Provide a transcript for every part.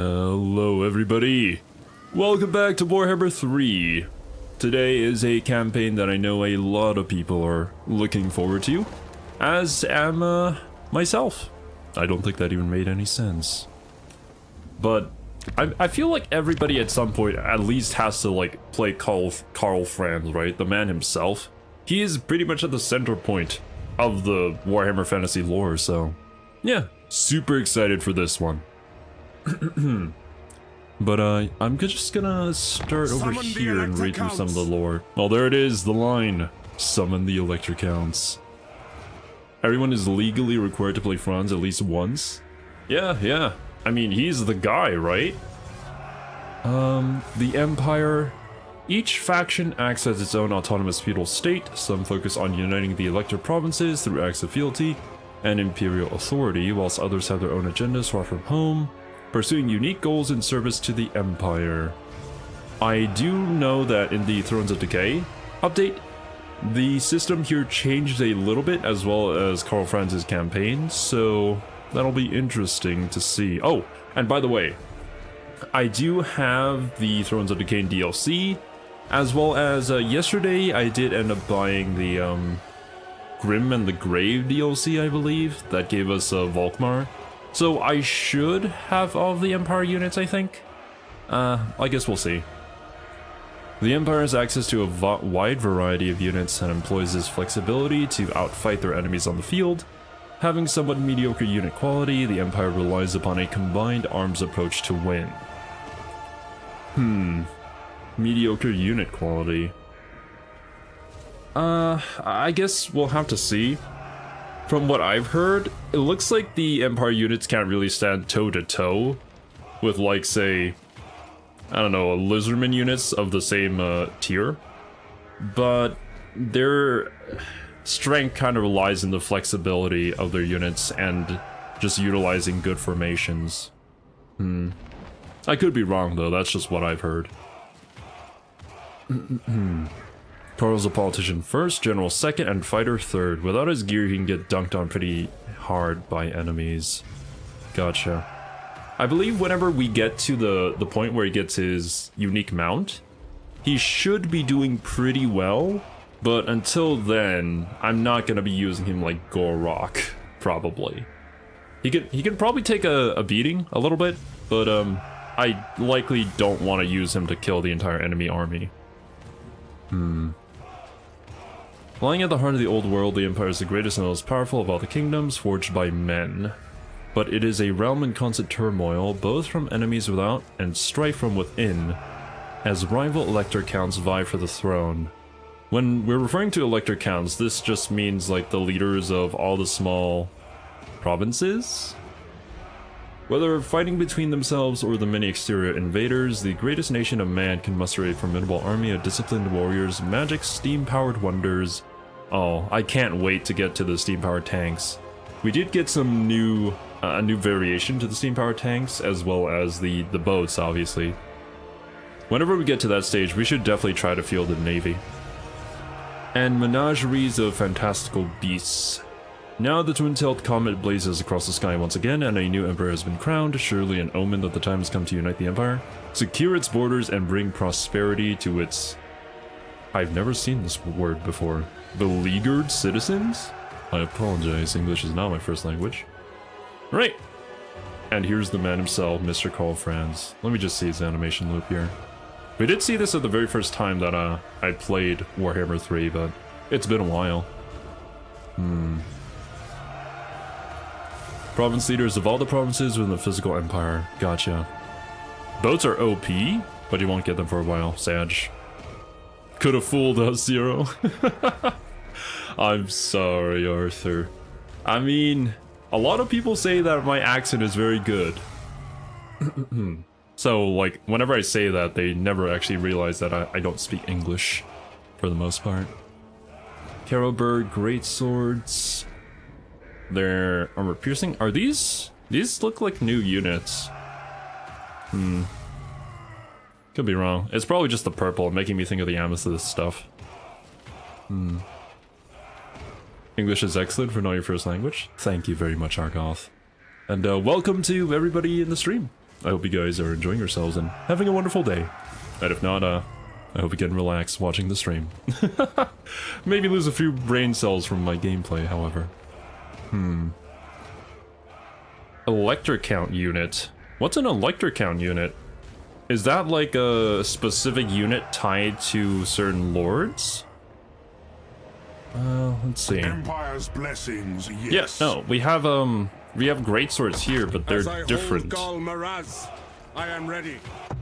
Hello everybody! Welcome back to Warhammer 3. Today is a campaign that I know a lot of people are looking forward to, as am myself. I don't think that even made any sense. But I feel like everybody at some point at least has to like play Karl Franz, right? The man himself. He is pretty much at the center point of the Warhammer Fantasy lore, so yeah, super excited for this one. But I'm just gonna start over here and read through some of the lore. Oh, there it is, the line. Summon the Elector counts. Everyone is legally required to play Franz at least once. Yeah. I mean, he's the guy, right? The Empire. Each faction acts as its own autonomous feudal state. Some focus on uniting the Elector provinces through acts of fealty and imperial authority, whilst others have their own agendas far from home, pursuing unique goals in service to the Empire. I do know that in the Thrones of Decay update, the system here changed a little bit, as well as Karl Franz's campaign, so that'll be interesting to see. Oh, and by the way, I do have the Thrones of Decay DLC, as well as yesterday I did end up buying the Grim and the Grave DLC, I believe, that gave us Volkmar. So I should have all of the Empire units, I think. I guess we'll see. The Empire has access to a wide variety of units and employs this flexibility to outfight their enemies on the field. Having somewhat mediocre unit quality, the Empire relies upon a combined arms approach to win. Mediocre unit quality. I guess we'll have to see. From what I've heard, it looks like the Empire units can't really stand toe-to-toe with, like, say, I don't know, Lizardman units of the same tier. But their strength kind of relies in the flexibility of their units and just utilizing good formations. I could be wrong, though. That's just what I've heard. Karl's a politician first, general second, and fighter third. Without his gear, he can get dunked on pretty hard by enemies. Gotcha. I believe whenever we get to the point where he gets his unique mount, he should be doing pretty well, but until then, I'm not going to be using him like Gorok, probably. He can probably take a beating a little bit, but I likely don't want to use him to kill the entire enemy army. Lying at the heart of the old world, the Empire is the greatest and most powerful of all the kingdoms forged by men. But it is a realm in constant turmoil, both from enemies without and strife from within, as rival Elector counts vie for the throne. When we're referring to Elector counts, this just means like the leaders of all the small provinces? Whether fighting between themselves or the many exterior invaders, the greatest nation of man can muster a formidable army of disciplined warriors, magic, steam-powered wonders. Oh, I can't wait to get to the steam-powered tanks. We did get some new, a new variation to the steam-powered tanks, as well as the boats, obviously. Whenever we get to that stage, we should definitely try to field the navy. And menageries of fantastical beasts. Now the twin-tailed comet blazes across the sky once again, and a new emperor has been crowned, surely an omen that the time has come to unite the Empire, secure its borders, and bring prosperity to its... I've never seen this word before. Beleaguered citizens? I apologize, English is not my first language. Right! And here's the man himself, Mr. Karl Franz. Let me just see his animation loop here. We did see this at the very first time that I played Warhammer 3, but it's been a while. Province leaders of all the provinces within the physical empire. Gotcha. Boats are OP, but you won't get them for a while. Sag. Could have fooled us, Zero. I'm sorry, Arthur. I mean, a lot of people say that my accent is very good. So, like, whenever I say that, they never actually realize that I don't speak English, for the most part. Carroburg, great swords. Their armor piercing. Are these look like new units? Could be wrong. It's probably just the purple making me think of the amethyst stuff. English is excellent for knowing your first language. Thank you very much, Argoth. And welcome to everybody in the stream. I hope you guys are enjoying yourselves and having a wonderful day. And if not, I hope you can relax watching the stream. Maybe lose a few brain cells from my gameplay, however. Elector count unit. What's an elector count unit? Is that like a specific unit tied to certain lords? Let's see. Empire's blessings, yes. Yeah, no, we have greatswords here, but they're different. I am ready.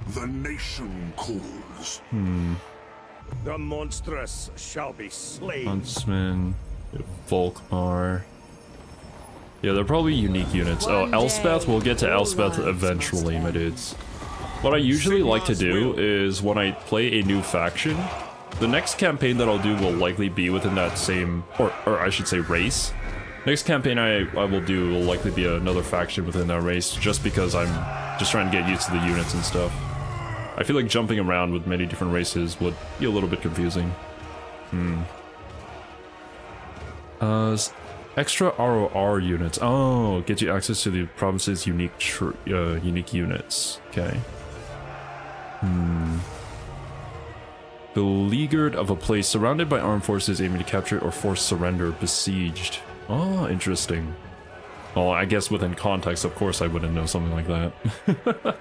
The nation calls. The monstrous shall be slain. Huntsman, Volkmar. Yeah, they're probably unique units. Oh, Elspeth, we'll get to Elspeth eventually, my dudes. What I usually like to do is when I play a new faction, the next campaign that I'll do will likely be within that same, or I should say race. Next campaign I will do will likely be another faction within that race, just because I'm just trying to get used to the units and stuff. I feel like jumping around with many different races would be a little bit confusing. Extra ROR units. Oh, get you access to the province's unique units. Okay. Beleaguered of a place surrounded by armed forces aiming to capture it or force surrender. Besieged. Oh, interesting. Well, I guess within context, of course I wouldn't know something like that.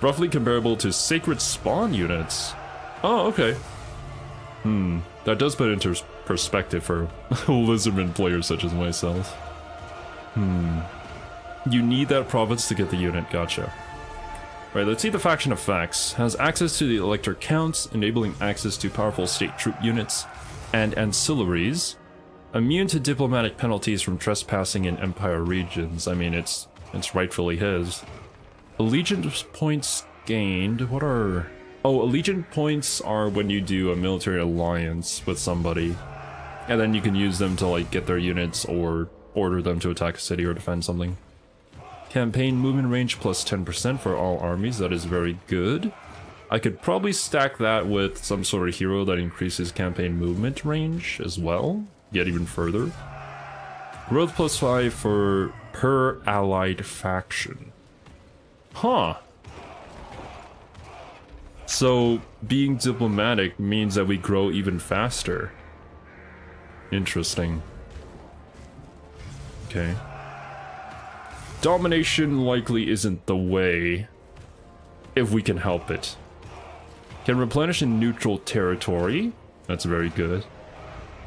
Roughly comparable to Sacred Spawn units. Oh, okay. That does put into perspective for Lizardman players such as myself. You need that province to get the unit, gotcha. Right, let's see the faction effects. Has access to the Elector counts, enabling access to powerful state troop units and ancillaries. Immune to diplomatic penalties from trespassing in Empire regions. I mean, it's rightfully his. Allegiance points gained. What are... Oh, allegiance points are when you do a military alliance with somebody. And then you can use them to, like, get their units or order them to attack a city or defend something. Campaign movement range plus 10% for all armies. That is very good. I could probably stack that with some sort of hero that increases campaign movement range as well. Get even further. Growth plus 5 for per allied faction. Huh. So being diplomatic means that we grow even faster. Interesting. Okay. Domination likely isn't the way, if we can help it. Can replenish in neutral territory. That's very good.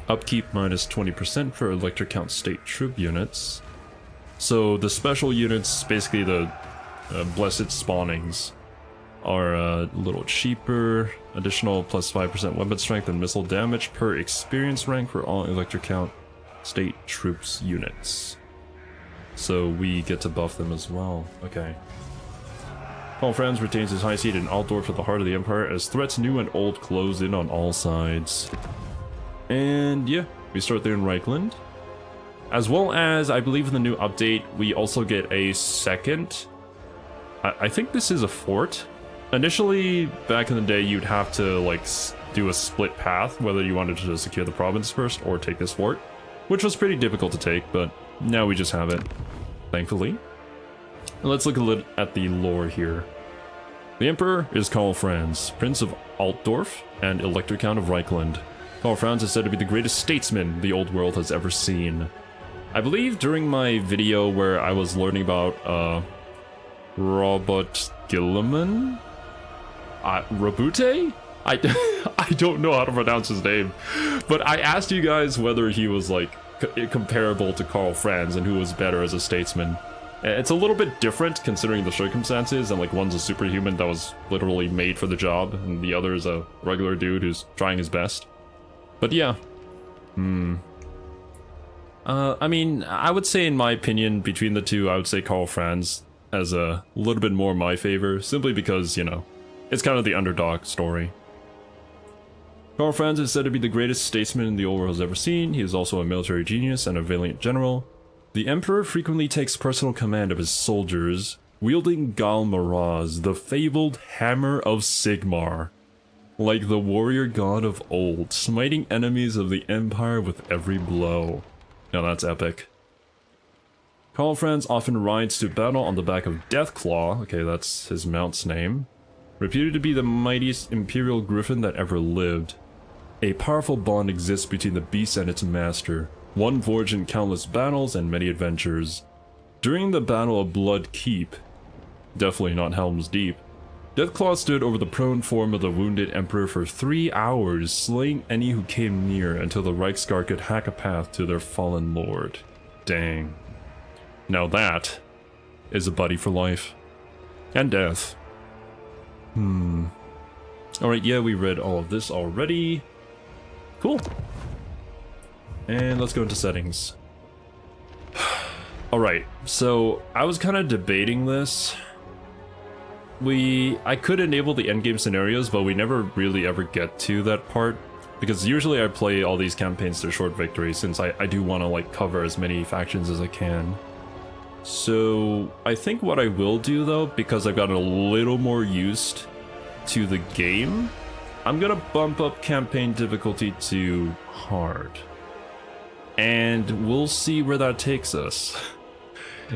Upkeep minus 20% for Elector count state troop units. So the special units, basically the blessed spawnings, are a little cheaper. Additional plus 5% weapon strength and missile damage per experience rank for all Elector count state troops units. So we get to buff them as well. Okay. Franz retains his high seat in Altdorf at the heart of the Empire as threats new and old close in on all sides. And yeah, we start there in Reichland. As well as, I believe in the new update, we also get a second... I think this is a fort. Initially, back in the day, you'd have to, like, do a split path, whether you wanted to secure the province first or take this fort, which was pretty difficult to take, but now we just have it, thankfully. And let's look a little at the lore here. The Emperor is Karl Franz, Prince of Altdorf and Elector Count of Reichland. Karl Franz is said to be the greatest statesman the old world has ever seen. I believe during my video where I was learning about Robert Gilliman? Rabute? I don't know how to pronounce his name, but I asked you guys whether he was like comparable to Karl Franz and who was better as a statesman. It's a little bit different considering the circumstances, and like one's a superhuman that was literally made for the job, and the other is a regular dude who's trying his best. But yeah. I mean, I would say in my opinion, between the two, I would say Karl Franz as a little bit more my favor, simply because, you know, it's kind of the underdog story. Karl Franz is said to be the greatest statesman the old world has ever seen. He is also a military genius and a valiant general. The Emperor frequently takes personal command of his soldiers, wielding Gal Maraz, the fabled Hammer of Sigmar, like the warrior god of old, smiting enemies of the Empire with every blow. Now that's epic. Karl Franz often rides to battle on the back of Deathclaw, okay, that's his mount's name, reputed to be the mightiest imperial griffin that ever lived. A powerful bond exists between the beast and its master, one forged in countless battles and many adventures. During the Battle of Blood Keep, definitely not Helm's Deep, Deathclaw stood over the prone form of the wounded emperor for 3 hours, slaying any who came near until the Reichsguard could hack a path to their fallen lord. Dang. Now that is a buddy for life. And death. Alright, yeah, we read all of this already. Cool. And let's go into settings. Alright, so I was kind of debating this. I could enable the endgame scenarios, but we never really ever get to that part. Because usually I play all these campaigns to short victories, since I do want to like cover as many factions as I can. So I think what I will do though, because I've gotten a little more used to the game, I'm gonna bump up campaign difficulty to hard. And we'll see where that takes us.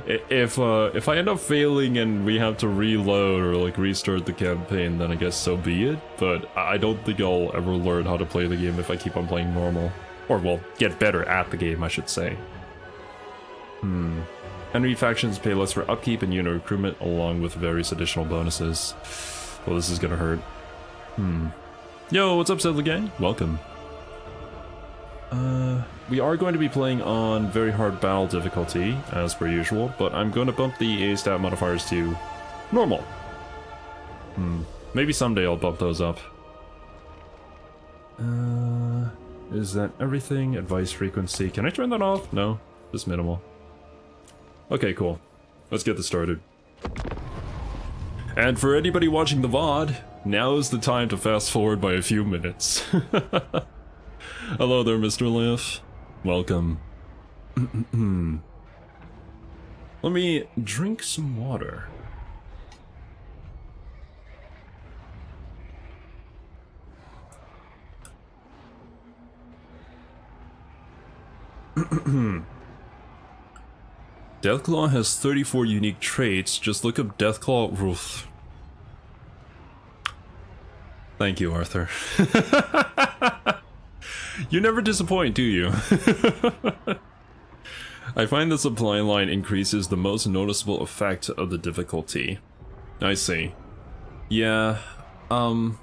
If I end up failing and we have to reload or like restart the campaign, then I guess so be it. But I don't think I'll ever learn how to play the game if I keep on playing normal. Or well, get better at the game, I should say. Enemy factions pay less for upkeep and unit recruitment, along with various additional bonuses. Well, this is gonna hurt. Yo, what's up, Settle Gang? Welcome. We are going to be playing on very hard battle difficulty, as per usual, but I'm going to bump the A stat modifiers to normal. Maybe someday I'll bump those up. Is that everything? Advice frequency. Can I turn that off? No, just minimal. Okay, cool. Let's get this started. And for anybody watching the VOD, now is the time to fast forward by a few minutes. Hello there, Mr. Liff. Welcome. Let me drink some water. Deathclaw has 34 unique traits. Just look up Deathclaw. Oof. Thank you, Arthur. You never disappoint, do you? I find the supply line increases the most noticeable effect of the difficulty. I see. Yeah, from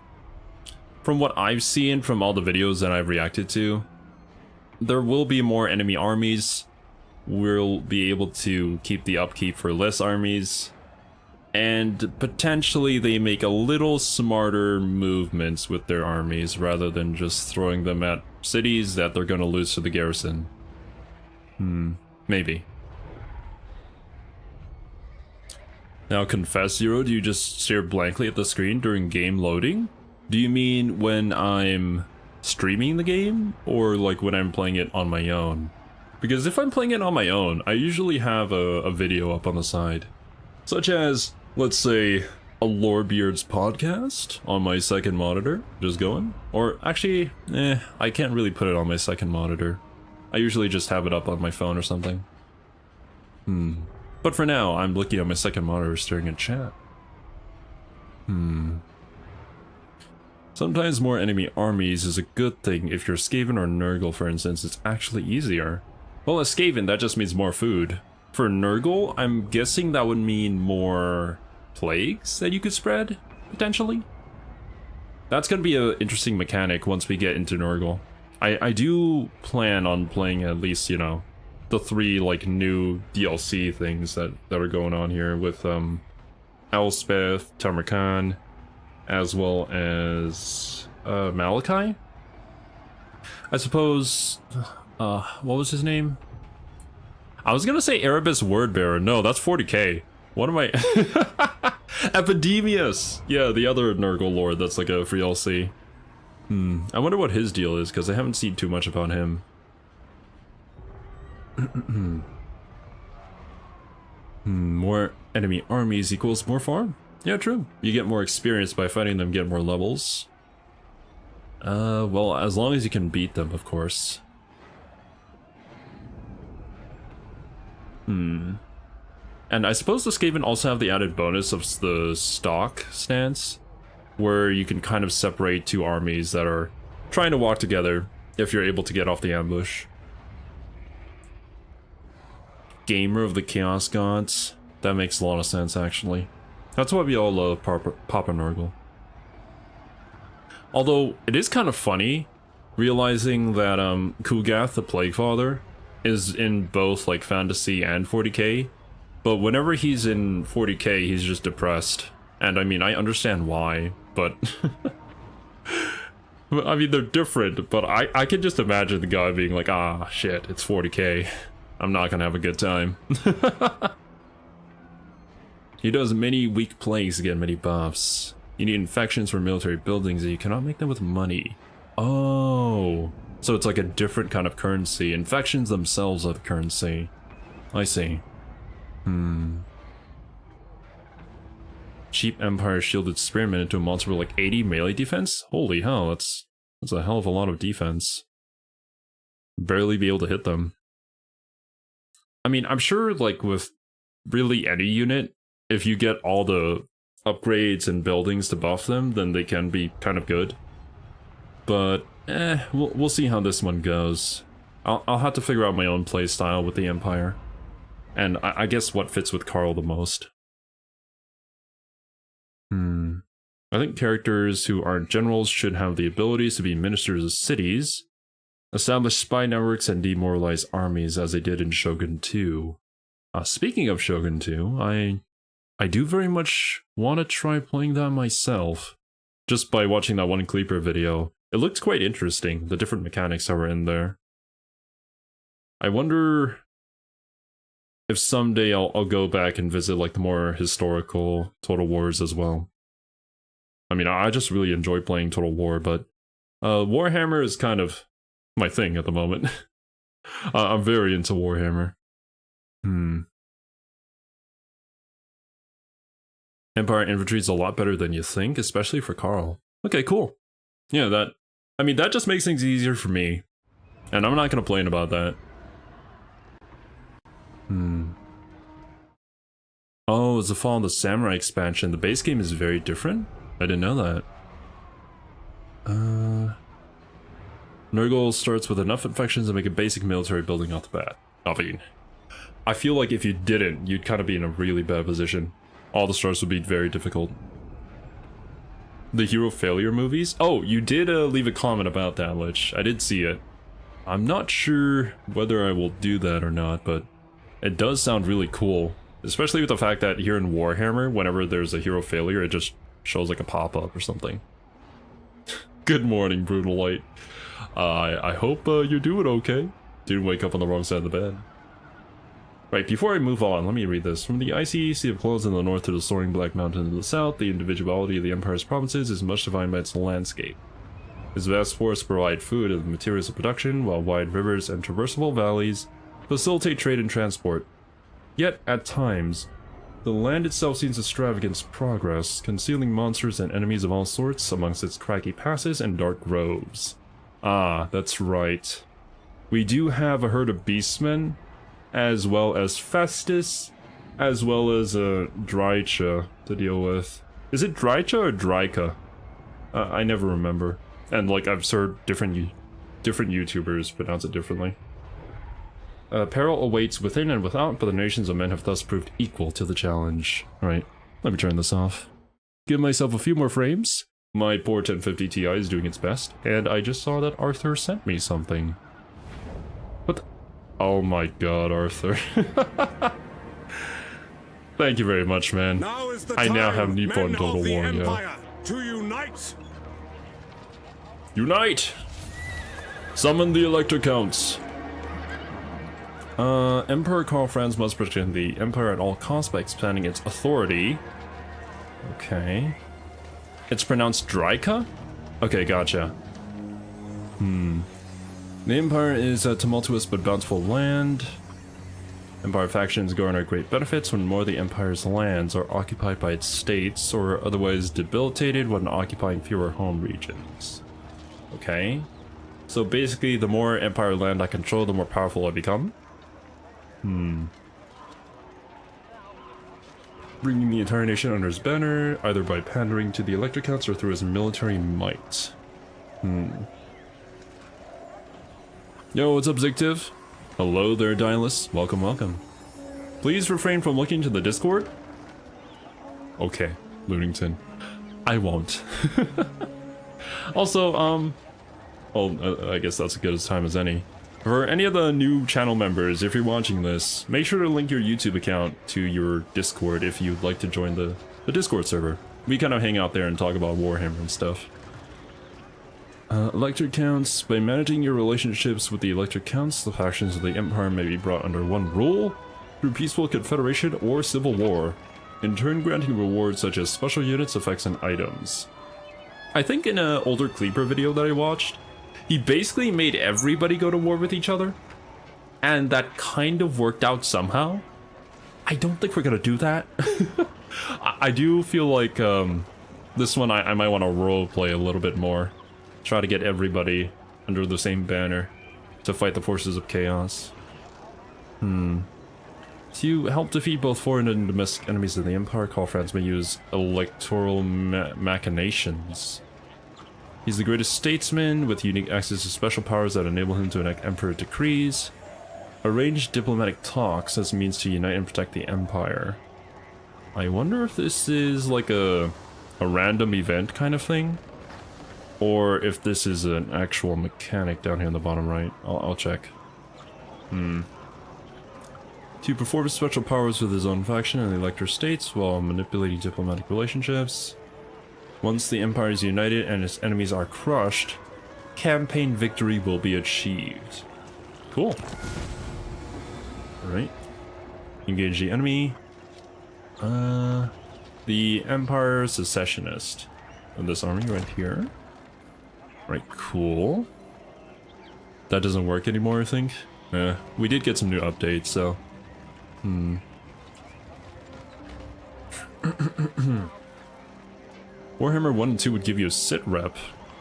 what I've seen from all the videos that I've reacted to, there will be more enemy armies. We'll be able to keep the upkeep for less armies. And potentially they make a little smarter movements with their armies rather than just throwing them at cities that they're going to lose to the garrison. Maybe. Now confess, Zero, do you just stare blankly at the screen during game loading? Do you mean when I'm streaming the game, or like when I'm playing it on my own? Because if I'm playing it on my own, I usually have a video up on the side. Such as, let's say, a Lorebeard's podcast on my second monitor, just going. Or actually, I can't really put it on my second monitor. I usually just have it up on my phone or something. But for now, I'm looking at my second monitor staring at chat. Sometimes more enemy armies is a good thing. If you're Skaven or Nurgle, for instance, it's actually easier. Well, as Skaven, that just means more food. For Nurgle, I'm guessing that would mean more plagues that you could spread, potentially? That's gonna be an interesting mechanic once we get into Nurgle. I do plan on playing at least, you know, the 3 like new DLC things that are going on here with Elspeth, Tamarkan, as well as Malachi? I suppose what was his name? I was gonna say Erebus Wordbearer. No, that's 40k. What am I? Epidemius! Yeah, the other Nurgle Lord that's like a free LC. I wonder what his deal is, because I haven't seen too much about him. More enemy armies equals more farm. Yeah, true. You get more experience by fighting them, get more levels. Well, as long as you can beat them, of course. And I suppose the Skaven also have the added bonus of the stock stance, where you can kind of separate two armies that are trying to walk together if you're able to get off the ambush. Gamer of the Chaos Gods. That makes a lot of sense, actually. That's why we all love Papa Nurgle. Although, it is kind of funny realizing that Kugath, the Plaguefather, is in both like fantasy and 40k, but whenever he's in 40k, he's just depressed. And I mean, I understand why, but I mean, they're different, but I can just imagine the guy being like, ah, shit, it's 40k. I'm not gonna have a good time. He does many weak plagues to get many buffs. You need infections for military buildings and you cannot make them with money. Oh, so it's like a different kind of currency. Infections themselves are the currency. I see. Cheap Empire shielded spearmen into a monster with like 80 melee defense? Holy hell, that's a hell of a lot of defense. Barely be able to hit them. I mean, I'm sure like with really any unit, if you get all the upgrades and buildings to buff them, then they can be kind of good. But, we'll see how this one goes. I'll have to figure out my own playstyle with the Empire. And I guess what fits with Karl the most. I think characters who aren't generals should have the abilities to be ministers of cities, establish spy networks, and demoralize armies as they did in Shogun 2. Speaking of Shogun 2, I do very much want to try playing that myself. Just by watching that one Kleeper video. It looked quite interesting, the different mechanics that were in there. I wonder if someday I'll go back and visit like the more historical Total Wars as well. I mean, I just really enjoy playing Total War, but Warhammer is kind of my thing at the moment. I'm very into Warhammer. Empire infantry is a lot better than you think, especially for Karl. Okay, cool. Yeah, that just makes things easier for me. And I'm not gonna complain about that. Oh, it's the Fall of the Samurai expansion. The base game is very different? I didn't know that. Nurgle starts with enough infections to make a basic military building off the bat. I feel like if you didn't, you'd kind of be in a really bad position. All the stars would be very difficult. The hero failure movies? Oh, you did leave a comment about that, Lich. I did see it. I'm not sure whether I will do that or not, but it does sound really cool. Especially with the fact that here in Warhammer, whenever there's a hero failure, it just shows like a pop-up or something. Good morning, Brutal Light. I hope you're doing okay. Didn't wake up on the wrong side of the bed. Right, before I move on, let me read this. From the icy Sea of Clouds in the north to the soaring Black Mountains in the south, the individuality of the Empire's provinces is much defined by its landscape. Its vast forests provide food and materials of production, while wide rivers and traversable valleys facilitate trade and transport. Yet, at times, the land itself seems to strive against progress, concealing monsters and enemies of all sorts amongst its craggy passes and dark groves. Ah, that's right. We do have a herd of beastmen, as well as Festus, as well as Drycha to deal with. Is it Drycha or Dryka? I never remember. And like I've heard different YouTubers pronounce it differently. Peril awaits within and without, but the nations of men have thus proved equal to the challenge. Alright, let me turn this off. Give myself a few more frames. My poor 1050 Ti is doing its best, and I just saw that Arthur sent me something. What the? Oh my god, Arthur. Thank you very much, man. I now have Nippon Total War, yeah. To unite! Unite! Summon the Elector Counts. Emperor Karl Franz must protect the Empire at all costs by expanding its authority. Okay. It's pronounced Dryka? Okay, gotcha. The Empire is a tumultuous but bountiful land. Empire factions garner great benefits when more of the Empire's lands are occupied by its states, or otherwise debilitated when occupying fewer home regions. Okay. So basically, the more Empire land I control, the more powerful I become. bringing the entire nation under his banner, either by pandering to the Elector counts or through his military might. Yo, what's up, Zictiv? Hello there, Dialis. Welcome, welcome. Please refrain from looking to the Discord. Okay, Lunington. I won't. Also, well, I guess that's as good a time as any. For any of the new channel members, if you're watching this, make sure to link your YouTube account to your Discord if you'd like to join the Discord server. We kind of hang out there and talk about Warhammer and stuff. Elector counts. By managing your relationships with the Elector counts, the factions of the Empire may be brought under one rule through peaceful confederation or civil war, in turn granting rewards such as special units, effects, and items. I think in an older Kleeper video that I watched, he basically made everybody go to war with each other, and that kind of worked out somehow. I don't think we're gonna do that. I do feel like this one I might want to roleplay a little bit more. Try to get everybody under the same banner to fight the forces of chaos. To help defeat both foreign and domestic enemies of the Empire, Franz may use electoral machinations. He's the greatest statesman with unique access to special powers that enable him to enact Emperor decrees. Arrange diplomatic talks as a means to unite and protect the Empire. I wonder if this is like a random event kind of thing, or if this is an actual mechanic down here in the bottom right. I'll check. To perform special powers with his own faction and the Elector states while manipulating diplomatic relationships. Once the Empire is united and its enemies are crushed, campaign victory will be achieved. Cool. Alright. Engage the enemy. The Empire Secessionist. And this army right here. Right, cool. That doesn't work anymore, I think. We did get some new updates, so... Warhammer 1 and 2 would give you a sit rep.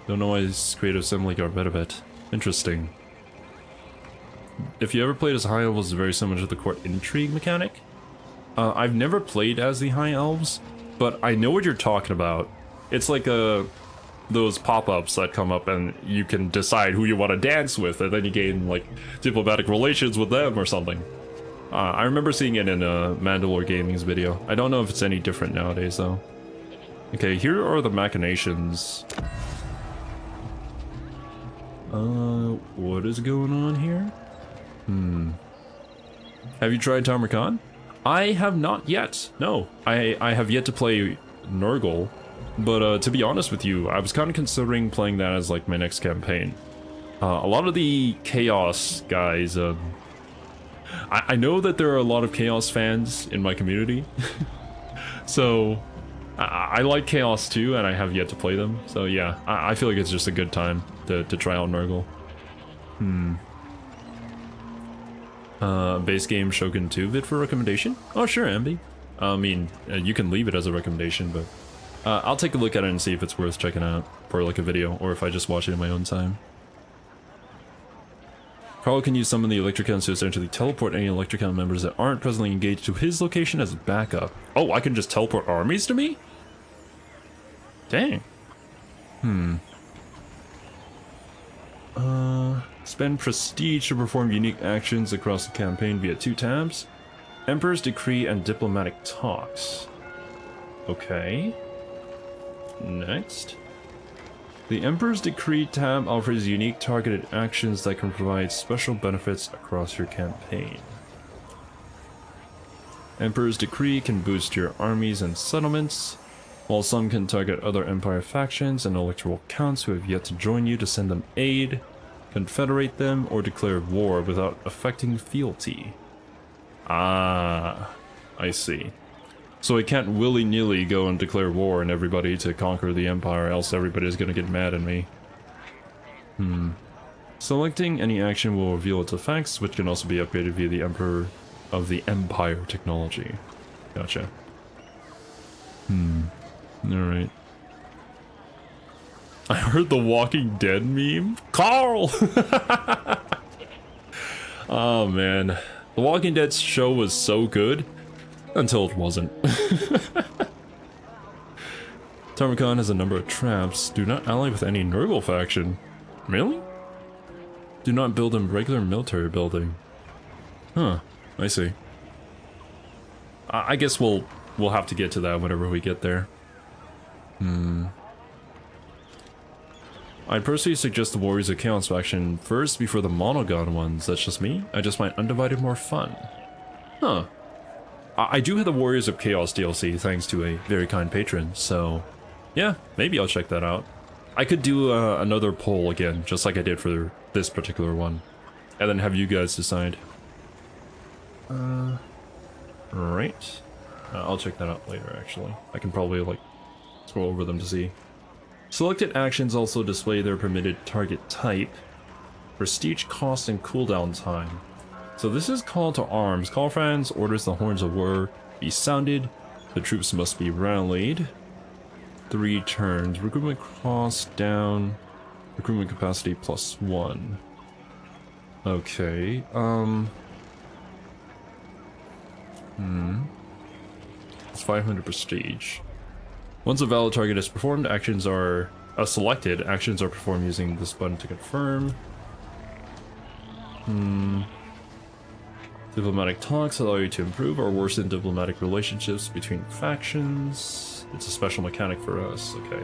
Don't know why Creative Assembly got rid of it. Interesting. If you ever played as High Elves, it's very similar to the court intrigue mechanic. I've never played as the High Elves, but I know what you're talking about. It's like those pop-ups that come up and you can decide who you want to dance with, and then you gain like diplomatic relations with them or something. I remember seeing it in Mandalore Gaming's video. I don't know if it's any different nowadays though. Okay, here are the machinations. What is going on here? Have you tried Tamarkan? I have not yet. No, I have yet to play Nurgle. But to be honest with you, I was kind of considering playing that as like my next campaign. A lot of the Chaos guys, I know that there are a lot of Chaos fans in my community. So I like Chaos too, and I have yet to play them. So yeah, I feel like it's just a good time to try out Nurgle. Base game Shogun 2 vid for recommendation? Oh sure, Ambi. I mean, you can leave it as a recommendation, but I'll take a look at it and see if it's worth checking out for like a video, or if I just watch it in my own time. Karl can use summon the Electricans to essentially teleport any Electricon members that aren't presently engaged to his location as backup. Oh, I can just teleport armies to me? Dang. Spend prestige to perform unique actions across the campaign via 2 tabs. Emperor's Decree and Diplomatic Talks. Okay. Next. The Emperor's Decree tab offers unique targeted actions that can provide special benefits across your campaign. Emperor's Decree can boost your armies and settlements, while some can target other Empire factions and electoral counts who have yet to join you to send them aid, confederate them, or declare war without affecting fealty. Ah, I see. So I can't willy-nilly go and declare war on everybody to conquer the Empire, else everybody's gonna get mad at me. Selecting any action will reveal its effects, which can also be upgraded via the Emperor of the Empire technology. Gotcha. Alright. I heard the Walking Dead meme. Karl! Oh man. The Walking Dead show was so good. Until it wasn't. Tarmakon has a number of traps. Do not ally with any Nurgle faction. Really? Do not build a regular military building. Huh, I see. I guess we'll have to get to that whenever we get there. I'd personally suggest the Warriors of Chaos faction first before the Monogon ones. That's just me. I just find Undivided more fun. Huh. I do have the Warriors of Chaos DLC thanks to a very kind patron, so yeah, maybe I'll check that out. I could do another poll again, just like I did for this particular one, and then have you guys decide. Right. I'll check that out later, actually. I can probably, like, scroll over them to see. Selected actions also display their permitted target type, prestige cost, and cooldown time. So this is Call to Arms. Call Franz orders the horns of war be sounded. The troops must be rallied. 3 turns. Recruitment cost down. Recruitment capacity +1. Okay, It's 500 prestige. Once a valid target is performed, actions are selected. Actions are performed using this button to confirm. Diplomatic talks allow you to improve or worsen diplomatic relationships between factions. It's a special mechanic for us. Okay.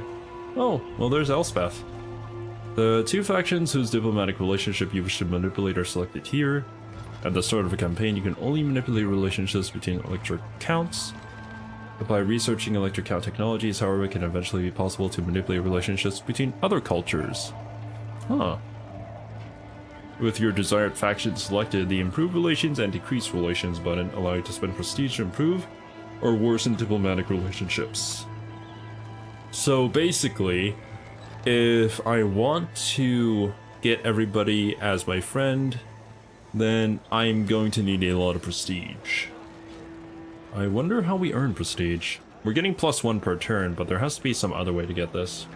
Oh, well, there's Elspeth. The 2 factions whose diplomatic relationship you wish to manipulate are selected here. At the start of a campaign, you can only manipulate relationships between Elector counts. By researching Elector count technologies, however, it can eventually be possible to manipulate relationships between other cultures. Huh. With your desired faction selected, the Improve Relations and Decrease Relations button allow you to spend prestige to improve or worsen diplomatic relationships. So basically, if I want to get everybody as my friend, then I'm going to need a lot of prestige. I wonder how we earn prestige. We're getting +1 per turn, but there has to be some other way to get this.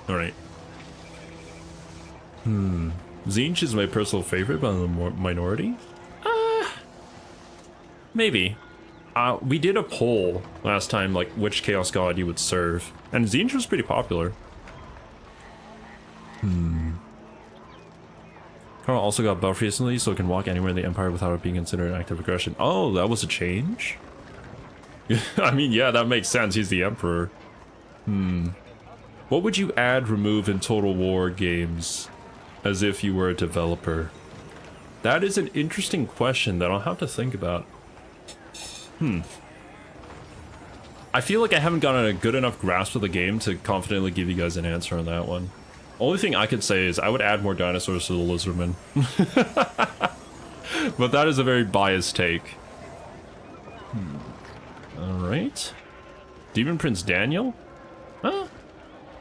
Alright. Tzeentch is my personal favorite by the minority? Maybe. We did a poll last time, like, which Chaos God you would serve, and Tzeentch was pretty popular. Karl also got buffed recently, so it can walk anywhere in the Empire without it being considered an active aggression. Oh, that was a change? I mean, yeah, that makes sense. He's the Emperor. What would you add, remove in Total War games as if you were a developer? That is an interesting question that I'll have to think about. I feel like I haven't gotten a good enough grasp of the game to confidently give you guys an answer on that one. Only thing I could say is I would add more dinosaurs to the Lizardmen. But that is a very biased take. Alright. Demon Prince Daniel?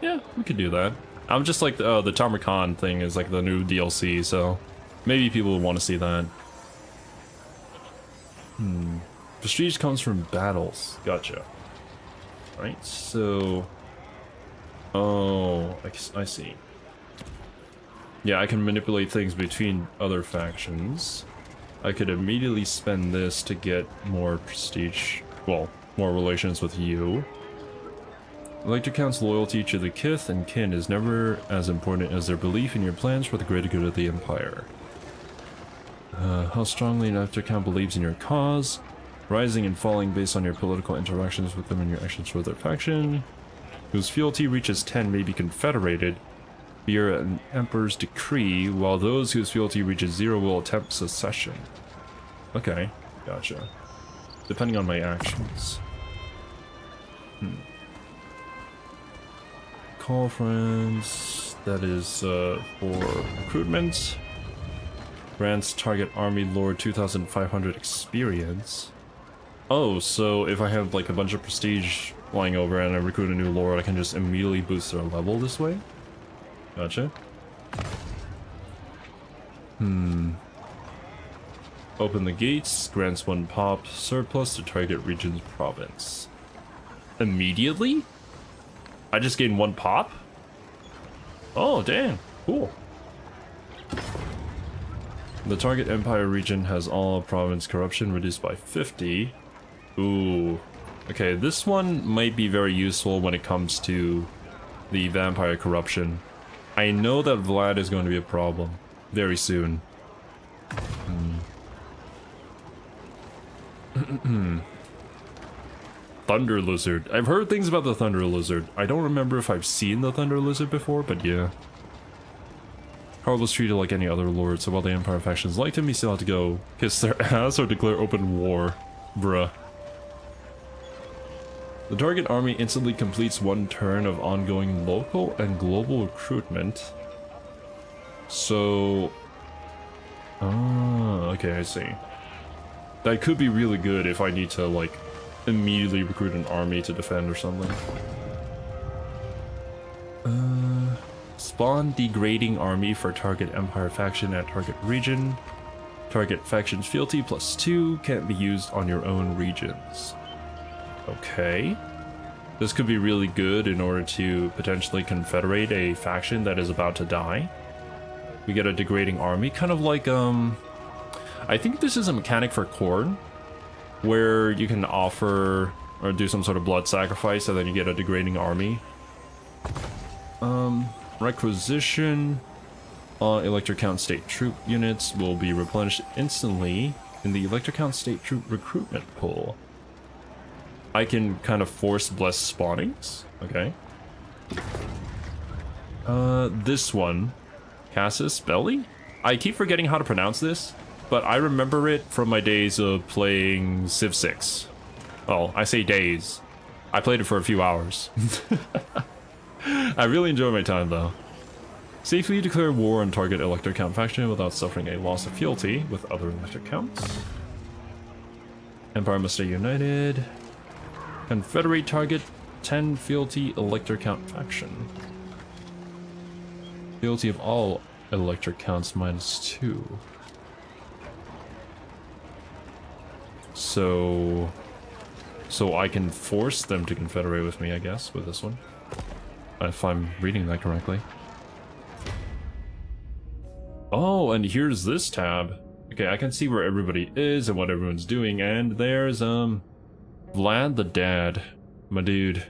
Yeah, we could do that. I'm just like, the Tarmakon thing is like the new DLC, so maybe people would want to see that. Prestige comes from battles. Gotcha. Alright, so... Oh, I see. Yeah, I can manipulate things between other factions. I could immediately spend this to get more prestige, well, more relations with you. Elector count's loyalty to the kith and kin is never as important as their belief in your plans for the greater good of the Empire. How strongly an Elector count believes in your cause, rising and falling based on your political interactions with them and your actions for their faction. Whose fealty reaches 10 may be confederated via an emperor's decree, while those whose fealty reaches 0 will attempt secession. Okay, gotcha. Depending on my actions. Call friends. That is for recruitment. Grants target army lord 2,500 experience. Oh, so if I have like a bunch of prestige flying over and I recruit a new lord, I can just immediately boost their level this way? Gotcha. Open the gates, grants 1 pop, surplus to target region's province. Immediately? I just gained 1 pop? Oh, damn. Cool. The target Empire region has all province corruption reduced by 50. Ooh. Okay, this one might be very useful when it comes to the vampire corruption. I know that Vlad is going to be a problem very soon. Thunder Lizard. I've heard things about the Thunder Lizard. I don't remember if I've seen the Thunder Lizard before, but yeah. Karl was treated like any other lord, so while the Empire factions liked him, he still had to go kiss their ass or declare open war. Bruh. The target army instantly completes 1 turn of ongoing local and global recruitment. So... okay, I see. That could be really good if I need to, like, immediately recruit an army to defend or something. Spawn degrading army for target Empire faction at target region. Target faction's fealty +2 can't be used on your own regions. Okay. This could be really good in order to potentially confederate a faction that is about to die. We get a degrading army, kind of like, I think this is a mechanic for Corn, where you can offer or do some sort of blood sacrifice and then you get a degrading army. Requisition. Elector count state troop units will be replenished instantly in the Elector count state troop recruitment pool. I can kind of force blessed spawnings. Okay. This one. Casus Belli? I keep forgetting how to pronounce this, but I remember it from my days of playing Civ 6. Well, I say days. I played it for a few hours. I really enjoy my time though. Safely declare war on target Elector count faction without suffering a loss of fealty with other Elector counts. Empire must stay united. Confederate target 10 fealty Elector count faction. Fealty of all Elector counts -2. So I can force them to confederate with me, I guess, with this one. If I'm reading that correctly. Oh, and here's this tab. Okay, I can see where everybody is and what everyone's doing, and there's, Vlad the Dad. My dude.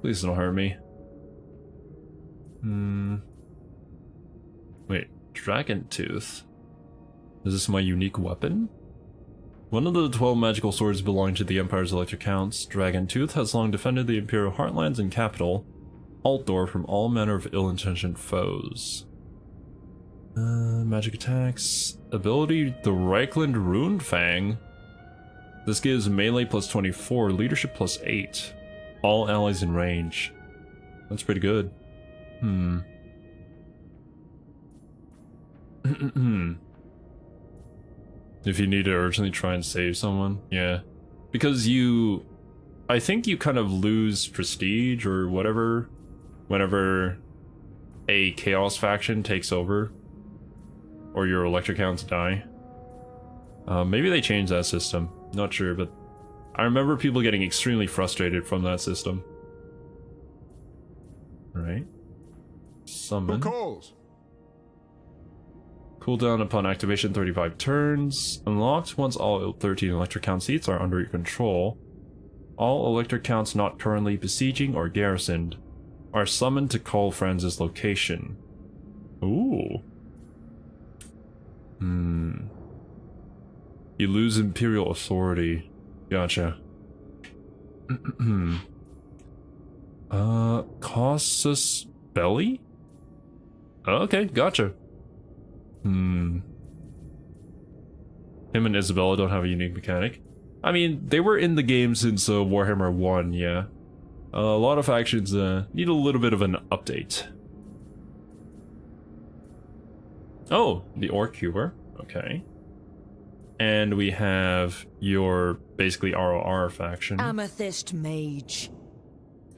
Please don't hurt me. Wait, Dragon Tooth. Is this my unique weapon? One of the 12 magical swords belonging to the Empire's Elector counts, Dragon Tooth has long defended the Imperial Heartlands and capital, Altdorf, from all manner of ill-intentioned foes. Magic attacks. Ability, the Reichland Rune Fang. This gives melee +24, leadership +8. All allies in range. That's pretty good. If you need to urgently try and save someone, yeah. Because I think you kind of lose prestige or whatever whenever a Chaos faction takes over. Or your Elector counts die. Maybe they changed that system. Not sure, but I remember people getting extremely frustrated from that system. Alright. Summon. Who calls? Cooldown upon activation 35 turns. Unlocked once all 13 Elector count seats are under your control. All Elector counts not currently besieging or garrisoned are summoned to call Franz's location. Ooh. You lose Imperial authority. Gotcha. Casus Belli? Okay, gotcha. Him and Isabella don't have a unique mechanic. I mean, they were in the game since Warhammer 1, yeah. A lot of factions need a little bit of an update. Oh, the Orc Cure. Okay. And we have your basically ROR faction. Amethyst Mage.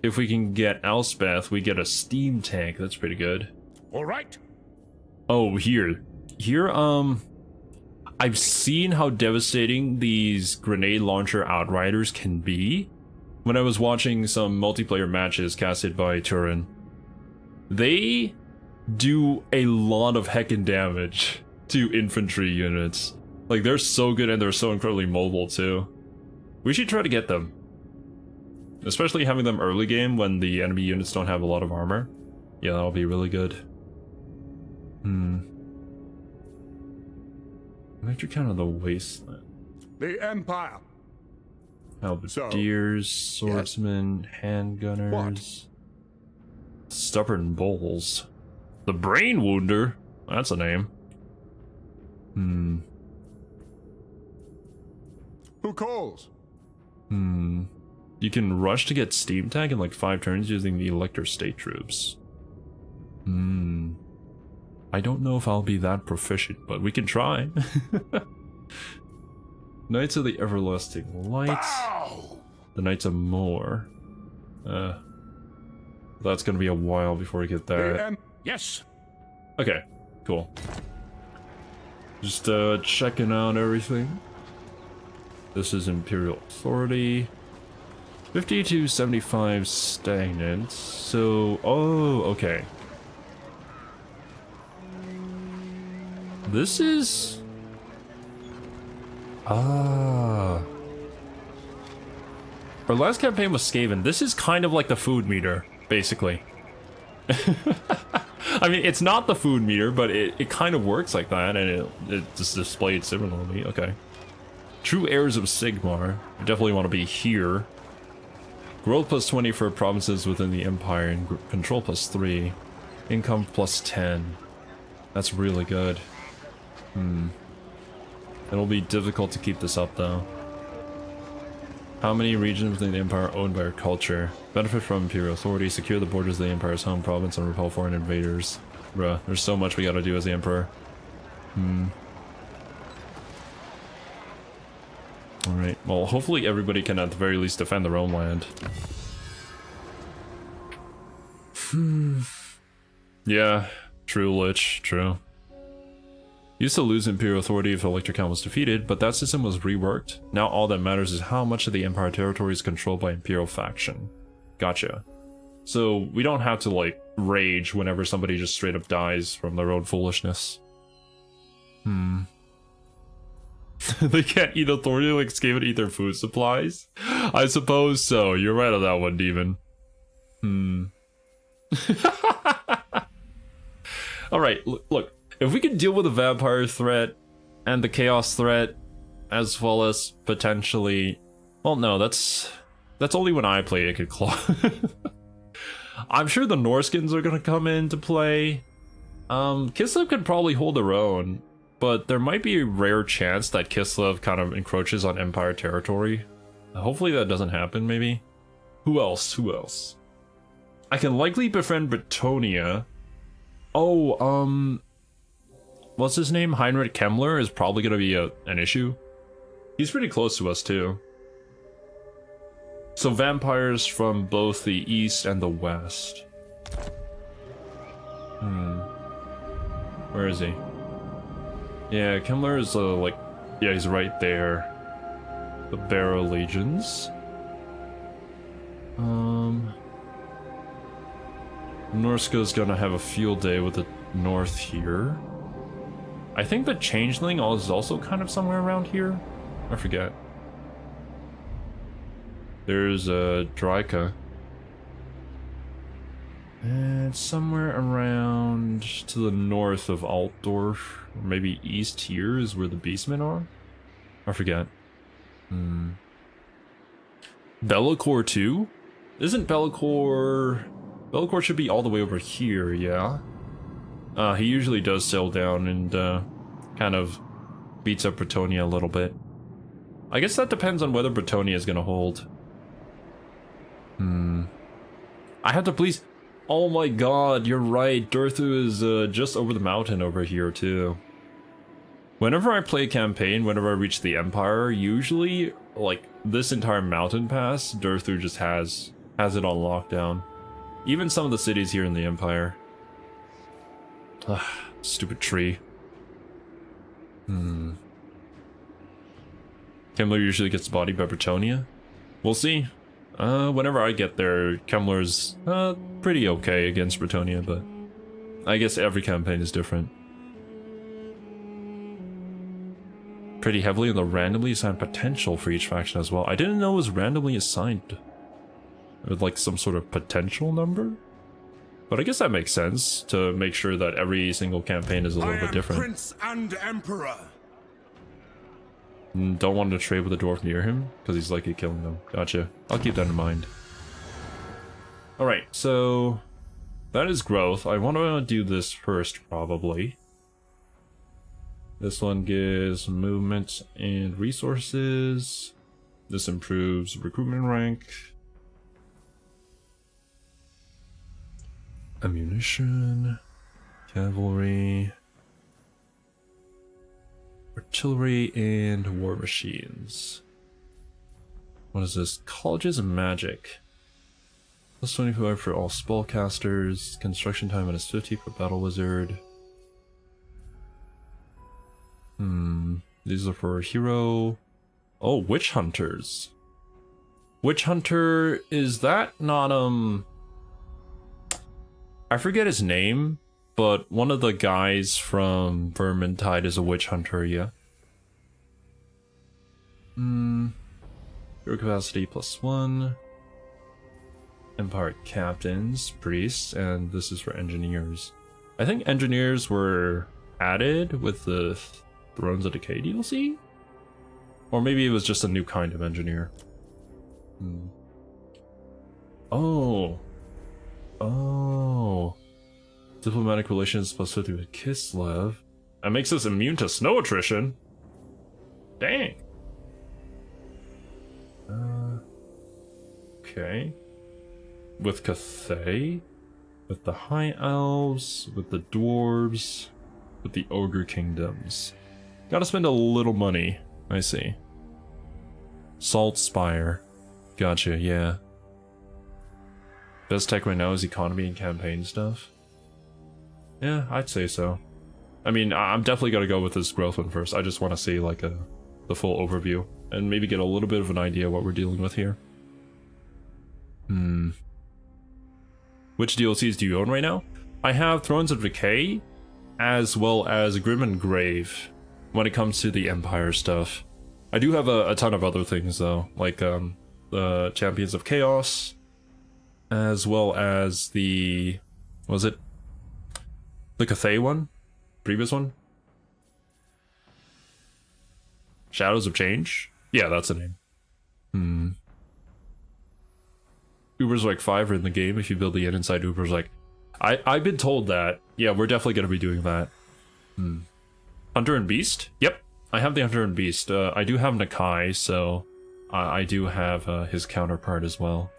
If we can get Elspeth, we get a steam tank. That's pretty good. All right. Oh, here, I've seen how devastating these grenade launcher outriders can be. When I was watching some multiplayer matches casted by Turin, they do a lot of heckin' damage. 2 infantry units. Like, they're so good and they're so incredibly mobile too. We should try to get them. Especially having them early game when the enemy units don't have a lot of armor. Yeah, that'll be really good. Electric count of the wasteland. The Empire. Halberdiers, swordsmen, handgunners. Stubborn bulls. The Brain Wounder. That's a name. Who calls? You can rush to get Steam Tag in like 5 turns using the Elector state troops. I don't know if I'll be that proficient, but we can try. Knights of the Everlasting Light. The Knights of Moor. That's gonna be a while before we get that. Yes. Okay, cool. Just checking out everything. This is Imperial Authority. 50 to 75 stagnant. So, oh, okay. This is... Our last campaign was Skaven. This is kind of like the food meter, basically. I mean, it's not the food meter, but it kind of works like that, and it just displayed similarly. Okay. True heirs of Sigmar. Definitely want to be here. Growth plus 20 for provinces within the Empire, and control plus 3. Income plus 10. That's really good. It'll be difficult to keep this up, though. How many regions within the Empire owned by our culture? Benefit from Imperial Authority, secure the borders of the Empire's home province, and repel foreign invaders. Bruh, there's so much we gotta do as the Emperor. Alright, well, hopefully everybody can at the very least defend their own land. Yeah, true, Lich, true. Used to lose Imperial Authority if Elector count was defeated, but that system was reworked. Now all that matters is how much of the Empire territory is controlled by Imperial faction. Gotcha. So we don't have to, like, rage whenever somebody just straight up dies from their own foolishness. They can't eat authority like Skaven eat their food supplies? I suppose so. You're right on that one, Demon. Alright, look. If we can deal with the vampire threat and the chaos threat, as well as potentially... Well, no, that's only when I play Naked Claw. I'm sure the Norskins are gonna come into play. Kislev can probably hold their own, but there might be a rare chance that Kislev kind of encroaches on Empire territory. Hopefully that doesn't happen, maybe. Who else? Who else? I can likely befriend Bretonia. Oh, what's his name? Heinrich Kemmler is probably going to be an issue. He's pretty close to us, too. So vampires from both the east and the west. Where is he? Yeah, Kemmler is, like... Yeah, he's right there. The Barrow Legions. Norska's gonna have a field day with the north here. I think the Changeling is also kind of somewhere around here. I forget. There's Dryka. And somewhere around to the north of Altdorf, or maybe east here is where the Beastmen are? I forget. Be'lakor too? Isn't Be'lakor... Be'lakor should be all the way over here, yeah? He usually does sail down and kind of beats up Bretonia a little bit. I guess that depends on whether Bretonia is gonna hold. I have to please... Oh my god, you're right. Durthu is just over the mountain over here too. Whenever I play a campaign, whenever I reach the Empire, usually, like, this entire mountain pass, Durthu just has it on lockdown. Even some of the cities here in the Empire. Ugh, stupid tree. Kemmler usually gets bodied by Bretonia. We'll see. Whenever I get there, Kemmler's pretty okay against Bretonia, but I guess every campaign is different. pretty heavily on the randomly assigned potential for each faction as well. I didn't know it was randomly assigned with like some sort of potential number. But I guess that makes sense to make sure that every single campaign is a little bit different. Prince and Emperor. Don't want to trade with a dwarf near him because he's likely killing them. Gotcha. I'll keep that in mind. Alright, so that is growth. I want to do this first, probably. This one gives movement and resources. This improves recruitment rank. Ammunition. Cavalry. Artillery and war machines. What is this? Colleges of Magic. Plus 25 for all spellcasters. Construction time minus 50 for battle wizard. These are for hero. Oh, witch hunters. Witch hunter, is that not I forget his name, but one of the guys from Vermintide is a witch hunter, yeah. Hero capacity +1. Empire captains, priests, and this is for engineers. I think engineers were added with the Thrones of Decay DLC? Or maybe it was just a new kind of engineer. Oh. Diplomatic relations +50 with Kislev. That makes us immune to snow attrition. Dang. Okay. With Cathay, with the High Elves, with the Dwarves, with the Ogre Kingdoms. Gotta spend a little money, I see. Salt Spire. Gotcha, yeah. Best tech right now is economy and campaign stuff. Yeah, I'd say so. I mean, I'm definitely gonna go with this growth one first. I just want to see like the full overview and maybe get a little bit of an idea what we're dealing with here. Which DLCs do you own right now? I have Thrones of Decay, as well as Grim and Grave, when it comes to the Empire stuff. I do have a ton of other things though, like the Champions of Chaos, as well as the... was it? The Cathay one? Previous one? Shadows of Change? Yeah, that's the name. Uber's like 5 are in the game if you build the inn inside Uber's like... I've been told that. Yeah, we're definitely going to be doing that. Hunter and Beast? Yep, I have the Hunter and Beast. I do have Nakai, so I do have his counterpart as well.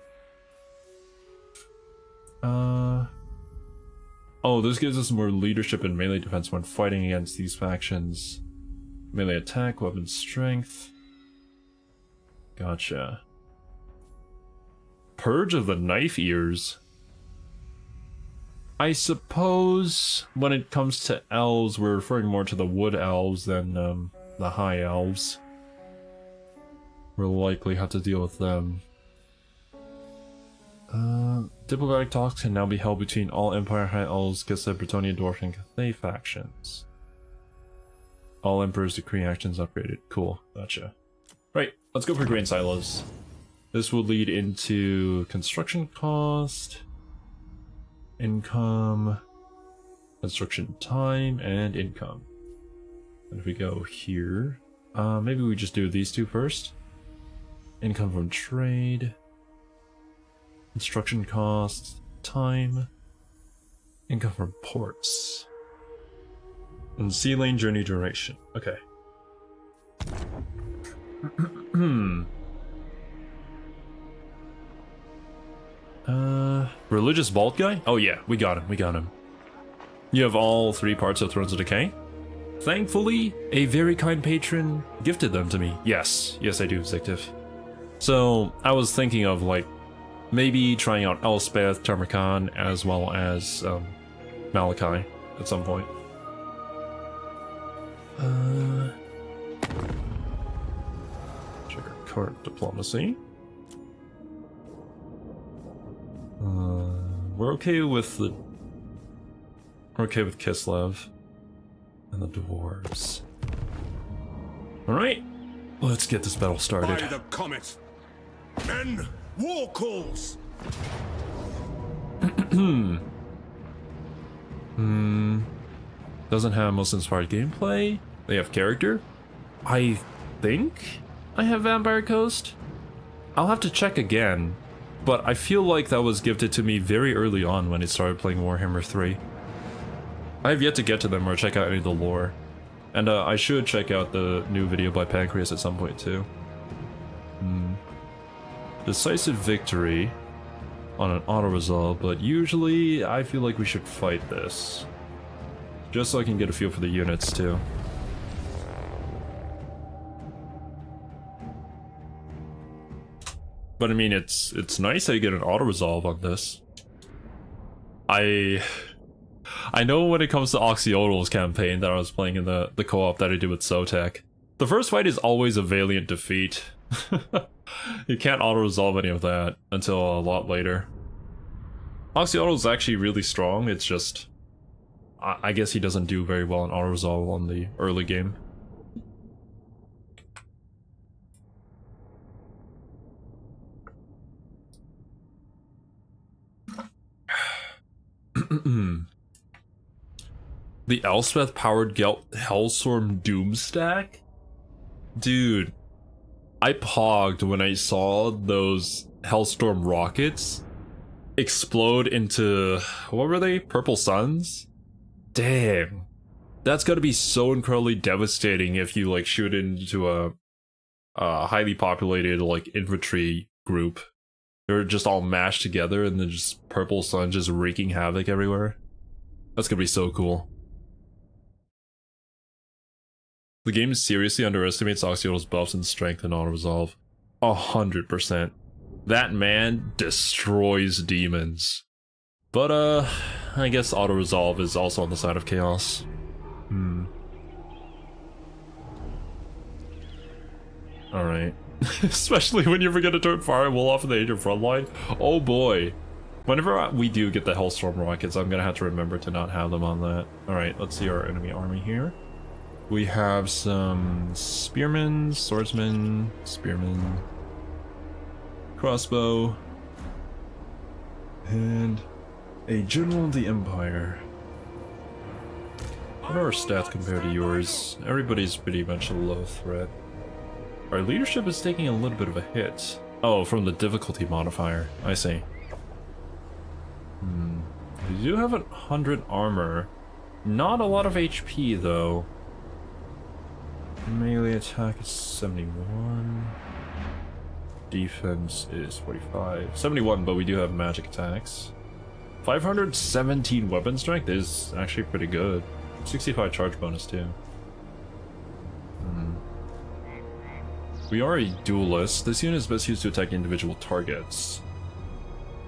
Oh, this gives us more leadership and melee defense when fighting against these factions. Melee attack, weapon strength. Gotcha. Purge of the Knife Ears. I suppose when it comes to elves, we're referring more to the wood elves than the high elves. We'll likely have to deal with them. Diplomatic talks can now be held between all Empire High Elves, Kislev, Bretonnia, Dwarf, and Cathay factions. All Emperor's Decree actions upgraded. Cool, gotcha. Right, let's go for grain silos. This will lead into construction cost, income, construction time, and income. And if we go here, maybe we just do these two first. Income from trade, construction costs, time, income from ports, and sea lane journey duration. Okay. Religious Vault guy? Oh yeah, we got him. You have all 3 parts of Thrones of Decay? Thankfully, a very kind patron gifted them to me. Yes, I do, Zictive. So, I was thinking of, like, maybe trying out Elspeth, Tamarkan, as well as, Malachi at some point. Check our current diplomacy. We're okay with Kislev and the dwarves. Alright, let's get this battle By started. the comet. Men, war calls. Doesn't have most inspired gameplay. They have character. I think I have Vampire Coast. I'll have to check again, but I feel like that was gifted to me very early on when I started playing Warhammer 3. I have yet to get to them or check out any of the lore. And I should check out the new video by Pancreas at some point too. Decisive victory on an auto-resolve, but usually I feel like we should fight this. Just so I can get a feel for the units too. But I mean, it's nice that you get an auto-resolve on this. I know when it comes to Oxyodal's campaign that I was playing in the co-op that I did with Sotek, the first fight is always a valiant defeat. You can't auto-resolve any of that until a lot later. Oxyodal's actually really strong, it's just I guess he doesn't do very well in auto-resolve on the early game. The Elspeth-powered Hellstorm Doom stack? Dude, I pogged when I saw those Hellstorm rockets explode into, what were they? Purple Suns? Damn. That's gotta be so incredibly devastating if you like shoot into a highly populated like infantry group. They're just all mashed together and then just Purple Sun just wreaking havoc everywhere. That's gonna be so cool. The game seriously underestimates Oxyodal's buffs and strength and auto-resolve. 100%. That man destroys demons. But I guess auto-resolve is also on the side of chaos. Alright. Especially when you forget to turn Fire Will off in the Age of Frontline. Oh boy. Whenever we do get the Hellstorm rockets, I'm gonna have to remember to not have them on that. Alright, let's see our enemy army here. We have some spearmen, swordsmen, spearmen, crossbow, and a general of the Empire. What are our stats compared to yours? Everybody's pretty much a low threat. Our leadership is taking a little bit of a hit. Oh, from the difficulty modifier. I see. We do have 100 armor. Not a lot of HP though. Melee attack is 71. Defense is 45. 71, but we do have magic attacks. 517 weapon strength is actually pretty good. 65 charge bonus too. We are a duelist. This unit is best used to attack individual targets.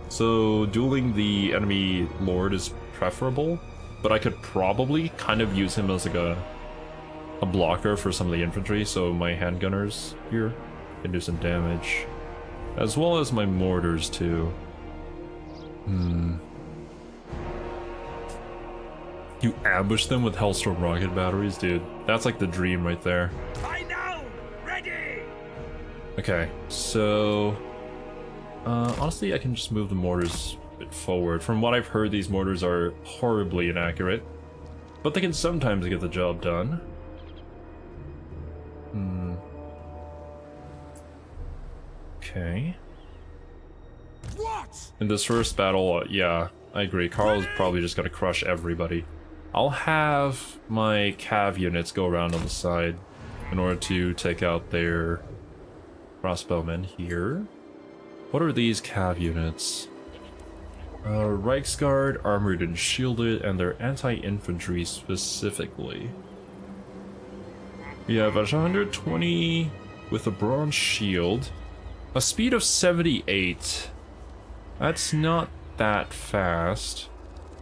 So dueling the enemy lord is preferable, but I could probably kind of use him as like a blocker for some of the infantry, so my handgunners here can do some damage. As well as my mortars too. You ambush them with Hellstorm rocket batteries, dude. That's like the dream right there. I know! Ready! Okay, so honestly I can just move the mortars a bit forward. From what I've heard, these mortars are horribly inaccurate, but they can sometimes get the job done. Okay. What? In this first battle, yeah, I agree. Karl is probably just gonna crush everybody. I'll have my cav units go around on the side in order to take out their crossbowmen here. What are these cav units? Reichsguard, armored and shielded, and they're anti-infantry specifically. We have 120 with a bronze shield. A speed of 78. That's not that fast,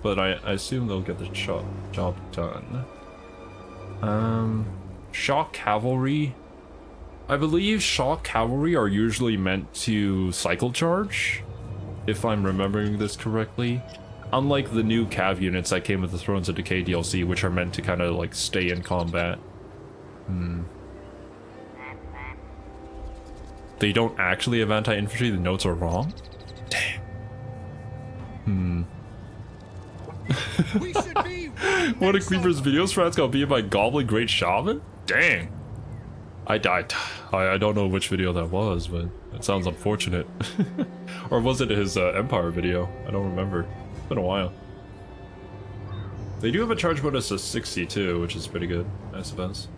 but I assume they'll get the job done. Shock cavalry. I believe shock cavalry are usually meant to cycle charge, if I'm remembering this correctly. Unlike the new cav units that came with the Thrones of Decay DLC, which are meant to kind of like stay in combat. They don't actually have anti-infantry, the notes are wrong? Damn. We should be One of Creeper's videos, Franz got beat by Goblin Great Shaman? Dang. I don't know which video that was, but it sounds unfortunate. Or was it his Empire video? I don't remember. It's been a while. They do have a charge bonus of 62, which is pretty good, I suppose.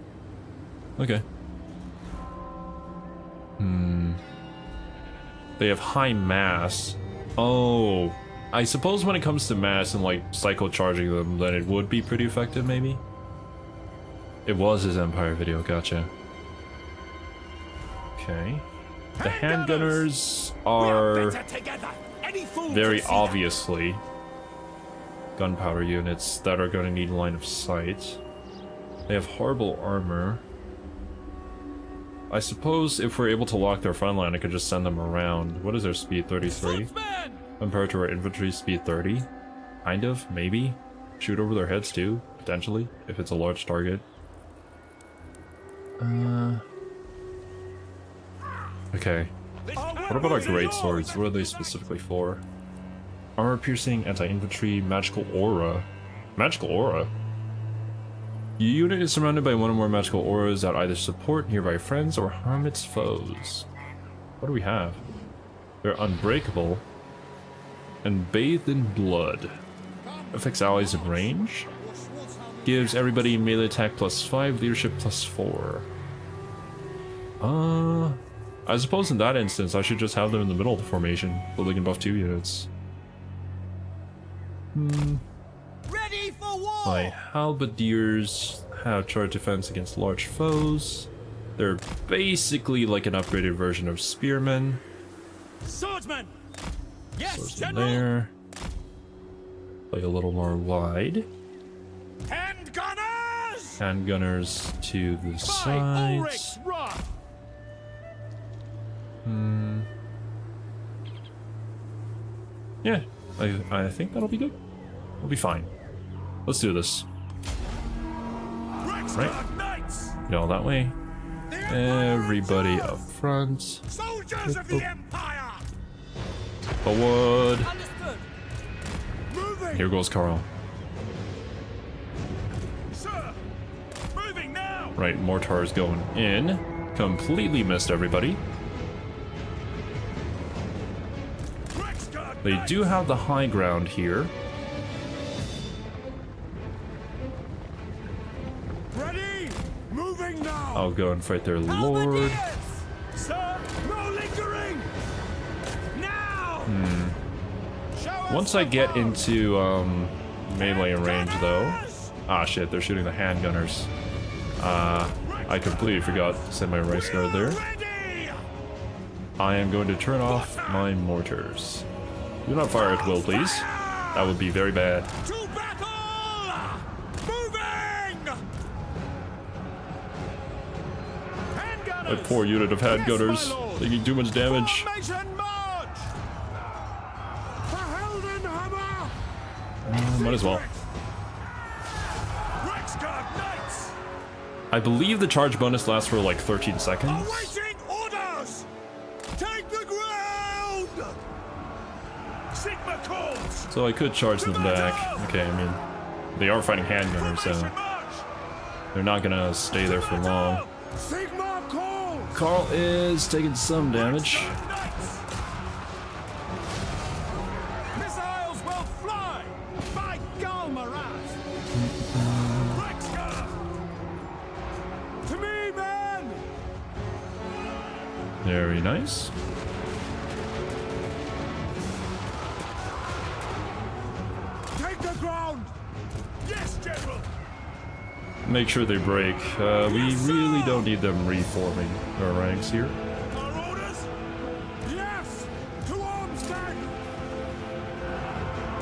Okay. They have high mass. Oh, I suppose when it comes to mass and like cycle charging them, then it would be pretty effective, maybe? It was his Empire video, gotcha. Okay. The handgunners are very obviously gunpowder units that are going to need line of sight. They have horrible armor. I suppose if we're able to lock their front line, I could just send them around. What is their speed? 33? Compared to our infantry speed 30? Kind of, maybe. Shoot over their heads too, potentially, if it's a large target. Okay. What about our great swords? What are they specifically for? Armor piercing, anti-infantry, magical aura. Magical aura? Your unit is surrounded by one or more magical auras that either support nearby friends or harm its foes. What do we have? They're unbreakable and bathed in blood. Affects allies in range. Gives everybody melee attack +5, leadership +4. I suppose in that instance I should just have them in the middle of the formation, so they can buff 2 units. Ready for war! My halberdiers have charge defense against large foes. They're basically like an upgraded version of spearmen. Swordsman! Yes, Swordsman General! there. Play a little more wide. Handgunners! Handgunners to the By sides. Ulrich's wrath! Yeah, I think that'll be good. We'll be fine. Let's do this. Rexburg Knights! Get all that way. Everybody up front. Soldiers of the Empire! Forward. Understood. Moving! Here goes Karl. Sir! Moving now! Right, mortar's going in. Completely missed everybody. Rexburg They Knights! do have the high ground here. Ready! Moving now! I'll go and fight their lord. Halberdiers! Sir! No lingering! Now! Show us Once I the get road! into melee range though. Ah shit, they're shooting the handgunners. I completely forgot to send my rice guard there. Ready! I am going to turn off my mortars. Do not fire at will, please. That would be very bad. To battle! Moving! Handgunners! That poor unit of handgunners, Yes, my lord. taking too much damage. Formation march! Verheldenhammer! Might as well. Rexburg Knights! I believe the charge bonus lasts for like 13 seconds. Awaiting orders! Take the ground! Sigma calls! So I could charge them back. Okay, I mean, they are fighting handgunners, so Formation march! they're not gonna stay there for long. Sigma calls! Karl is taking some damage. Knights! Missiles will fly! By Galmaraz! Rexburg! To me, men! Very nice. Take the ground! Yes, General! Make sure they break. We really don't need them reforming our ranks here. Our orders? Yes! To arms, men!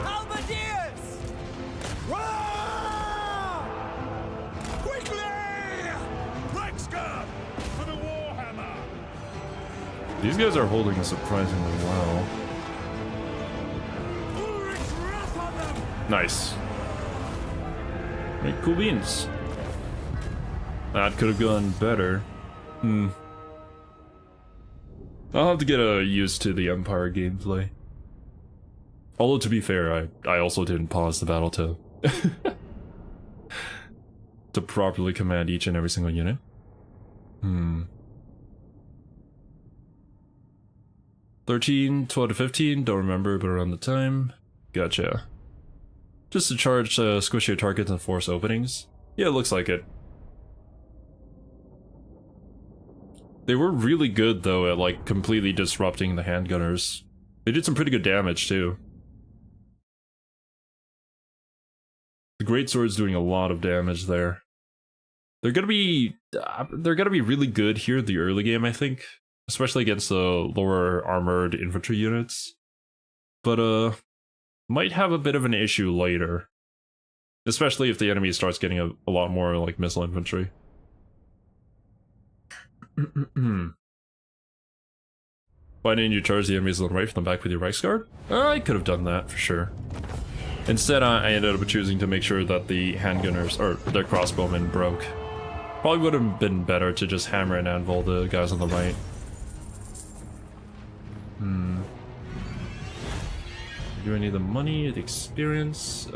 Halberdiers! Rah! Quickly! Rexburg for the Warhammer! These guys are holding surprisingly well. Ulrich's wrath on them! Nice. Right, cool beans. That could have gone better. I'll have to get used to the Empire gameplay. Although, to be fair, I also didn't pause the battle to to properly command each and every single unit. 13, 12 to 15, don't remember, but around the time. Gotcha. Just to charge squishier targets and force openings. Yeah, it looks like it. They were really good, though, at, like, completely disrupting the handgunners. They did some pretty good damage, too. The greatsword's doing a lot of damage there. They're gonna be really good here in the early game, I think. Especially against the lower armored infantry units. But, might have a bit of an issue later. Especially if the enemy starts getting a lot more, like, missile infantry. Why didn't you charge the enemies on the right from the back with your Reichsguard? I could have done that, for sure. Instead, I ended up choosing to make sure that the handgunners, or their crossbowmen, broke. Probably would have been better to just hammer and anvil the guys on the right. Do I need the money, the experience?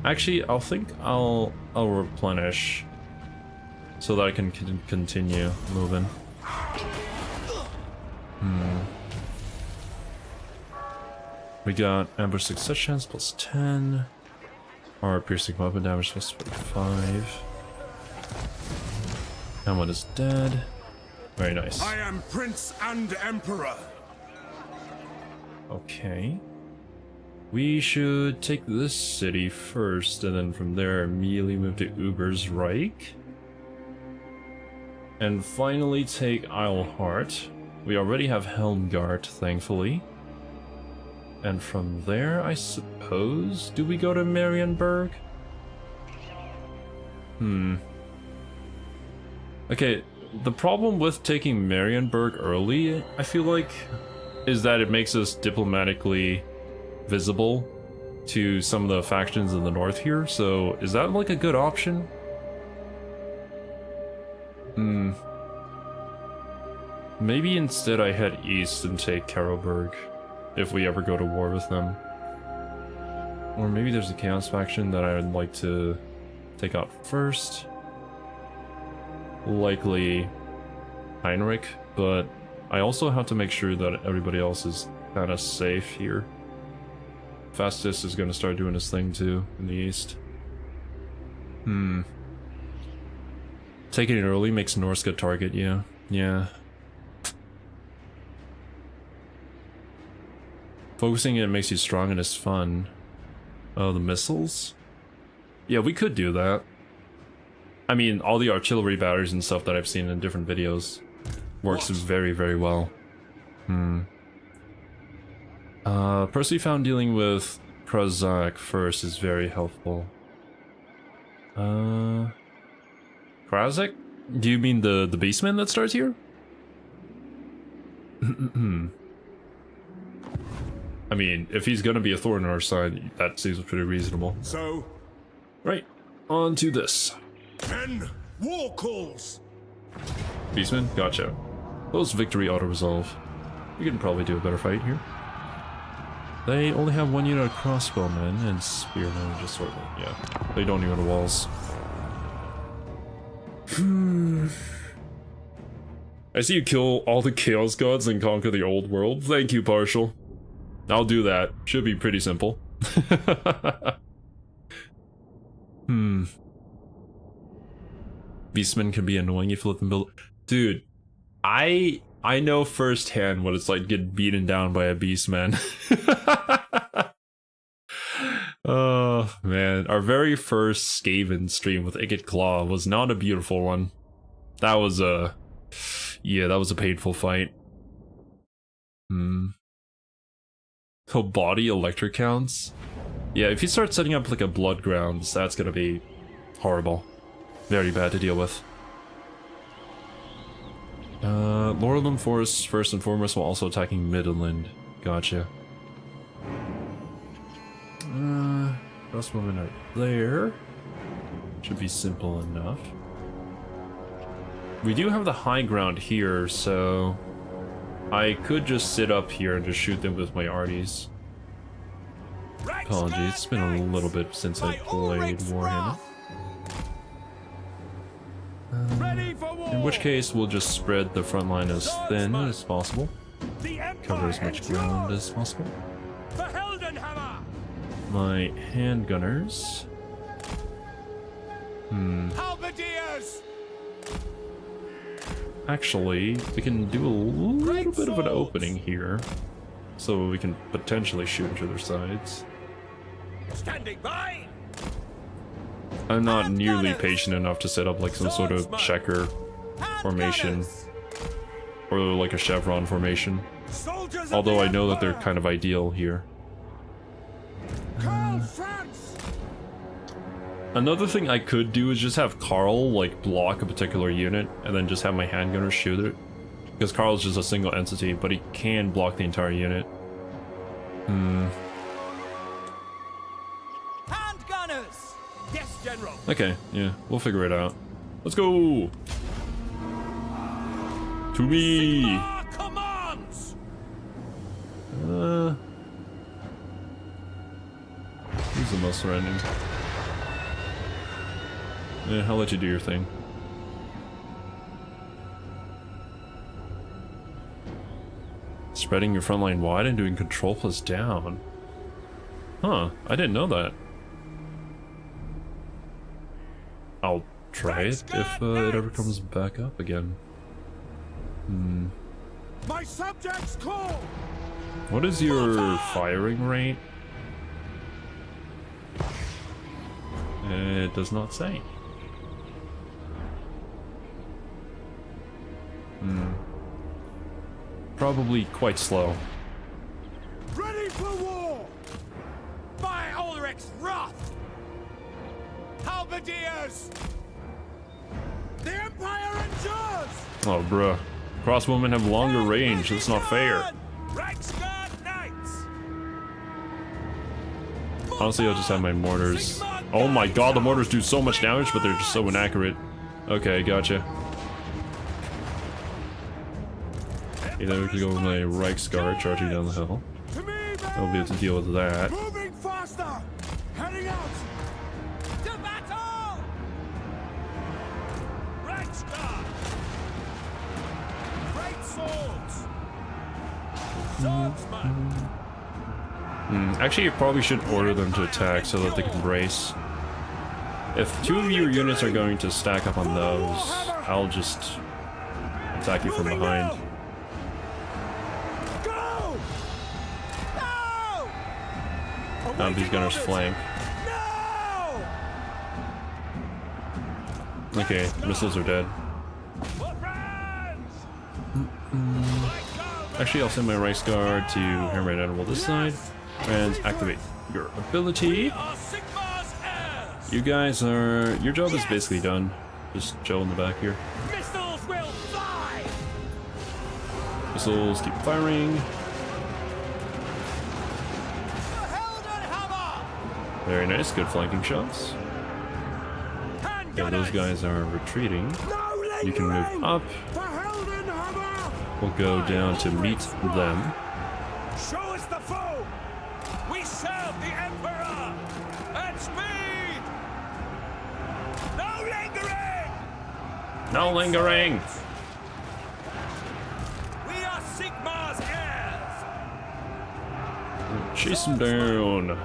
Actually, I'll replenish so that I can continue moving. We got ambush success chance plus 10. Our piercing weapon damage plus 45. And one is dead. Very nice. I am Prince and Emperor. Okay. We should take this city first, and then from there immediately move to Ubersreich. And finally take Eilhart. We already have Helmgart, thankfully. And from there, I suppose, do we go to Marienburg? Okay, the problem with taking Marienburg early, I feel like, is that it makes us diplomatically visible to some of the factions in the north here, so is that like a good option? Maybe instead I head east and take Karlberg, if we ever go to war with them. Or maybe there's a Chaos faction that I would like to take out first. Likely Heinrich, but I also have to make sure that everybody else is kind of safe here. Fastus is going to start doing his thing too in the east. Taking it early makes Norsk a target, yeah. Focusing it makes you strong and it's fun. Oh, the missiles? Yeah, we could do that. I mean, all the artillery batteries and stuff that I've seen in different videos works very, very well. Percy found dealing with Krozak first is very helpful. Krozak? Do you mean the beastman that starts here? I mean, if he's gonna be a thorn in our side, that seems pretty reasonable. So, Right, on to this. men, war calls. Beastman, gotcha. Those victory auto-resolve. We can probably do a better fight here. They only have one unit of crossbowmen and spearmen, just sort of, yeah. They don't need the walls. I see you kill all the Chaos Gods and conquer the old world. Thank you, Partial. I'll do that. Should be pretty simple. Beastmen can be annoying if you let them build. Dude, I know firsthand what it's like to get beaten down by a beastman. Oh man, our very first Skaven stream with Ikit Claw was not a beautiful one. That was a painful fight. So body Elector counts? Yeah, if you start setting up like a blood grounds, that's gonna be horrible. Very bad to deal with. Lorelum Forest first and foremost while also attacking Midland. Gotcha. Crossbowmen are there. Should be simple enough. We do have the high ground here, so I could just sit up here and just shoot them with my arties. Apologies, it's been a little bit since I played Warhammer. In which case, we'll just spread the front line as thin as possible. Cover as much ground as possible. My handgunners. Actually, we can do a little bit of an opening here, so we can potentially shoot each other's sides. Standing by. I'm not nearly patient enough to set up like some sort of checker formation, or like a chevron formation. Although I know that they're kind of ideal here. Karl, Franz. Another thing I could do is just have Karl like block a particular unit and then just have my handgunners shoot it. Because Karl's just a single entity, but he can block the entire unit. Handgunners! Yes, General. Okay, yeah, we'll figure it out. Let's go! To me! Our commands. Who's the most surrounding? Yeah, I'll let you do your thing. Spreading your front line wide and doing control plus down. Huh, I didn't know that. I'll try it if it ever comes back up again. My subjects call. What is your firing rate? It does not say. Probably quite slow. Ready for war. By Ulrich's wrath! Halberdiers. The Empire endures. Oh, bruh. Crossbowmen have longer range. That's not fair. Reichsguard Knights. Honestly, I'll just have my mortars. Oh my god, the mortars do so much damage, but they're just so inaccurate. Okay, gotcha. Okay, then we can go with my Reichsguard charging down the hill. To me, I'll be able to deal with that. moving faster. Heading out. To battle! Reichsguard. Great swords. Swordsman. Actually, you probably should order them to attack so that they can brace. If two of your units are going to stack up on those, I'll just attack you from behind. Go. No! Now these gunners flank. No. Okay, missiles are dead. For Franz. Actually, I'll send my Reichsguard to hammer and animal this side and activate your ability. Are Sigmar's heirs. You guys are... your job is basically done. Just chill in the back here. Missiles will fly. Missiles keep firing. Heldenhammer! Very nice, good flanking shots. Yeah, those guys are retreating. No You can move up. For Heldenhammer. We'll go down to meet them. Show us the foe. We serve the Emperor. At speed. No lingering. No lingering! We are Sigmar's heirs. Chase them down.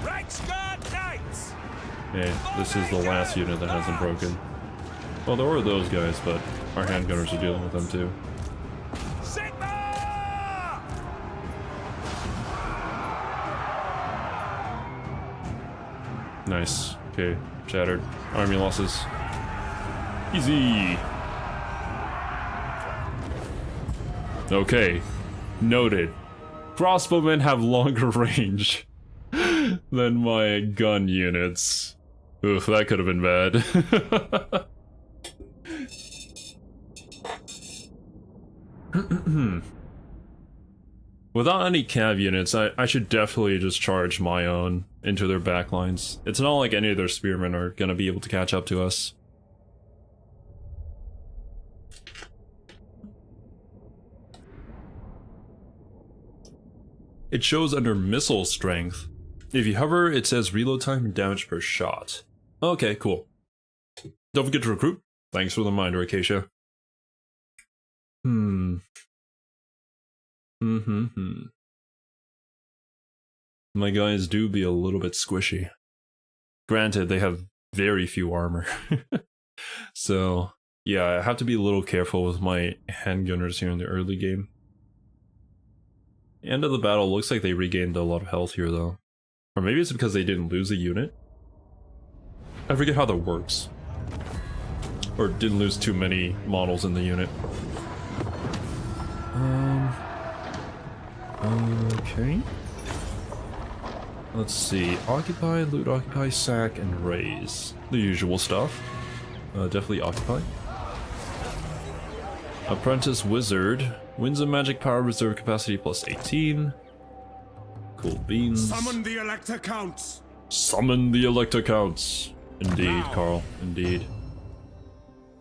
Reichsguard Knights. Okay, this is the last unit that hasn't broken. Well, there were those guys, but our handgunners are dealing with them too. Sigmar. Nice. Okay, shattered. Army losses. Easy. Okay, noted. Crossbowmen have longer range than my gun units. Oof, that could have been bad. Without any cav units, I should definitely just charge my own into their backlines. It's not like any of their spearmen are gonna be able to catch up to us. It shows under missile strength. If you hover, it says reload time and damage per shot. Okay, cool. Don't forget to recruit. Thanks for the reminder, Acacia. My guys do be a little bit squishy. Granted, they have very few armor. So, yeah, I have to be a little careful with my handgunners here in the early game. End of the battle, looks like they regained a lot of health here though. Or maybe it's because they didn't lose a unit. I forget how that works. Or didn't lose too many models in the unit. Okay. Let's see. Occupy, loot, occupy, sack, and raise. The usual stuff. Definitely occupy. Apprentice Wizard. Wins a magic power reserve capacity plus 18. Cool beans. Summon the Elector Counts! Summon the Elector Counts! Indeed, Karl. Indeed.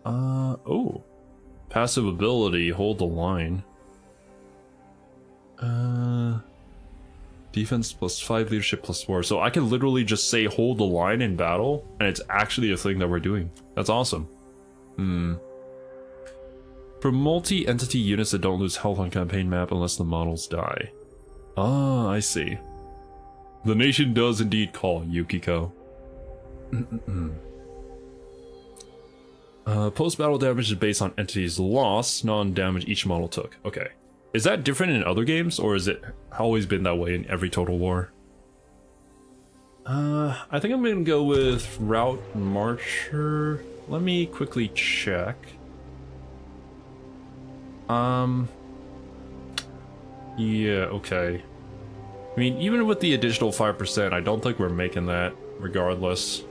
Oh. Passive ability, hold the line. Defense plus 5, leadership plus 4. So I can literally just say hold the line in battle, and it's actually a thing that we're doing. That's awesome. For multi-entity units that don't lose health on campaign map unless the models die. Ah, I see. The nation does indeed call, Yukiko. Post-battle damage is based on entities lost, not on damage each model took. Okay. Is that different in other games, or is it always been that way in every Total War? I think I'm gonna go with Route Marcher. Let me quickly check. Yeah, okay. I mean, even with the additional 5%, I don't think we're making that, regardless.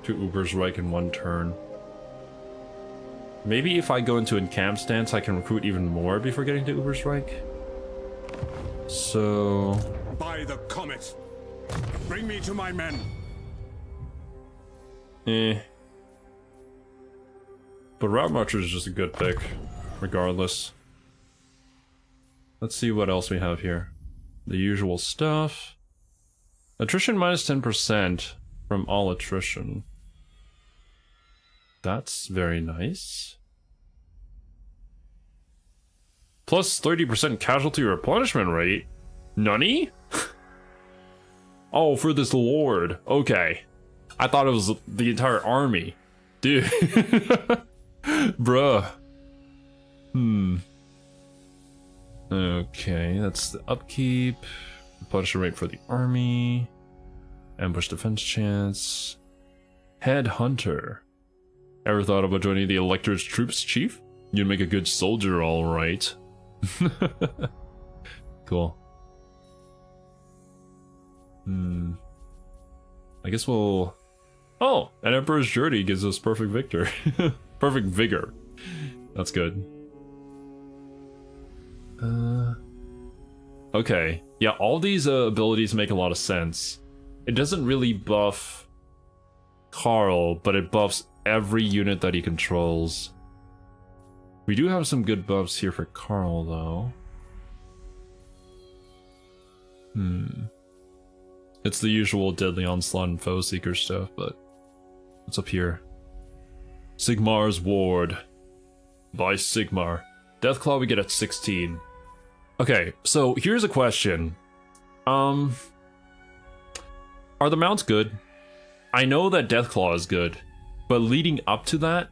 To Uber's Reich in one turn. Maybe if I go into encamp stance, I can recruit even more before getting to Uber's Reich. So... By the comet! Bring me to my men! But Route Marcher is just a good pick, regardless. Let's see what else we have here. The usual stuff. Attrition minus 10% from all attrition. That's very nice. Plus 30% casualty replenishment rate? Nunny? Oh, for this lord. Okay. I thought it was the entire army. Dude. Bruh. Okay, that's the upkeep. Replenishment rate for the army. Ambush defense chance. Head hunter. Ever thought about joining the Elector's troops, Chief? You'd make a good soldier, alright. Cool. I guess we'll... Oh! An Emperor's Journey gives us perfect victor. Perfect vigor. That's good. Okay. Yeah, all these abilities make a lot of sense. It doesn't really buff Karl, but it buffs every unit that he controls. We do have some good buffs here for Karl, though. It's the usual Deadly Onslaught and Foe Seeker stuff, but what's up here? Sigmar's Ward. By Sigmar. Deathclaw we get at 16. Okay, so here's a question. Are the mounts good? I know that Deathclaw is good, but leading up to that,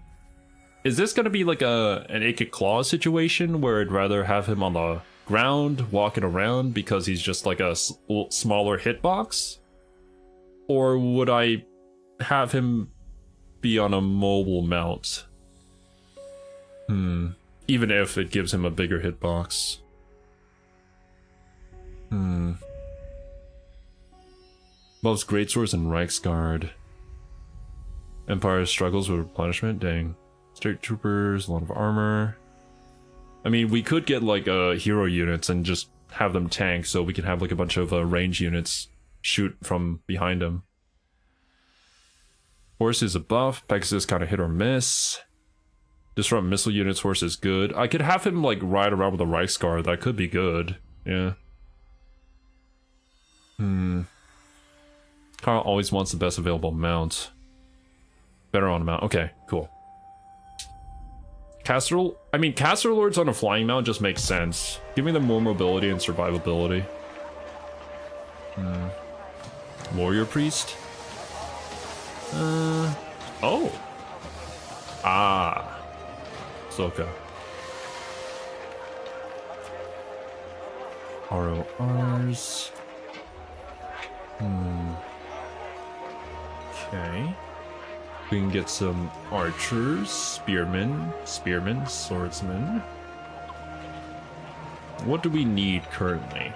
is this gonna be like an Naked Claw situation where I'd rather have him on the ground, walking around because he's just like a smaller hitbox? Or would I have him be on a mobile mount? Even if it gives him a bigger hitbox. Loves Greatswords and Reichsguard. Empire struggles with replenishment, dang. State Troopers, a lot of armor. I mean, we could get like hero units and just have them tank so we can have like a bunch of range units shoot from behind them. Horse is a buff, Pegasus kind of hit or miss. Disrupt missile units, horse is good. I could have him like ride around with a Reichsguard, that could be good, yeah. Karl always wants the best available mount. Better on a mount. Okay, cool. Caster Lords on a flying mount just makes sense. Giving them more mobility and survivability. Warrior Priest? Oh! Ah! Soka. RORs. Okay. We can get some archers, spearmen, swordsmen. What do we need currently?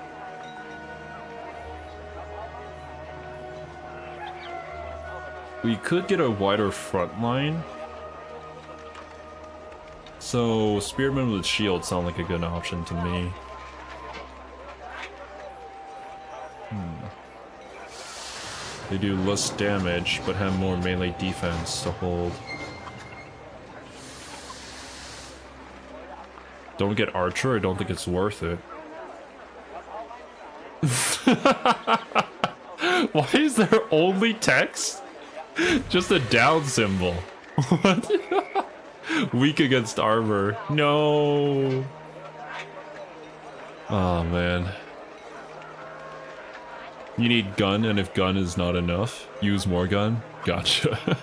We could get a wider front line. So, spearmen with shields sound like a good option to me. They do less damage, but have more melee defense to hold. Don't get Archer, I don't think it's worth it. Why is there only text? Just a down symbol. What? Weak against armor. No. Oh man. You need gun, and if gun is not enough, use more gun. Gotcha.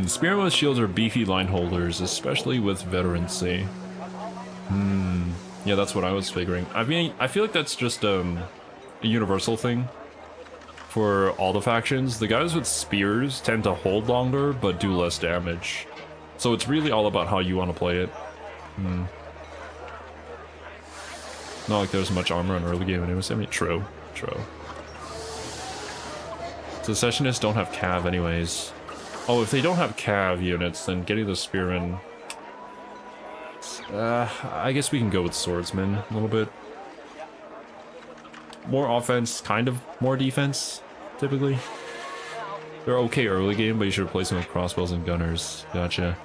Spearmen with shields are beefy line holders, especially with veterancy. Yeah, that's what I was figuring. I mean, I feel like that's just a universal thing for all the factions. The guys with spears tend to hold longer, but do less damage. So it's really all about how you want to play it. Not like there's much armor in early game anyways. I mean, true. Secessionists don't have cav anyways. Oh, if they don't have cav units, then getting the spearmen... I guess we can go with swordsmen a little bit. More offense, kind of more defense, typically. They're okay early game, but you should replace them with crossbows and gunners. Gotcha.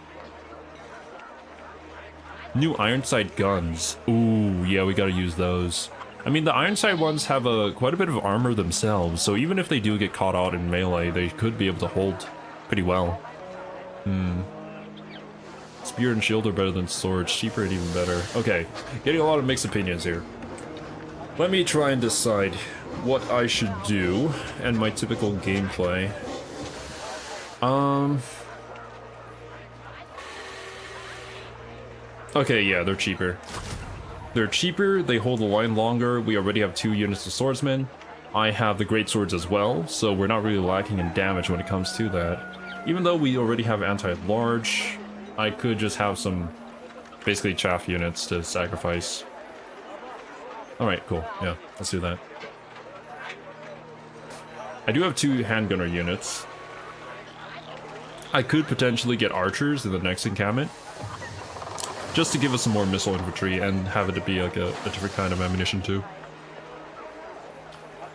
New Ironside guns. Ooh, yeah, we gotta use those. I mean, the Ironside ones have quite a bit of armor themselves, so even if they do get caught out in melee, they could be able to hold pretty well. Spear and shield are better than swords, cheaper and even better. Okay, getting a lot of mixed opinions here. Let me try and decide what I should do and my typical gameplay. Okay, yeah, they're cheaper. They're cheaper, they hold the line longer, we already have 2 units of swordsmen. I have the great swords as well, so we're not really lacking in damage when it comes to that. Even though we already have anti-large, I could just have some basically chaff units to sacrifice. Alright, cool, yeah, let's do that. I do have 2 handgunner units. I could potentially get archers in the next encampment, just to give us some more missile infantry and have it to be like a different kind of ammunition too.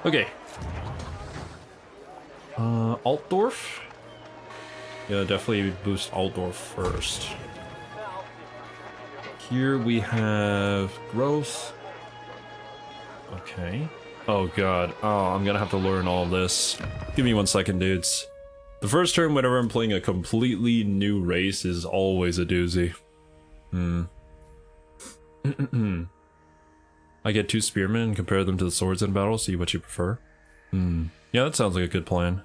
Okay. Altdorf? Yeah, definitely boost Altdorf first. Here we have growth. Okay. Oh god. Oh, I'm gonna have to learn all this. Give me 1 second, dudes. The first turn whenever I'm playing a completely new race is always a doozy. I get 2 spearmen and compare them to the swords in battle, see what you prefer. Yeah, that sounds like a good plan.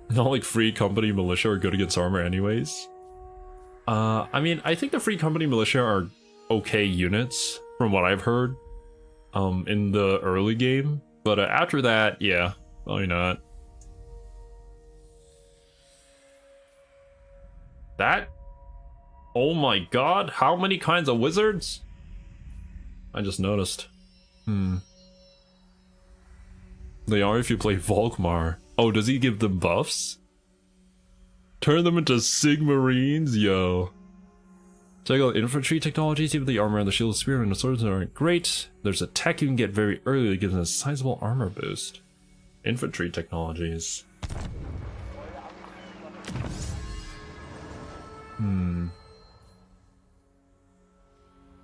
Not like free company militia are good against armor anyways. I mean, I think the free company militia are okay units, from what I've heard, in the early game. But after that, yeah, probably not. That? Oh my god, how many kinds of wizards? I just noticed. They are if you play Volkmar. Oh, does he give them buffs? Turn them into Sigmarines? Yo. Check out infantry technologies, even the armor and the shield, spearmen, and the swords aren't great. There's a tech you can get very early that gives a sizable armor boost. Infantry technologies.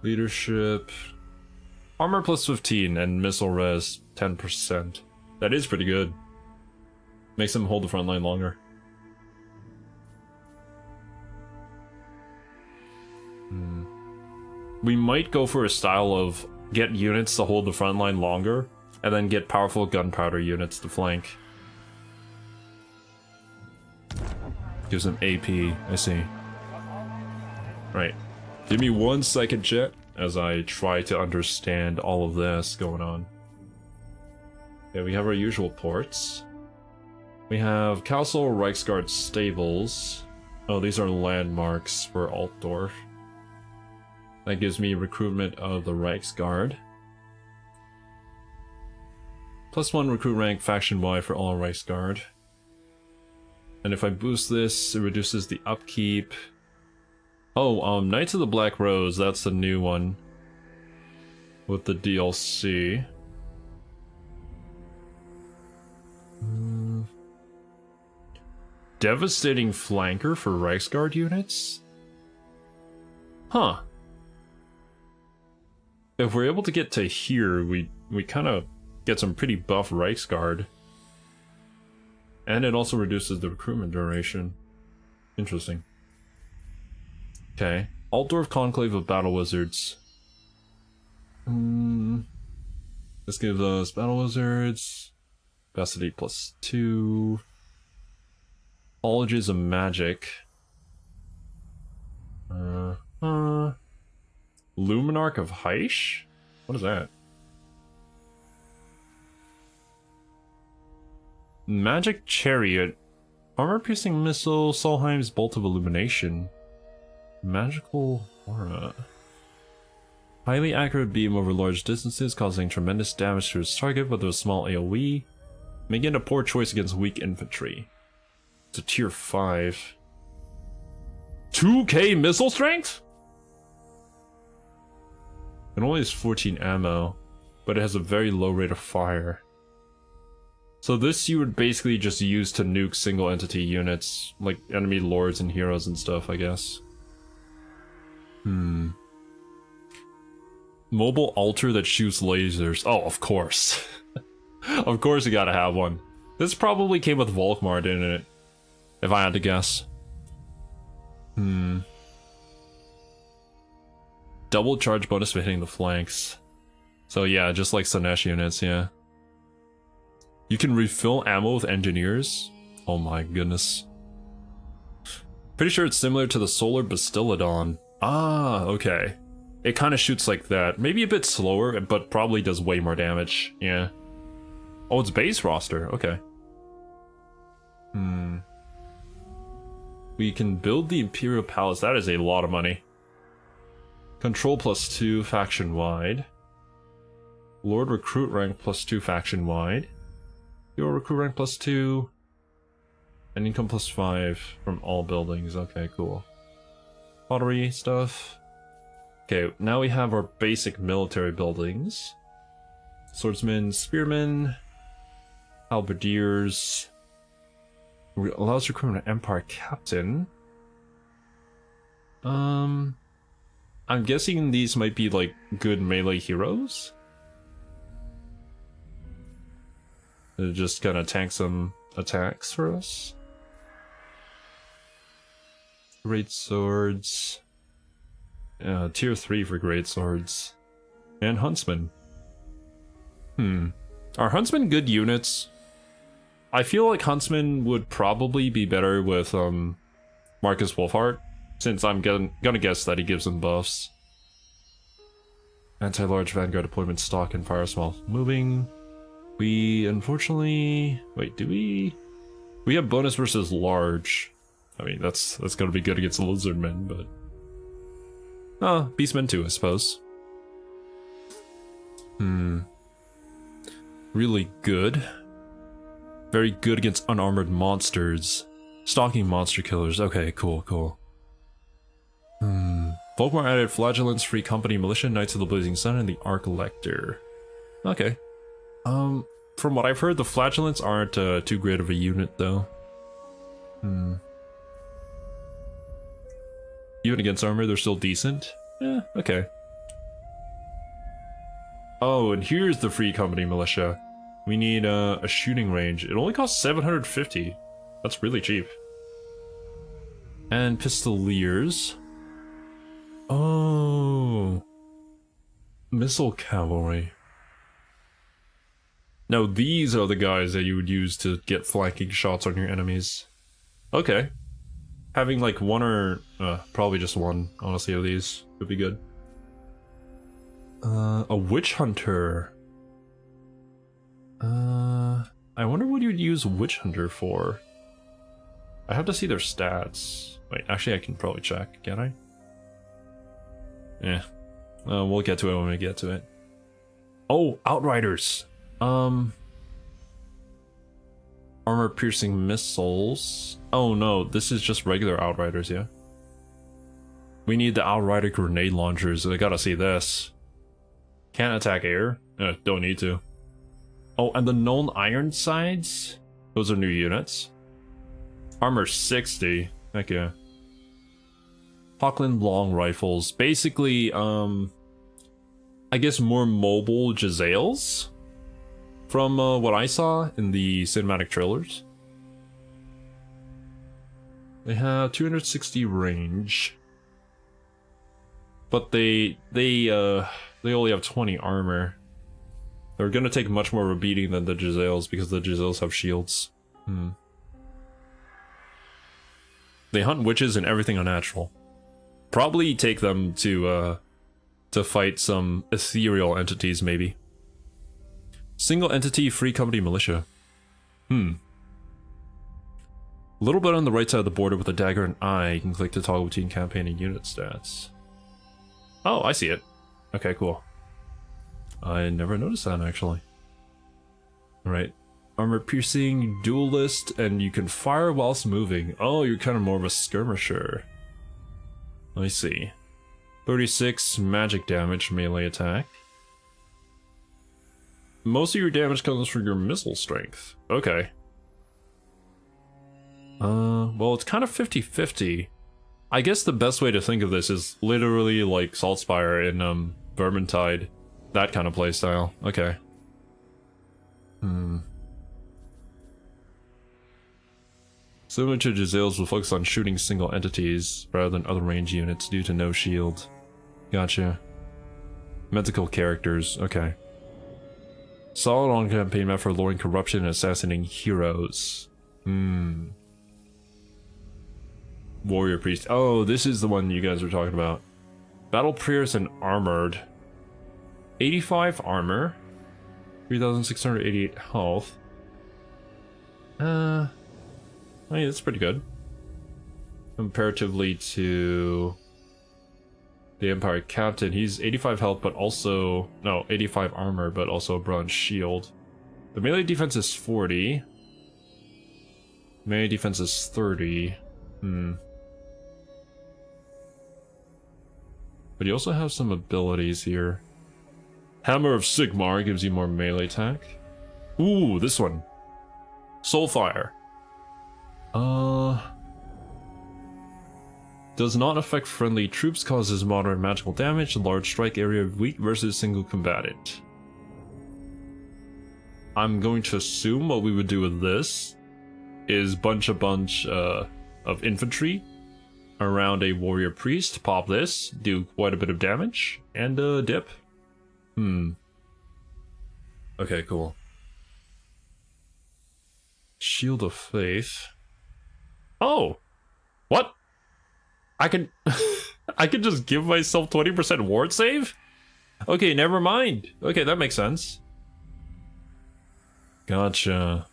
Leadership. Armor plus 15 and missile res 10%. That is pretty good. Makes them hold the front line longer. We might go for a style of get units to hold the front line longer, and then get powerful gunpowder units to flank. Gives them AP, I see. Right. Give me 1 second, chat, as I try to understand all of this going on. Okay, we have our usual ports. We have Castle Reichsguard Stables. Oh, these are landmarks for Altdorf. That gives me recruitment of the Reichsguard. +1 recruit rank faction-wide for all Reichsguard. And if I boost this, it reduces the upkeep. Oh, Knights of the Black Rose, that's the new one. With the DLC. Devastating flanker for Reichsguard units? Huh. If we're able to get to here, we kind of get some pretty buff Reichsguard. And it also reduces the recruitment duration. Interesting. Okay. Altdorf Conclave of Battle Wizards. This gives us Battle Wizards. Capacity +2. Colleges of Magic. Luminarch of Heish? What is that? Magic Chariot. Armor-piercing missile. Solheim's Bolt of Illumination. Magical aura. Highly accurate beam over large distances, causing tremendous damage to its target with a small AoE. Making it a poor choice against weak infantry. It's a tier 5. 2k missile strength? It only has 14 ammo, but it has a very low rate of fire. So this you would basically just use to nuke single entity units, like enemy lords and heroes and stuff, I guess. Mobile altar that shoots lasers. Oh, of course. Of course you gotta have one. This probably came with Volkmar, didn't it? If I had to guess. Double charge bonus for hitting the flanks. So yeah, just like Sinesh units, yeah. You can refill ammo with engineers? Oh my goodness. Pretty sure it's similar to the Solar Bastiladon. Ah, okay. It kind of shoots like that. Maybe a bit slower, but probably does way more damage. Yeah. Oh, it's base roster. Okay. We can build the Imperial Palace. That is a lot of money. Control +2 faction-wide. Lord Recruit rank +2 faction-wide. Hero Recruit rank +2. And income +5 from all buildings. Okay, cool. Pottery stuff. Okay, now we have our basic military buildings. Swordsmen, spearmen, halberdiers. Allows recruitment of Empire Captain. I'm guessing these might be like good melee heroes. It just kind of tank some attacks for us. Great swords. Tier 3 for great swords. And huntsmen. Are huntsmen good units? I feel like huntsmen would probably be better with Marcus Wolfhart, since I'm gonna guess that he gives them buffs. Anti-large vanguard deployment stock and fire small moving. We unfortunately... Wait, do we? We have bonus versus large. I mean, that's gonna be good against lizardmen, but... beastmen too, I suppose. Really good. Very good against unarmored monsters. Stalking monster killers. Okay, cool, cool. Volkmar added Flagellants, Free Company, Militia, Knights of the Blazing Sun, and the Arc Elector. Okay. From what I've heard, the Flagellants aren't too great of a unit, though. Even against armor, they're still decent. Yeah, okay. Oh, and here's the free company militia. We need a shooting range. It only costs 750. That's really cheap. And pistoliers. Oh. Missile cavalry. Now these are the guys that you would use to get flanking shots on your enemies. Okay. Having like one or... probably just one, honestly, of these would be good. A witch hunter. I wonder what you'd use witch hunter for. I have to see their stats. Wait, actually I can probably check, can I? Yeah. We'll get to it when we get to it. Oh, outriders! Armor piercing missiles. Oh no, this is just regular outriders, yeah? We need the outrider grenade launchers. I gotta see this. Can't attack air? Don't need to. Oh, and the known Ironsides? Those are new units. Armor 60. Heck yeah. Hockland long rifles. Basically, I guess more mobile Jezzails? From what I saw in the cinematic trailers. They have 260 range. But they only have 20 armor. They're gonna take much more of a beating than the Jezzails because the Jezzails have shields. They hunt witches and everything unnatural. Probably take them to fight some ethereal entities, maybe. Single entity free company militia. A little bit on the right side of the border with a dagger and eye. You can click to toggle between campaign and unit stats. Oh, I see it. Okay, cool. I never noticed that, actually. Alright. Armor piercing, duelist, and you can fire whilst moving. Oh, you're kind of more of a skirmisher. I see. 36 magic damage, melee attack. Most of your damage comes from your missile strength. Okay. Well, it's kind of 50-50. I guess the best way to think of this is literally like Saltspire in Vermintide. That kind of playstyle. Okay. Similar to Jezzails will focus on shooting single entities rather than other range units due to no shield. Gotcha. Mythical characters. Okay. Solid on campaign map for luring corruption and assassinating heroes. Warrior priest. Oh, this is the one you guys were talking about. Battle prayers and armored. 85 armor. 3,688 health. I mean, that's pretty good. Comparatively to the Empire Captain, he's 85 health, but also... No, 85 armor, but also a bronze shield. The melee defense is 40. Melee defense is 30. But you also have some abilities here. Hammer of Sigmar gives you more melee attack. Ooh, this one. Soulfire. Does not affect friendly troops, causes moderate magical damage, large strike area, weak versus single combatant. I'm going to assume what we would do with this is bunch of infantry around a warrior priest, pop this, do quite a bit of damage, and dip. Okay, cool. Shield of Faith. Oh! What? I can... I can just give myself 20% ward save? Okay, never mind. Okay, that makes sense. Gotcha.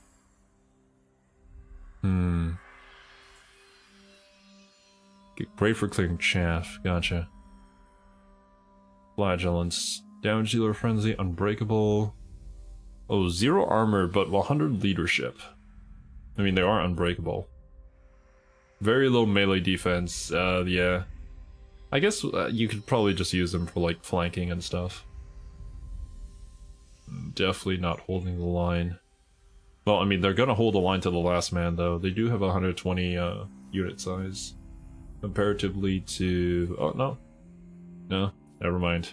Great for clearing chaff. Gotcha. Flagellants. Damage dealer frenzy, unbreakable. Oh, 0 armor, but 100 leadership. I mean, they are unbreakable. Very low melee defense, yeah. I guess you could probably just use them for, like, flanking and stuff. Definitely not holding the line. Well, I mean, they're gonna hold the line to the last man, though. They do have 120 unit size. Comparatively to... Oh, no. No, never mind.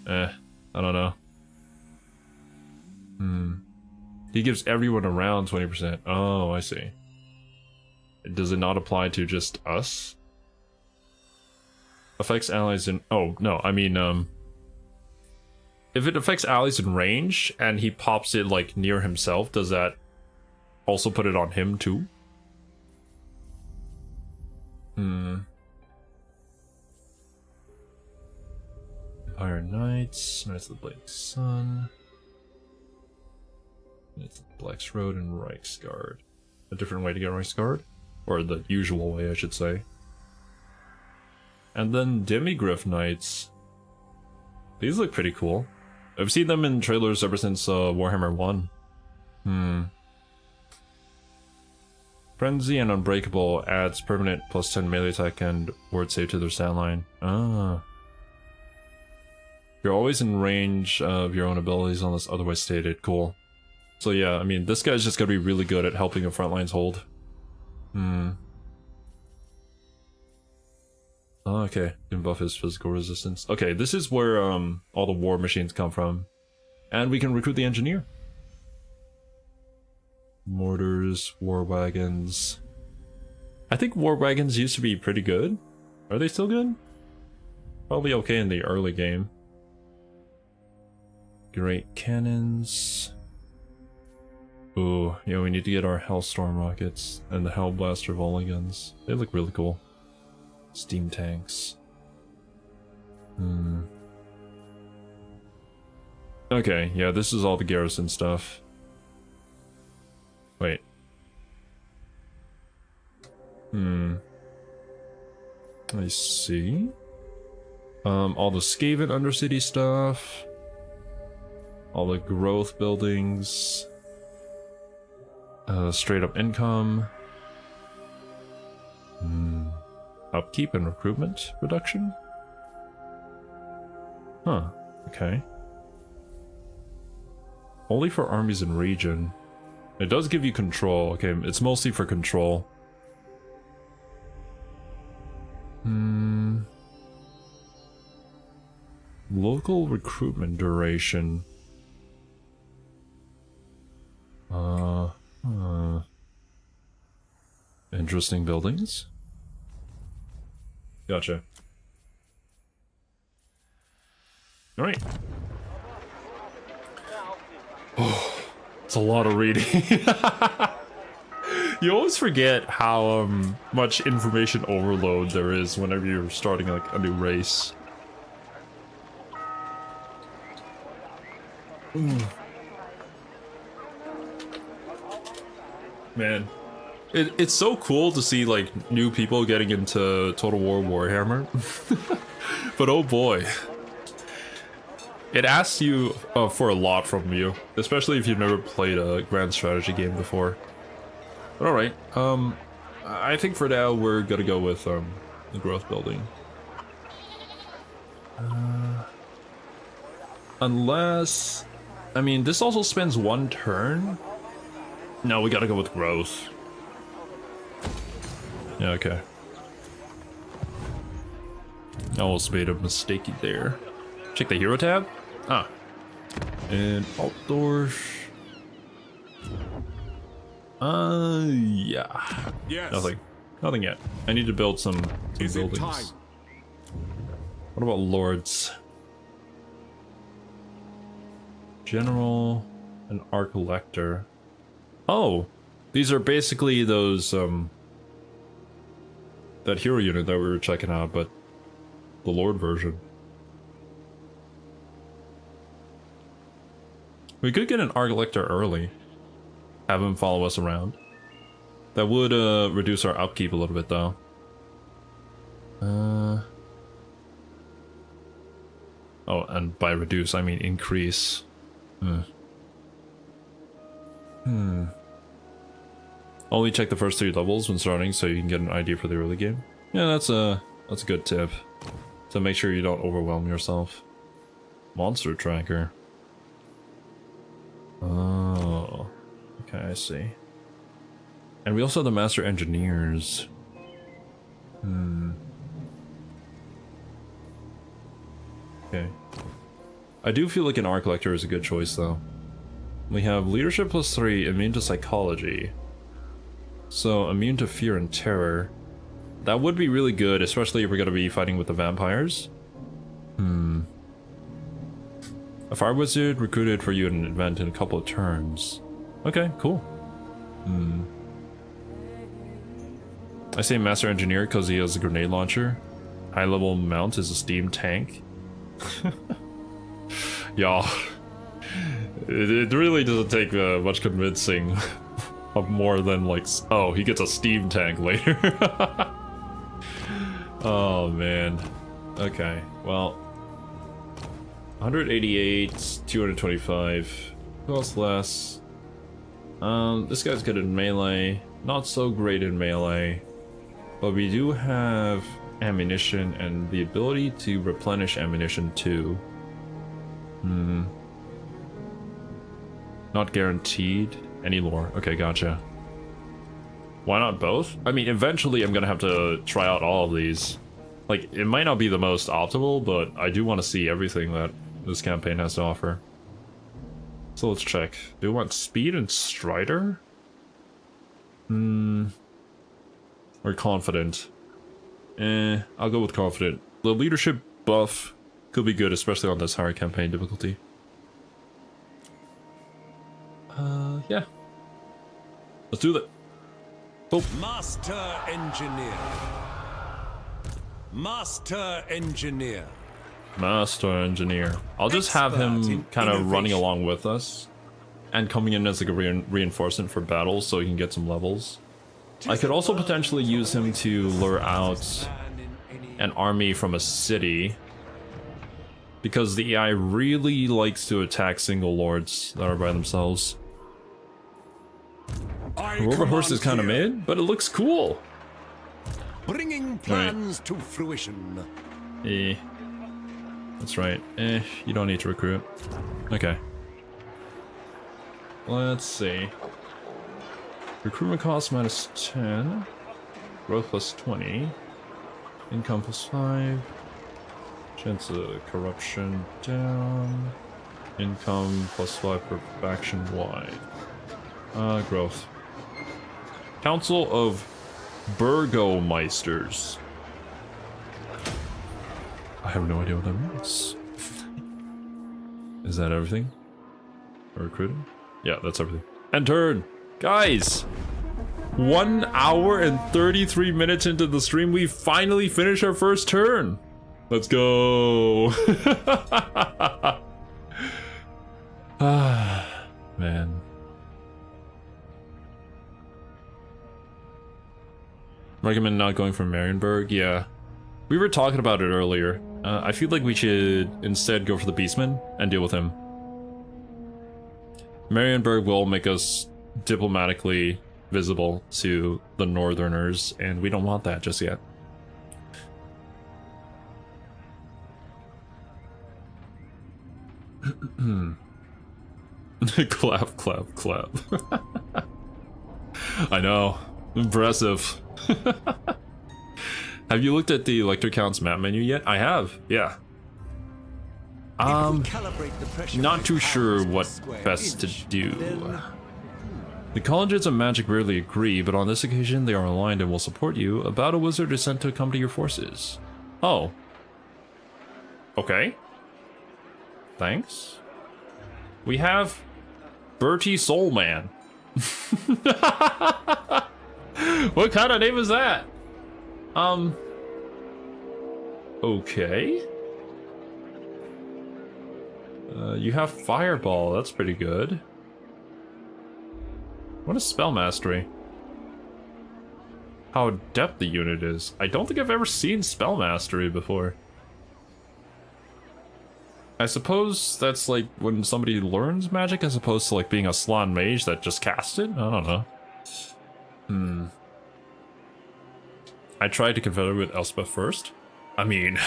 I don't know. He gives everyone around 20%. Oh, I see. Does it not apply to just us? Affects allies in... Oh, no, I mean, if it affects allies in range, and he pops it, like, near himself, does that also put it on him, too? Empire Knights, Knights of the Blazing Sun... Knights of the Black's Road and Reichsguard. A different way to get Reichsguard? Or the usual way, I should say. And then Demigriff Knights. These look pretty cool. I've seen them in trailers ever since Warhammer 1. Frenzy and Unbreakable adds permanent +10 melee attack and ward save to their stat line. Ah. You're always in range of your own abilities unless otherwise stated. Cool. So yeah, I mean, this guy's just gonna be really good at helping the front lines hold. Oh, okay, can buff his physical resistance. Okay, this is where all the war machines come from. And we can recruit the engineer. Mortars, war wagons. I think war wagons used to be pretty good. Are they still good? Probably okay in the early game. Great cannons. Ooh, yeah, we need to get our Hellstorm rockets and the Hellblaster volley guns. They look really cool. Steam tanks. Okay, yeah, this is all the garrison stuff. Wait. I see. All the Skaven Undercity stuff. All the growth buildings. Straight up income. Upkeep and recruitment reduction? Huh, okay. Only for armies in region. It does give you control. Okay, it's mostly for control. Local recruitment duration. Interesting buildings. Gotcha. Alright. Oh, it's a lot of reading. You always forget how much information overload there is whenever you're starting like a new race. Man. It's so cool to see like new people getting into Total War Warhammer. But oh boy. It asks you for a lot from you, especially if you've never played a grand strategy game before. But alright, I think for now we're gonna go with the growth building. Unless... I mean, this also spends one turn? No, we gotta go with growth. Yeah, okay. I almost made a mistake there. Check the hero tab? Ah. And outdoors. Yeah. Yes. Nothing yet. I need to build some Is it buildings. time? What about lords? General and Arc Elector. Oh, these are basically those that hero unit that we were checking out, but the Lord version. We could get an Arc Elector early. Have him follow us around. That would reduce our upkeep a little bit though. Oh, and by reduce I mean increase. Only check the first 3 levels when starting so you can get an idea for the early game. Yeah, that's a good tip. So make sure you don't overwhelm yourself. Monster tracker. Oh, okay, I see. And we also have the master engineers. Okay. I do feel like an Arc Collector is a good choice though. We have leadership +3, immune to psychology. So immune to fear and terror. That would be really good, especially if we're going to be fighting with the vampires. A fire wizard recruited for you in an event in a couple of turns. Okay, cool. I say master engineer because he has a grenade launcher. High level mount is a steam tank. Y'all, it really doesn't take much convincing of more than like, oh, he gets a steam tank later. Oh man. Okay, well, 188, 225, who else less? This guy's good in melee, not so great in melee, but we do have ammunition and the ability to replenish ammunition too. Not guaranteed. Any lore. Okay, gotcha. Why not both? I mean, eventually I'm gonna have to try out all of these. Like, it might not be the most optimal, but I do want to see everything that this campaign has to offer. So let's check. Do we want speed and strider? Or confident? I'll go with confident. The leadership buff could be good, especially on this higher campaign difficulty. Yeah. Let's do that. Oh. Master Engineer. Master Engineer. Master Engineer. I'll just have him kind of running along with us and coming in as like a reinforcement for battles so he can get some levels. I could also potentially use him to lure out an army from a city, because the AI really likes to attack single lords that are by themselves. Rover Horse is kind of mid, but it looks cool. Bringing plans to fruition. That's right. You don't need to recruit. Okay. Let's see. Recruitment cost -10. Growth +20. Income +5. Chance of corruption down. Income +5 per faction wide. Growth. Council of Burgomeisters. I have no idea what that means. Is that everything? Recruiting? Yeah, that's everything. And turn! Guys! 1 hour and 33 minutes into the stream, we finally finished our first turn! Let's go! Ah, man. Recommend not going for Marienburg? Yeah. We were talking about it earlier. I feel like we should instead go for the Beastman and deal with him. Marienburg will make us diplomatically visible to the Northerners, and we don't want that just yet. Clap, clap, clap. I know. Impressive. Have you looked at the Elector Count's map menu yet? I have, yeah. Not too sure what best to do. The colleges of magic rarely agree, but on this occasion they are aligned and will support you. A battle wizard is sent to accompany your forces. Oh. Okay. Thanks. We have Bertie Soulman. What kind of name is that? Okay. You have Fireball, that's pretty good. What is Spell Mastery? How adept the unit is. I don't think I've ever seen Spell Mastery before. I suppose that's like when somebody learns magic as opposed to like being a Slan mage that just cast it? I don't know. I tried to confederate with Elspeth first. I mean,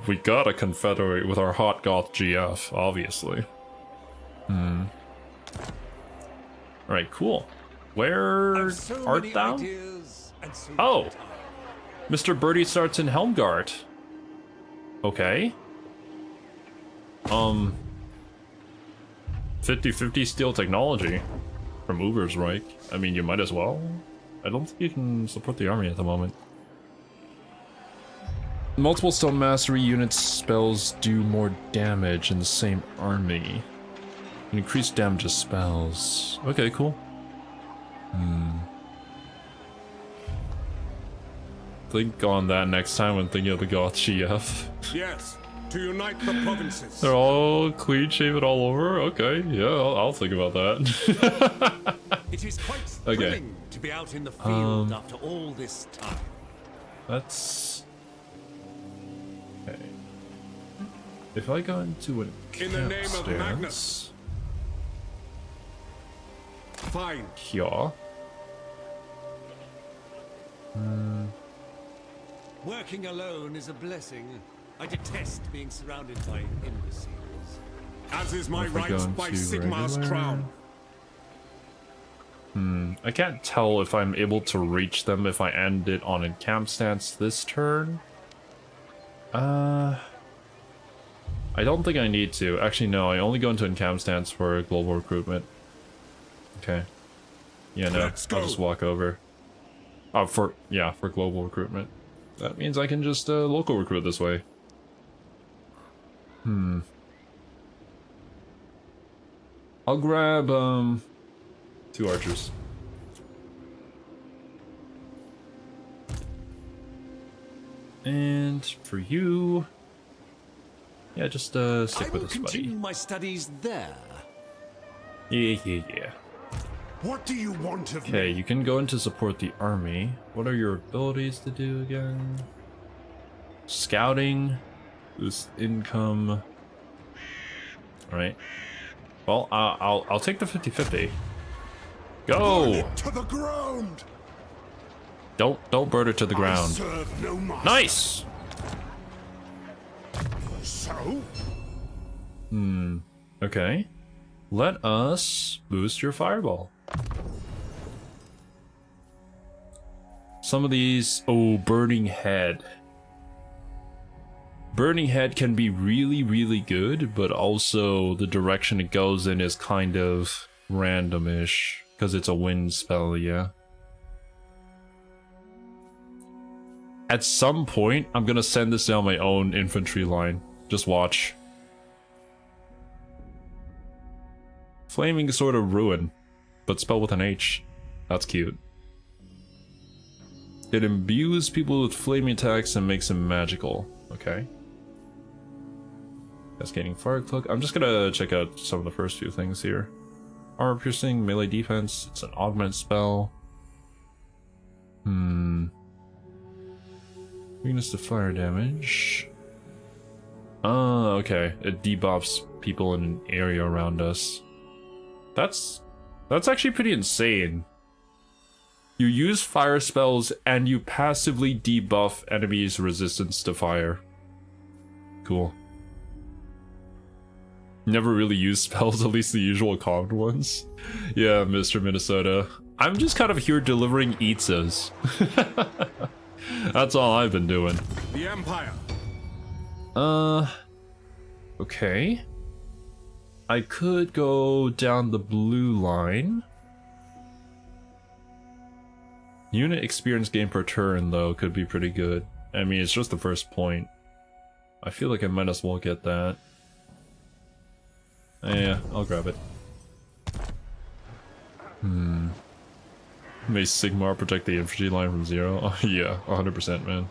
we gotta confederate with our hot goth GF, obviously. Alright, cool. Where art thou? Oh! Mr. Birdie starts in Helmgart. Okay. 50-50 steel technology from Uber's Reich. I mean, you might as well. I don't think you can support the army at the moment. Multiple stone mastery units spells do more damage in the same army. Increased damage of spells. Okay, cool. Think on that next time when thinking of the Goth GF. Yes, to unite the provinces. They're all clean shaven all over? Okay, yeah, I'll think about that. It is quite thrilling to be out in the field after all this time. That's... Okay. If I go into an In the name of stance, Magnus. Fine. here. Working alone is a blessing. I detest being surrounded by imbeciles. As is my If I right go by into Sigmar's regular- crown. I can't tell if I'm able to reach them if I end it on encamp stance this turn. I don't think I need to. Actually, no, I only go into encamp stance for global recruitment. Okay. Yeah, no, Let's go. I'll just walk over. Oh, for global recruitment. That means I can just local recruit this way. I'll grab 2 archers. And for you, yeah, just stick I with will us, buddy. continue my studies there. Yeah. What do you want of Okay, me? you can go in to support the army. What are your abilities to do again? Scouting, boost income. All right. Well, I'll take the 50-50. Go! To the ground. Don't burn it to the I ground. serve no master. Nice. So? Okay. Let us boost your fireball. Some of these... Oh, Burning Head. Burning Head can be really, really good, but also the direction it goes in is kind of randomish, because it's a wind spell, yeah. At some point, I'm gonna send this down my own infantry line. Just watch. Flaming Sword of Ruin, but spelled with an H. That's cute. It imbues people with flaming attacks and makes them magical. Okay. Cascading Fire Cloak. I'm just gonna check out some of the first few things here. Armor Piercing, melee defense. It's an augment spell. Weakness to fire damage. Oh, okay. It debuffs people in an area around us. That's actually pretty insane. You use fire spells and you passively debuff enemies' resistance to fire. Cool. Never really used spells, at least the usual common ones. Yeah, Mr. Minnesota. I'm just kind of here delivering pizzas. That's all I've been doing. The Empire. Okay. I could go down the blue line. Unit experience gain per turn, though, could be pretty good. I mean, it's just the first point. I feel like I might as well get that. Yeah, I'll grab it. May Sigmar protect the infantry line from 0? Oh, yeah, 100%, man.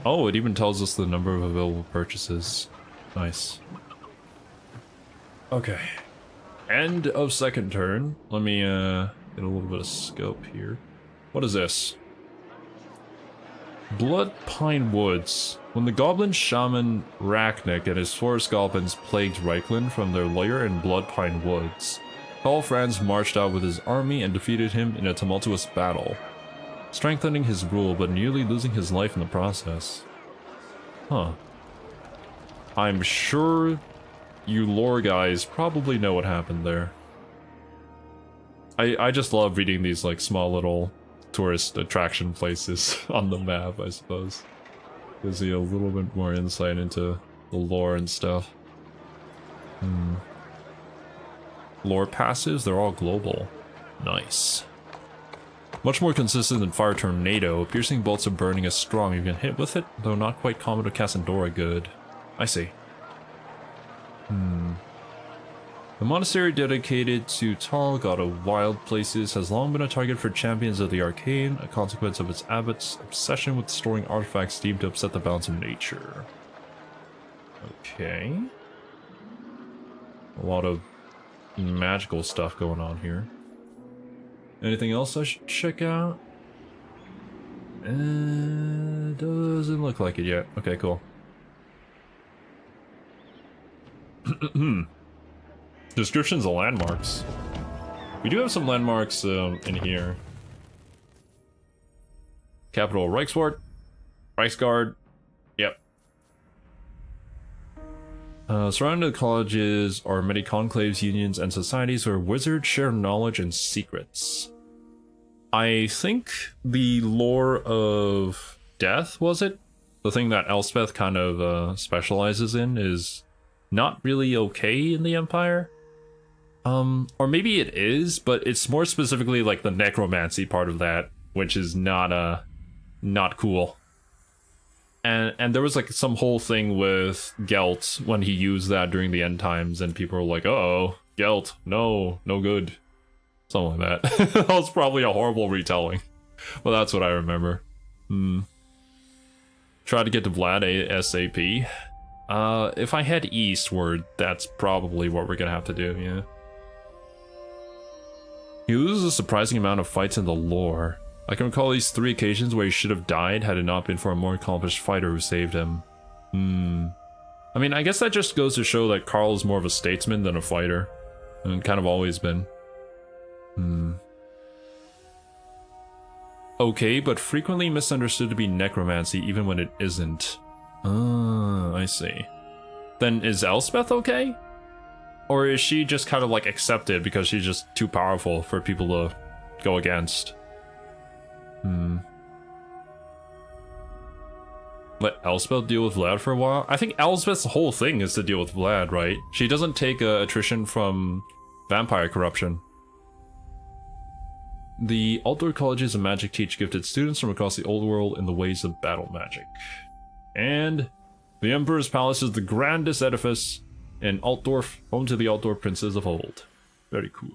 Oh, it even tells us the number of available purchases. Nice. Okay. End of second turn. Let me get a little bit of scope here. What is this? Blood Pine Woods. When the goblin shaman Rachnik and his forest goblins plagued Reichland from their lair in Blood Pine Woods, Franz marched out with his army and defeated him in a tumultuous battle, strengthening his rule but nearly losing his life in the process. Huh. I'm sure you lore guys probably know what happened there. I just love reading these like small little tourist attraction places on the map, I suppose. Gives you a little bit more insight into the lore and stuff. lore passives, they're all global. Nice. Much more consistent than Fire Tornado. Piercing bolts are burning as strong. You can hit with it, though not quite common to Cassandora good. I see. The monastery dedicated to tall god of wild places has long been a target for champions of the arcane, a consequence of its abbot's obsession with storing artifacts deemed to upset the balance of nature. Okay. A lot of magical stuff going on here. Anything else I should check out? Doesn't look like it yet. Okay, cool. Descriptions of landmarks. We do have some landmarks in here. Capital Reichswart. Reichsguard. Yep. Surrounding the colleges are many conclaves, unions, and societies where wizards share knowledge and secrets. I think the lore of death, was it? The thing that Elspeth kind of specializes in is not really okay in the Empire. Or maybe it is, but it's more specifically like the necromancy part of that, which is not cool. And there was like some whole thing with Gelt when he used that during the end times, and people were like, "Uh-oh, Gelt, no good." Something like that. That was probably a horrible retelling. But that's what I remember. Try to get to Vlad ASAP. If I head eastward, that's probably what we're gonna have to do, yeah. He loses a surprising amount of fights in the lore. I can recall at least 3 occasions where he should have died had it not been for a more accomplished fighter who saved him. I mean, I guess that just goes to show that Karl is more of a statesman than a fighter. And kind of always been. Okay, but frequently misunderstood to be necromancy even when it isn't. I see. Then is Elspeth okay? Or is she just kind of like accepted because she's just too powerful for people to go against? Let Elspeth deal with Vlad for a while? I think Elspeth's whole thing is to deal with Vlad, right? She doesn't take attrition from vampire corruption. The Altdorf colleges of magic teach gifted students from across the old world in the ways of battle magic. And the Emperor's Palace is the grandest edifice in Altdorf, home to the Altdorf princes of old. Very cool.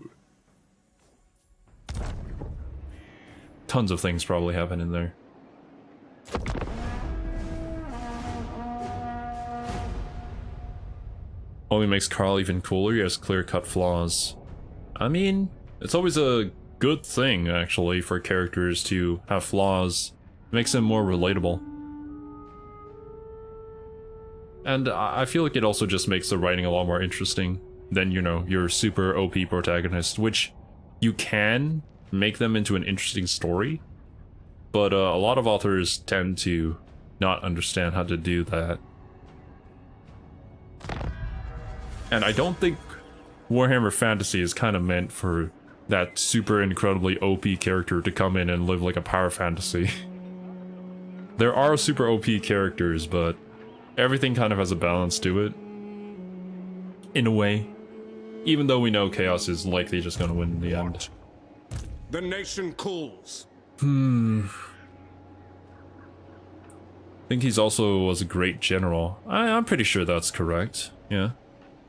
Tons of things probably happen in there. Only makes Karl even cooler, he has clear-cut flaws. I mean, it's always a good thing, actually, for characters to have flaws. It makes them more relatable. And I feel like it also just makes the writing a lot more interesting than, you know, your super OP protagonist, which you can make them into an interesting story, but a lot of authors tend to not understand how to do that. And I don't think Warhammer Fantasy is kind of meant for that super incredibly OP character to come in and live like a power fantasy. There are super OP characters, but everything kind of has a balance to it. In a way. Even though we know Chaos is likely just gonna win in the end. The nation calls. I think he's also was a great general. I'm pretty sure that's correct. Yeah.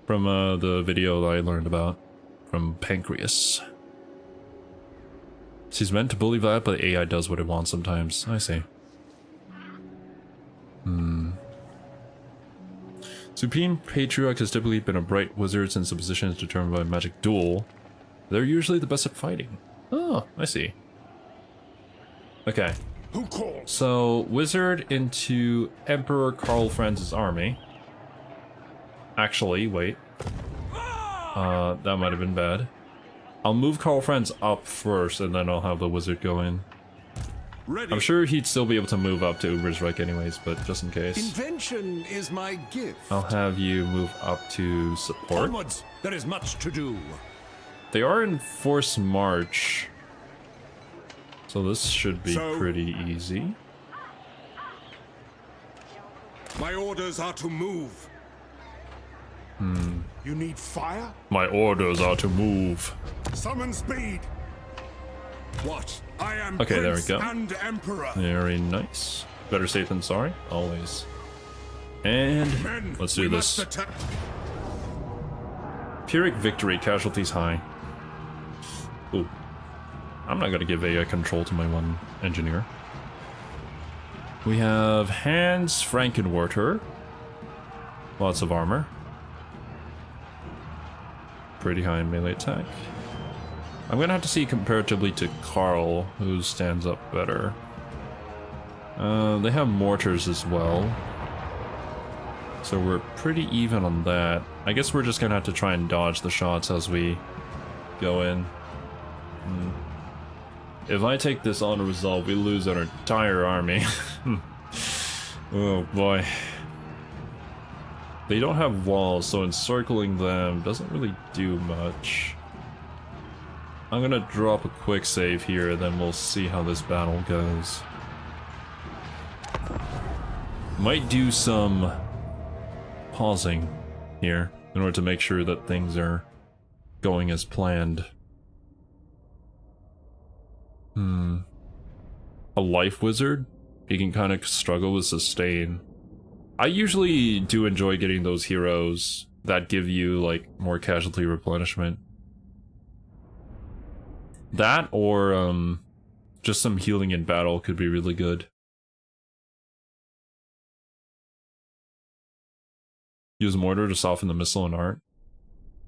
From the video that I learned about. From Pancreas. So he's meant to bully that, but AI does what it wants sometimes. I see. Supreme Patriarch has typically been a bright wizard since the position is determined by a magic duel. They're usually the best at fighting. Oh, I see. Okay. Who calls? So, wizard into Emperor Karl Franz's army. Actually, wait. That might have been bad. I'll move Karl Franz up first, and then I'll have the wizard go in. Ready. I'm sure he'd still be able to move up to Ubersreich anyways, but just in case. Invention is my gift. I'll have you move up to support. Onwards, there is much to do. They are in force march. So this should be pretty easy. My orders are to move. You need fire? My orders are to move. Summon speed. What? I am Okay, there we Prince go. and Emperor. Very nice. Better safe than sorry, always. And Men, let's we do must this. attack. Pyrrhic victory, casualties high. Ooh. I'm not gonna give a control to my one engineer. We have Hans Frankenwerter. Lots of armor. Pretty high in melee attack. I'm gonna have to see comparatively to Karl, who stands up better. They have mortars as well. So we're pretty even on that. I guess we're just gonna have to try and dodge the shots as we go in. If I take this on resolve, we lose our entire army. Oh boy. They don't have walls, so encircling them doesn't really do much. I'm gonna drop a quick save here, then we'll see how this battle goes. Might do some pausing here in order to make sure that things are going as planned. A life wizard? He can kind of struggle with sustain. I usually do enjoy getting those heroes that give you like more casualty replenishment. That or just some healing in battle could be really good. Use mortar to soften the missile and art.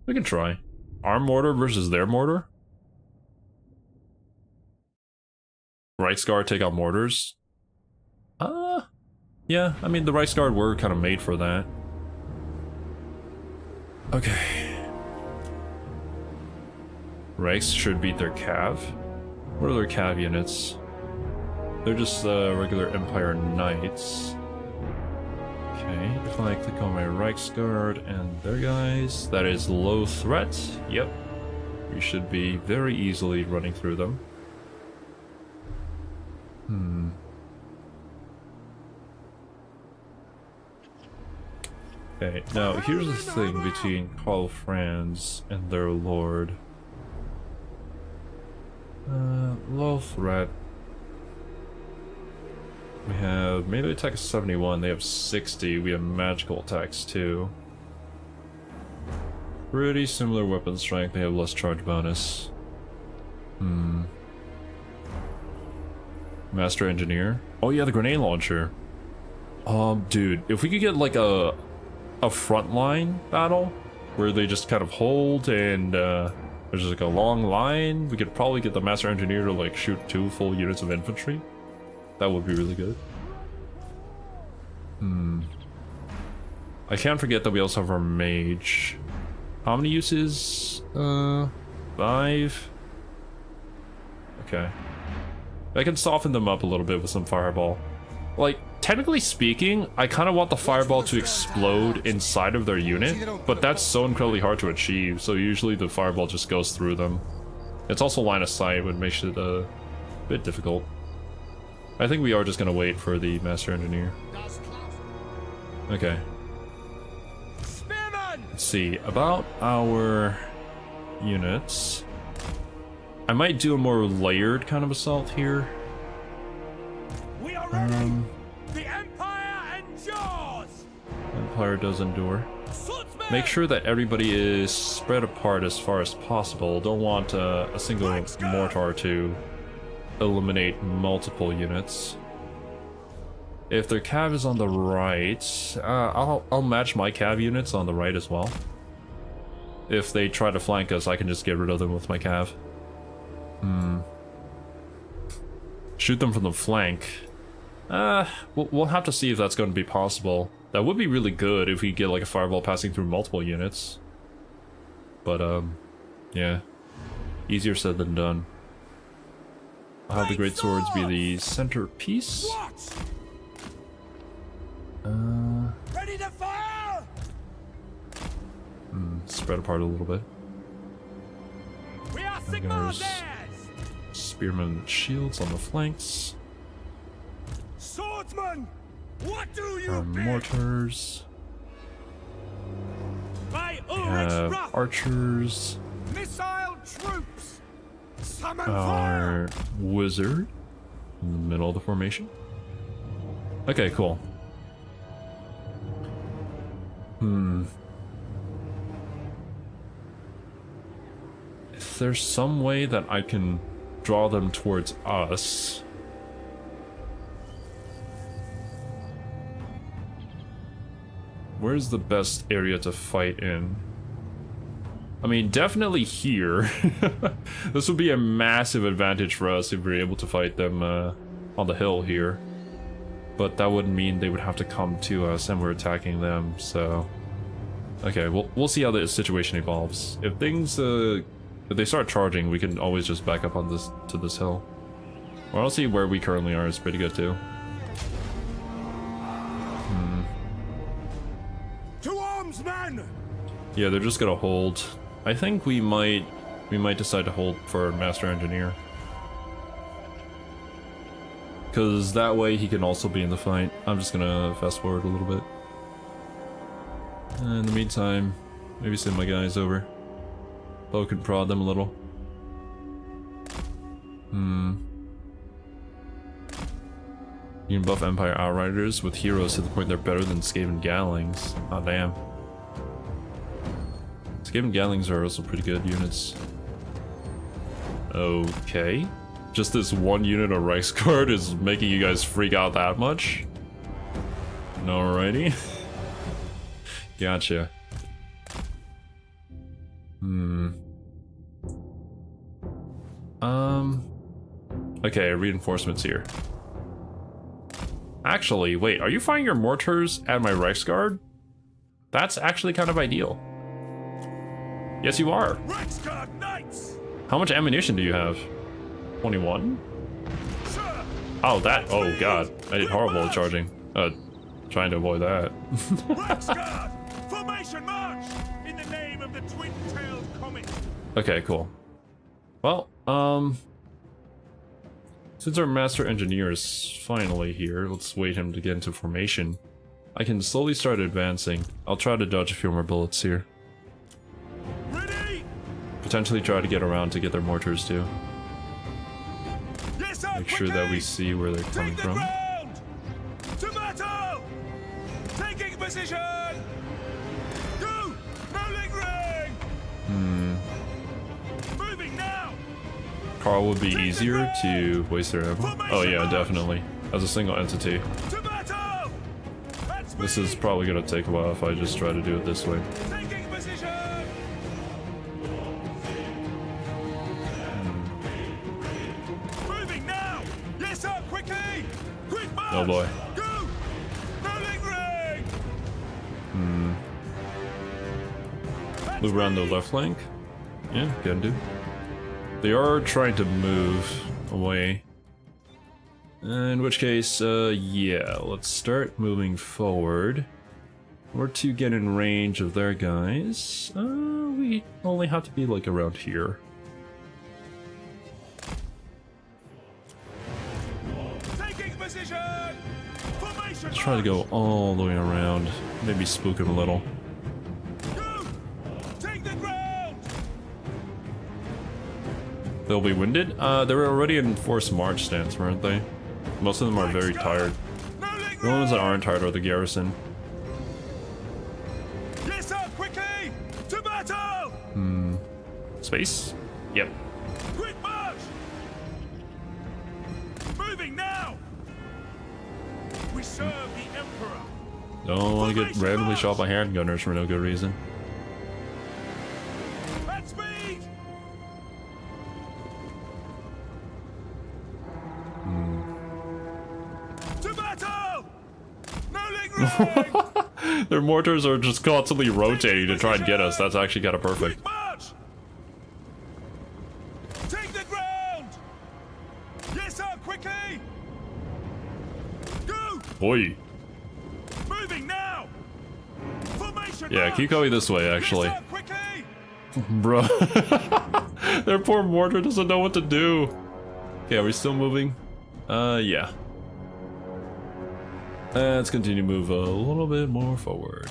We can try. Our mortar versus their mortar? Reichsguard take out mortars? Yeah, I mean the Reichsguard were kind of made for that. Okay. Reichs should beat their cav. What are their cav units? They're just regular Empire Knights. Okay, if I click on my Reichsguard and their guys, that is low threat. Yep. We should be very easily running through them. Okay, now here's the thing between Karl Franz and their lord. Low threat. We have melee attack of 71, they have 60, we have magical attacks too. Pretty similar weapon strength, they have less charge bonus. Master Engineer. Oh yeah, the grenade launcher. Dude, if we could get like a frontline battle where they just kind of hold and there's like a long line, we could probably get the Master Engineer to like shoot 2 full units of infantry. That would be really good. I can't forget that we also have our mage. How many uses? 5? Okay. I can soften them up a little bit with some fireball. Like, technically speaking, I kind of want the fireball to explode inside of their unit, but that's so incredibly hard to achieve, so usually the fireball just goes through them. It's also line of sight, which makes it a bit difficult. I think we are just gonna wait for the Master Engineer. Okay. Let's see, about our units. I might do a more layered kind of assault here. We are ready. The Empire endures. Empire does endure. Swordsman! Make sure that everybody is spread apart as far as possible. Don't want a single mortar to eliminate multiple units. If their cav is on the right, I'll match my cav units on the right as well. If they try to flank us, I can just get rid of them with my cav. Shoot them from the flank. We'll have to see if that's going to be possible. That would be really good if we get like a fireball passing through multiple units. But yeah, easier said than done. I'll have the great swords be the centerpiece. Ready to fire! Spread apart a little bit. We are There's Sigmar's! spearmen and shields on the flanks. Swordsman! What do you Our bid? mortars. By We have archers. Missile troops. Summon Our wizard in the middle of the formation. Okay, cool. If there's some way that I can draw them towards us. Where's the best area to fight in? I mean, definitely here. This would be a massive advantage for us if we were able to fight them on the hill here. But that would mean they would have to come to us and we're attacking them, so... Okay, we'll see how the situation evolves. If things, if they start charging, we can always just back up on this to this hill. Or I'll see where we currently are, it's pretty good too. to arms, men! Yeah, they're just gonna hold. I think we might decide to hold for Master Engineer. Because that way he can also be in the fight. I'm just gonna fast forward a little bit. In the meantime, maybe send my guys over. Poke and prod them a little. You can buff Empire Outriders with heroes to the point they're better than Skaven Gallings. Oh damn. Skaven Gallings are also pretty good units. Okay. Just this one unit of Reichsguard is making you guys freak out that much? Alrighty. Gotcha. Okay, reinforcements here. Actually, wait, are you firing your mortars at my Reichsguard? That's actually kind of ideal. Yes, you are. Reichsguard Knights! How much ammunition do you have? 21? Sir! Oh, that. Oh, God. I did horrible at charging. Trying to avoid that. Reichsguard! Formation march! In the name of the twin-tailed comet! Okay, cool. Well, since our Master Engineer is finally here, let's wait him to get into formation. I can slowly start advancing. I'll try to dodge a few more bullets here. Ready! Potentially try to get around to get their mortars too. Yes, sir, Make sure that we see where they're coming Take the from. ground! To battle! Taking position! Go! Rolling ring! Moving now! Karl would be easier to waste their ammo. Oh yeah, definitely. As a single entity. To battle! This is probably gonna take a while if I just try to do it this way. Taking position! Moving now! Yes, sir, quickly! Quick march! Oh boy. Go! Rolling ring! Move around the left flank. Yeah, can do. They are trying to move away. In which case, yeah, let's start moving forward. Or to get in range of their guys. We only have to be like around here. Taking position! Formation Let's try to go all the way around. Maybe spook him a little. Go! Take the ground! They'll be winded? They were already in forced march stance, weren't they? Most of them are very tired. Rolling The only ones that ring! aren't tired are the garrison. Yes, sir, quickly! To battle! Space? Yep. Quick march! Moving now! We serve the Emperor! Don't want to get randomly shot by handgunners for no good reason. At speed! To battle! Rolling ring! Their mortars are just constantly rotating to try and get us. That's actually kind of perfect. Quick march! Take the ground! Yes, sir, quickly! Go! Boy. Moving now! Formation Yeah, march! keep going this way, actually. Yes, sir, quickly! Bro. Their poor mortar doesn't know what to do. Okay, are we still moving? Yeah. Let's continue to move a little bit more forward.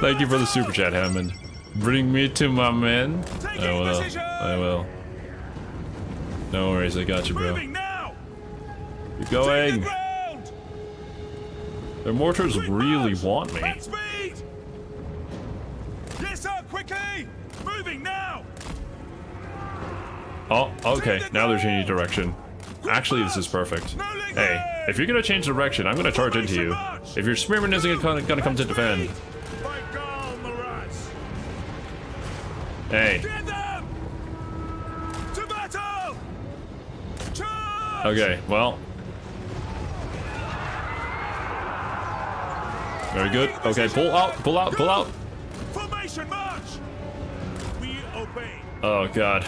Thank you for the super chat, Hammond. Bring me to my men. I will. I will. No worries, I got you, bro. Keep going. Their mortars really want me. Yes, sir, quickly! Moving now! Oh, okay. Now they're changing direction. Actually, this is perfect. Hey, if you're gonna change direction, I'm gonna charge into you. If your spearman isn't gonna come to defend. Hey. Okay, well. Very good. Okay, pull out, pull out, pull out. Formation march! We obey. Oh god.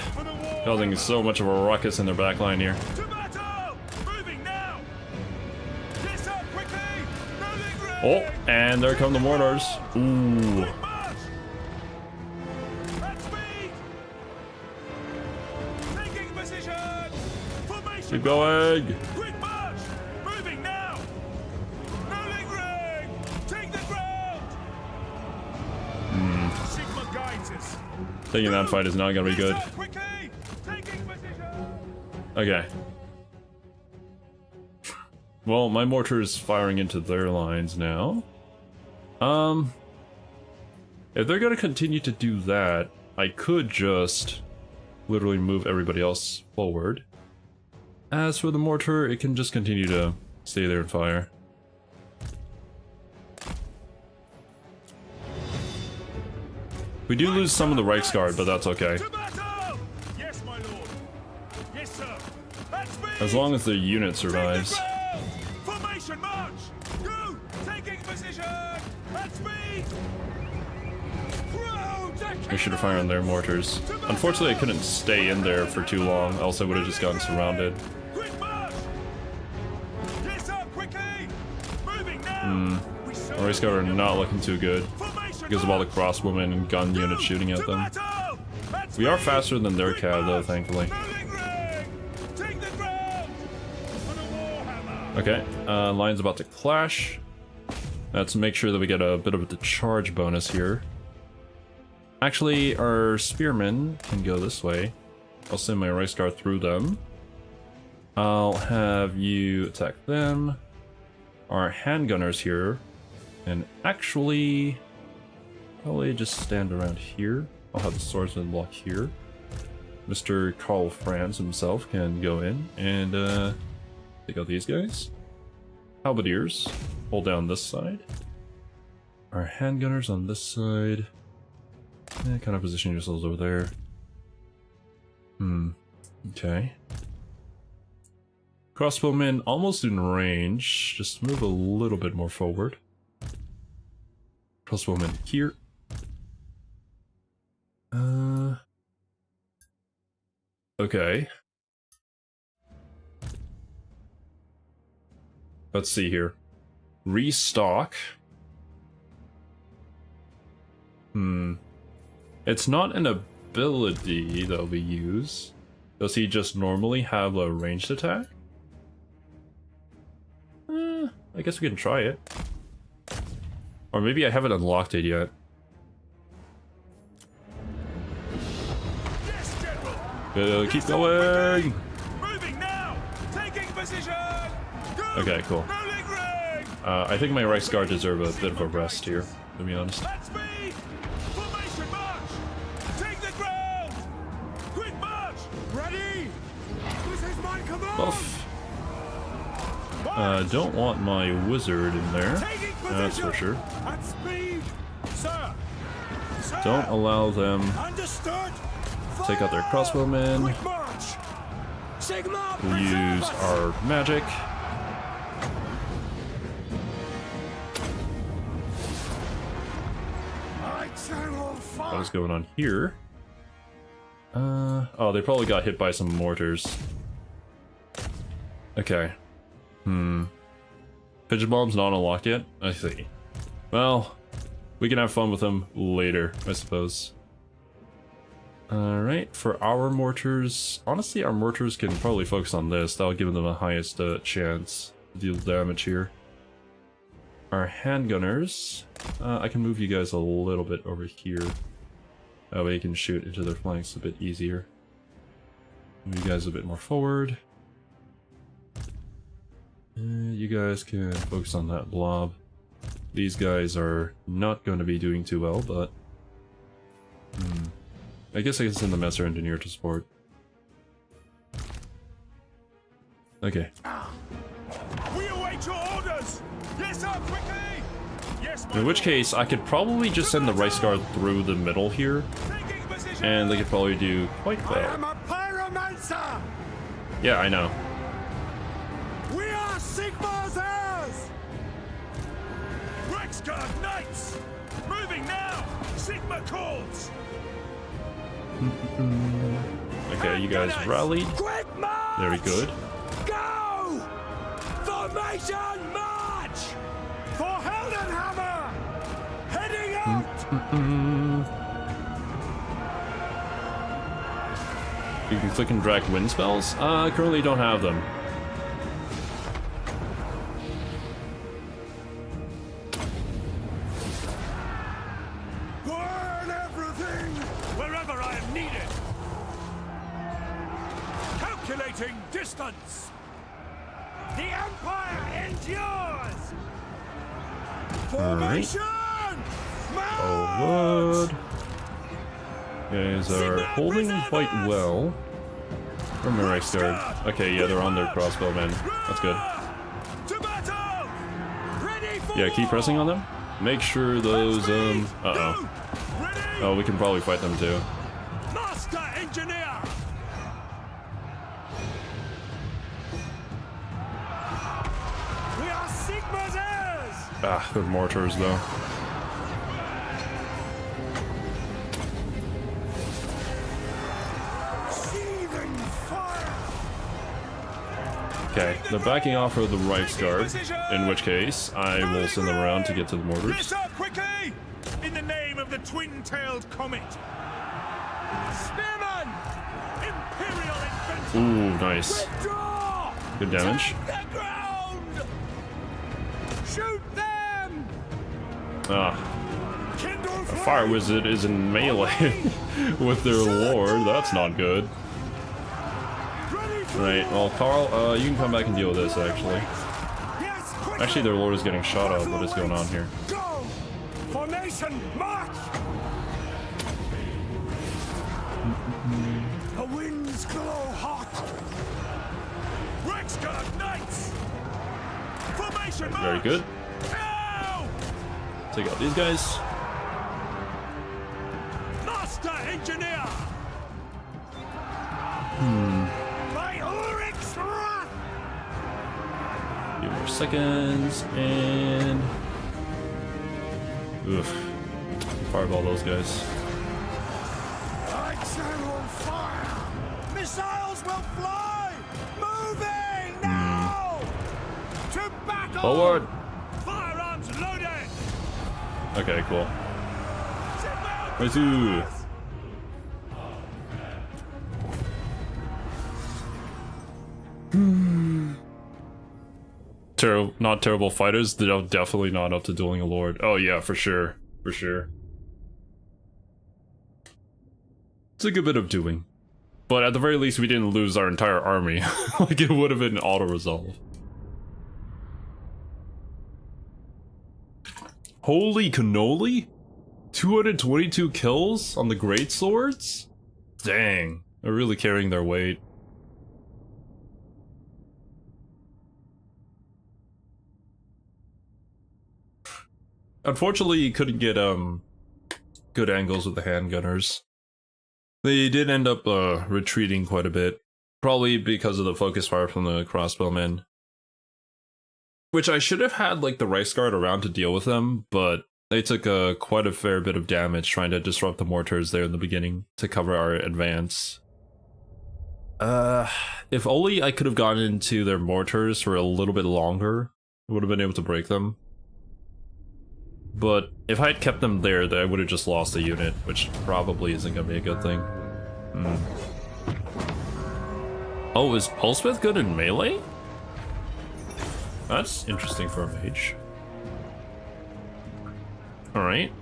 Causing so much of a ruckus in their back line here. To battle! Moving now! Yes, sir, quickly! Moving Oh, and there come the mortars. Ooh. march! At speed! Taking position! Formation Keep going. Quick march! Moving now! Rolling ring! Take the ground! Sigma guides us. Taking that fight is not gonna be good. Yes, sir, quickly! Taking position! Okay. Well, my mortar is firing into their lines now. If they're gonna continue to do that, I could just literally move everybody else forward. As for the mortar, it can just continue to stay there and fire. We do lose some of the Reichsguard, but that's okay. To battle! Yes, my lord. Yes, sir. At speed! As long as the unit survives. Take the ground! Formation march! Go! Taking position! At speed! They should have fired on their mortars. Unfortunately, I couldn't stay in there for too long, else I would have just gotten surrounded. Quick march! Yes, sir, quickly! Moving now! We The Reichsguard are not looking too good because of all the crossbowmen and gun units shooting at them. We are faster than their cav though, thankfully. Take the ground! For the Warhammer! Okay, line's about to clash. Let's make sure that we get a bit of the charge bonus here. Actually, our spearmen can go this way. I'll send my Reichsguard through them. I'll have you attack them. Our handgunners here, and actually, probably just stand around here. I'll have the swordsman block here. Mr. Karl Franz himself can go in and take out these guys. Halberdiers, hold down this side. Our handgunners on this side. Kind of position yourselves over there. Okay. Crossbowmen almost in range. Just move a little bit more forward. Crossbowmen here. Okay. Let's see here. Restock. It's not an ability that we use. Does he just normally have a ranged attack? I guess we can try it. Or maybe I haven't unlocked it yet. Yes, General! Keep going! Moving now! Taking position! Go! Okay, cool. Rolling ring! I think my Reichsguard deserve a bit of a rest here, to be honest. At speed! Formation march! Take the ground! Quick march! Ready! This is my command! Buff. Don't want my wizard in there, that's for sure. At speed! Sir! Sir! Don't allow them Understood! to take out their crossbowmen. Quick march! Sigma! We'll use our magic. What is going on here? Oh, they probably got hit by some mortars. Okay. Pigeon bomb's not unlocked yet? I see. Well, we can have fun with them later, I suppose. Alright, for our mortars... Honestly, our mortars can probably focus on this. That'll give them the highest chance to deal damage here. our handgunners. I can move you guys a little bit over here. That way you can shoot into their flanks a bit easier. Move you guys a bit more forward. You guys can focus on that blob. These guys are not going to be doing too well, but... I guess I can send the Master Engineer to support. Okay. We await your orders! Yes, sir, quickly! Yes, my In which lord. case, I could probably just send the Rice Guard through the middle here, Taking position! and they could probably do quite I am well. a pyromancer! Yeah, I know. We are Sigmar's heirs! Rexguard Knights! Moving now! Sigma calls! Okay, you guys rallied. Quick march! Very good. Go! Formation march! For Heldenhammer! Heading out! You can click and drag wind spells? Currently don't have them. Burn everything! Wherever I am needed! Calculating distance! The Empire endures! Alright. Formation! Forward. You guys are holding quite well. From the Rice Guard. Okay, yeah, they're on their crossbowmen. That's good. To battle! Ready for Yeah, keep pressing on them. Make sure those, Ready! Oh, we can probably fight them too. Master Engineer! We are Sigma's heirs! Ah, they're mortars though. Seething fire! Okay, they're backing off of the Rice Guard, in which case I will send them around to get to the Yes, mortars. sir, quickly! In the name of the twin-tailed comet! Spearman! Imperial infantry! Ooh, nice. Withdraw! Good damage. Take the ground! Shoot them! Ah, Kindle the Fire Wizard is in melee with their lord. That's not good. Ready for Right, well, Karl, you can come back and deal with this, actually. Yes, quickly! Actually, their lord is getting shot at. What is going on here? Go! Formation, march! The winds glow hot! Rexguard Knights! Formation, march! Very good. Now! Take out these guys. Master Engineer! By Ulrich's wrath! Few more seconds, and... Oof. Fireball those guys. Lights are on fire! Missiles will fly! Moving now! To battle! Forward! Firearms loaded! Okay, cool. Sigma Where's you? Not terrible fighters, they're definitely not up to dueling a lord. Oh yeah, for sure. For sure. It's a good bit of doing. But at the very least, we didn't lose our entire army. Like, it would have been auto-resolve. Holy cannoli? 222 kills on the great swords? Dang, they're really carrying their weight. Unfortunately, you couldn't get good angles with the handgunners. They did end up retreating quite a bit, probably because of the focus fire from the crossbowmen. Which I should have had like the Rice Guard around to deal with them, but they took quite a fair bit of damage trying to disrupt the mortars there in the beginning to cover our advance. If only I could have gotten into their mortars for a little bit longer, I would have been able to break them. But if I had kept them there, then I would have just lost a unit, which probably isn't going to be a good thing. Oh, is Pulsmith good in melee? That's interesting for a mage. Alright,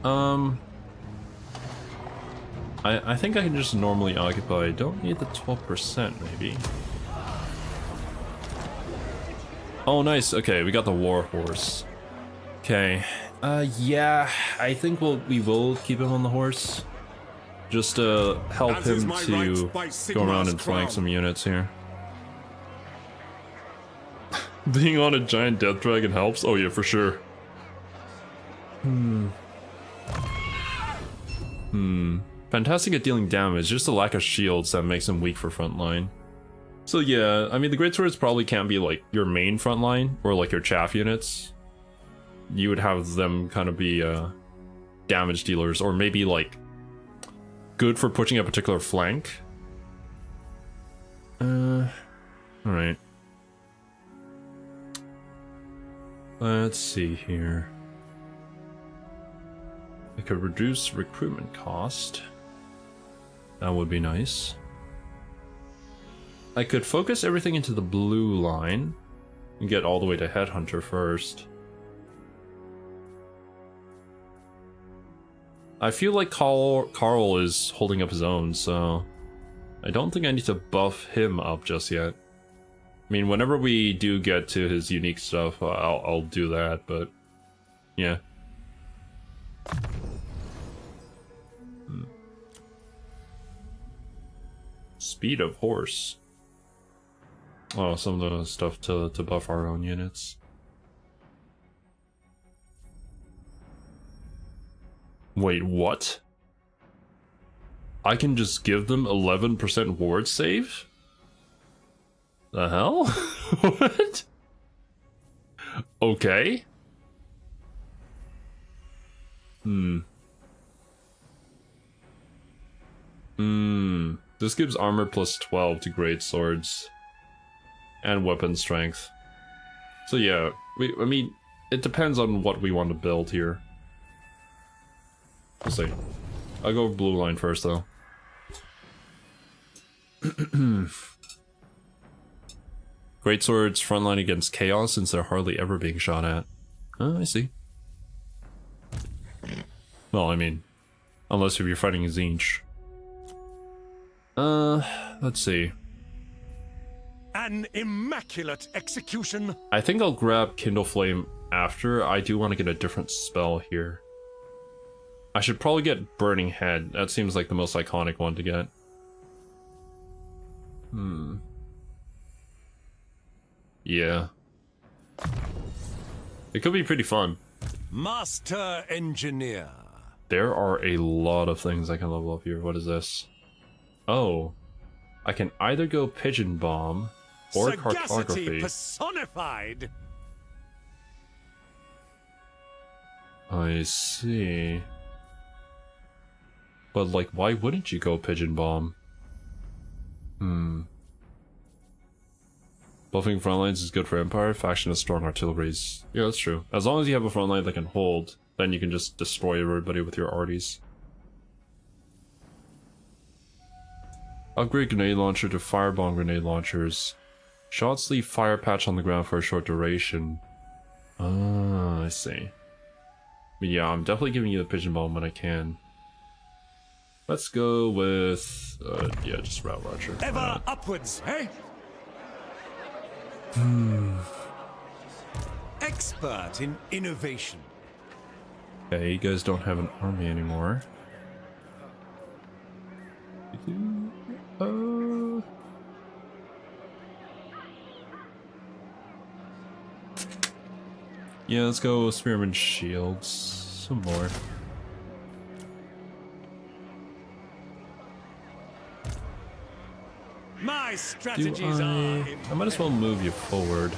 I think I can just normally occupy. I don't need the 12% maybe. Oh nice, okay, we got the war horse. Okay. Yeah, I think we will keep him on the horse. Just to help him to go around and flank some units here. Being on a giant death dragon helps? Oh yeah, for sure. Fantastic at dealing damage, just a lack of shields that makes him weak for frontline. So yeah, I mean the greatswords probably can't be like your main frontline, or like your chaff units. You would have them kind of be damage dealers, or maybe like good for pushing a particular flank. Alright. Let's see here. I could reduce recruitment cost. That would be nice. I could focus everything into the blue line and get all the way to Headhunter first. I feel like Karl is holding up his own, so I don't think I need to buff him up just yet. I mean, whenever we do get to his unique stuff, I'll do that, but yeah. Speed of horse. Oh, some of the stuff to buff our own units. Wait, what? I can just give them 11% ward save? The hell? What? Okay. This gives armor plus 12 to great swords. And weapon strength. So yeah, I mean, it depends on what we want to build here. We'll see. I'll go blue line first though. Great swords frontline against chaos since they're hardly ever being shot at. Oh, I see. Well, I mean, unless if you're fighting Zinch. Let's see. An immaculate execution. I think I'll grab Kindle Flame after. I do want to get a different spell here. I should probably get Burning Head. That seems like the most iconic one to get. Yeah. It could be pretty fun. Master Engineer. There are a lot of things I can level up here. What is this? Oh. I can either go Pigeon Bomb or Sagacity Cartography. personified. I see. But like, why wouldn't you go Pigeon Bomb? Buffing frontlines is good for Empire. Faction has strong artilleries. Yeah, that's true. As long as you have a frontline that can hold, then you can just destroy everybody with your arties. Upgrade grenade launcher to firebomb grenade launchers. Shots leave fire patch on the ground for a short duration. Ah, I see. But yeah, I'm definitely giving you the pigeon bomb when I can. Let's go with yeah, just route launcher. Ever upwards, eh? Expert in innovation. Okay, you guys don't have an army anymore. Yeah, let's go Spearman Shields. Some more. My strategies are. I might as well move you forward.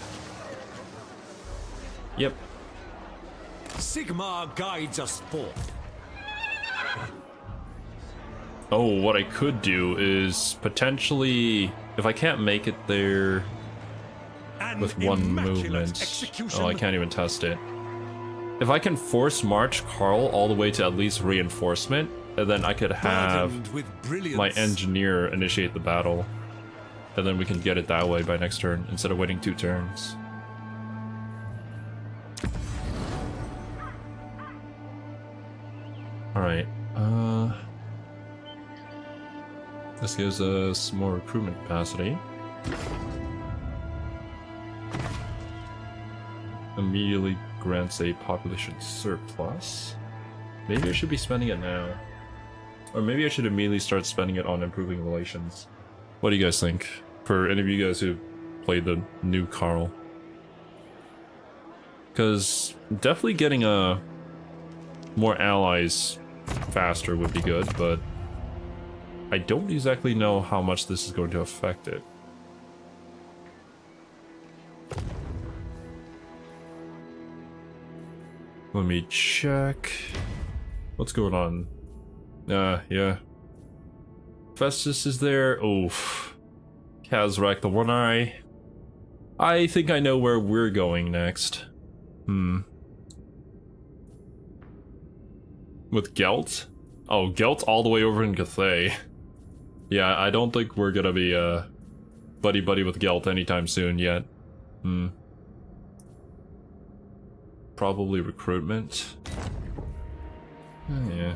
Yep. Sigmar guides us forth. Oh, what I could do is potentially, if I can't make it there with one movement. Oh, I can't even test it. If I can force march Karl all the way to at least reinforcement, and then I could have my engineer initiate the battle. And then we can get it that way by next turn, instead of waiting 2 turns. Alright, this gives us more recruitment capacity. Immediately grants a population surplus. Maybe I should be spending it now. Or maybe I should immediately start spending it on improving relations. What do you guys think? For any of you guys who played the new Karl. Because definitely getting more allies faster would be good, but I don't exactly know how much this is going to affect it. Let me check. What's going on? Yeah. Festus is there. Oof. Kazrak, the One Eye. I think I know where we're going next. With Gelt? Oh, Gelt all the way over in Cathay. Yeah, I don't think we're gonna be buddy-buddy with Gelt anytime soon yet. Probably recruitment. Oh, yeah.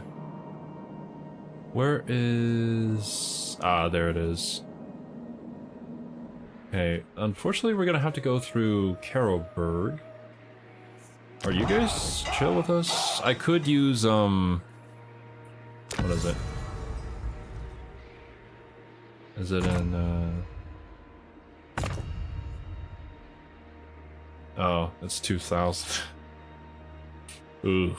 Where is... Ah, there it is. Okay, unfortunately we're gonna have to go through Caroburg. Are you guys chill with us? I could use, what is it? Is it in, Oh, it's 2,000. Ooh.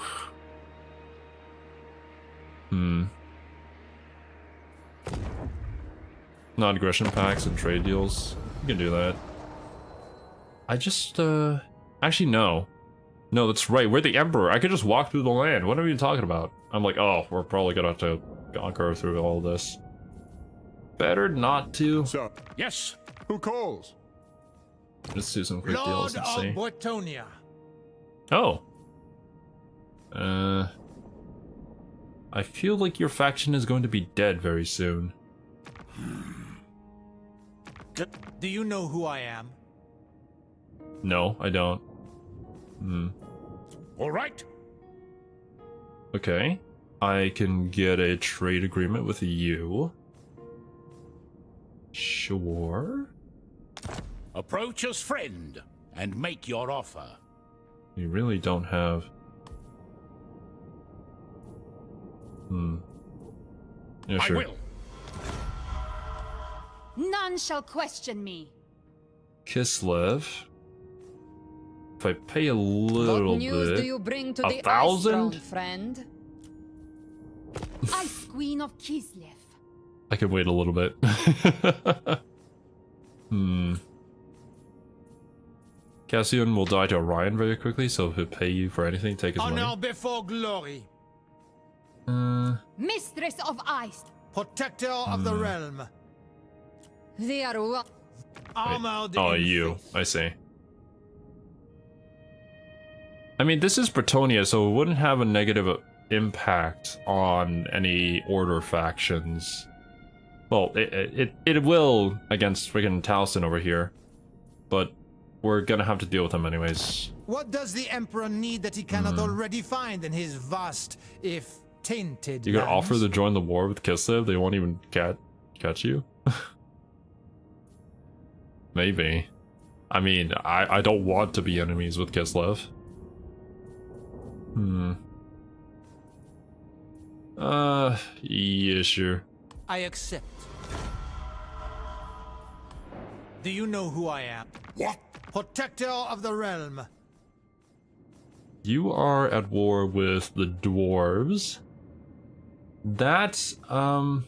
Non-aggression packs and trade deals. You can do that. I just, actually, no. No, that's right. We're the Emperor. I could just walk through the land. What are you talking about? I'm like, oh, we're probably gonna have to conquer through all this. Better not to. Sir. Yes. Who calls? Let's do some quick deals and see. Bretonia. Oh. I feel like your faction is going to be dead very soon. Do you know who I am? No, I don't. All right. Okay. I can get a trade agreement with you. Sure. Approach as friend and make your offer. You really don't have... Yeah, sure. I will. None shall question me. Kislev. If I pay a little What news bit... do you bring to the 1,000? Ice Throne, friend? Ice Queen of Kislev. I can wait a little bit. Cassian will die to Orion very quickly, so he'll pay you for anything, take his Honor money. before glory. Mistress of Ice. Protector of the realm. They are what? Armored Oh, in you. faith. I see. I mean, this is Bretonia, so it wouldn't have a negative impact on any Order factions. Well, it will against friggin' Taliesin over here, but we're gonna have to deal with them anyways. What does the Emperor need that he cannot already find in his vast, if tainted You could offer lands? to join the war with Kislev, they won't even catch you? Maybe. I mean, I don't want to be enemies with Kislev. Yeah, sure. I accept. Do you know who I am? What? Protector of the realm. You are at war with the dwarves. That's, I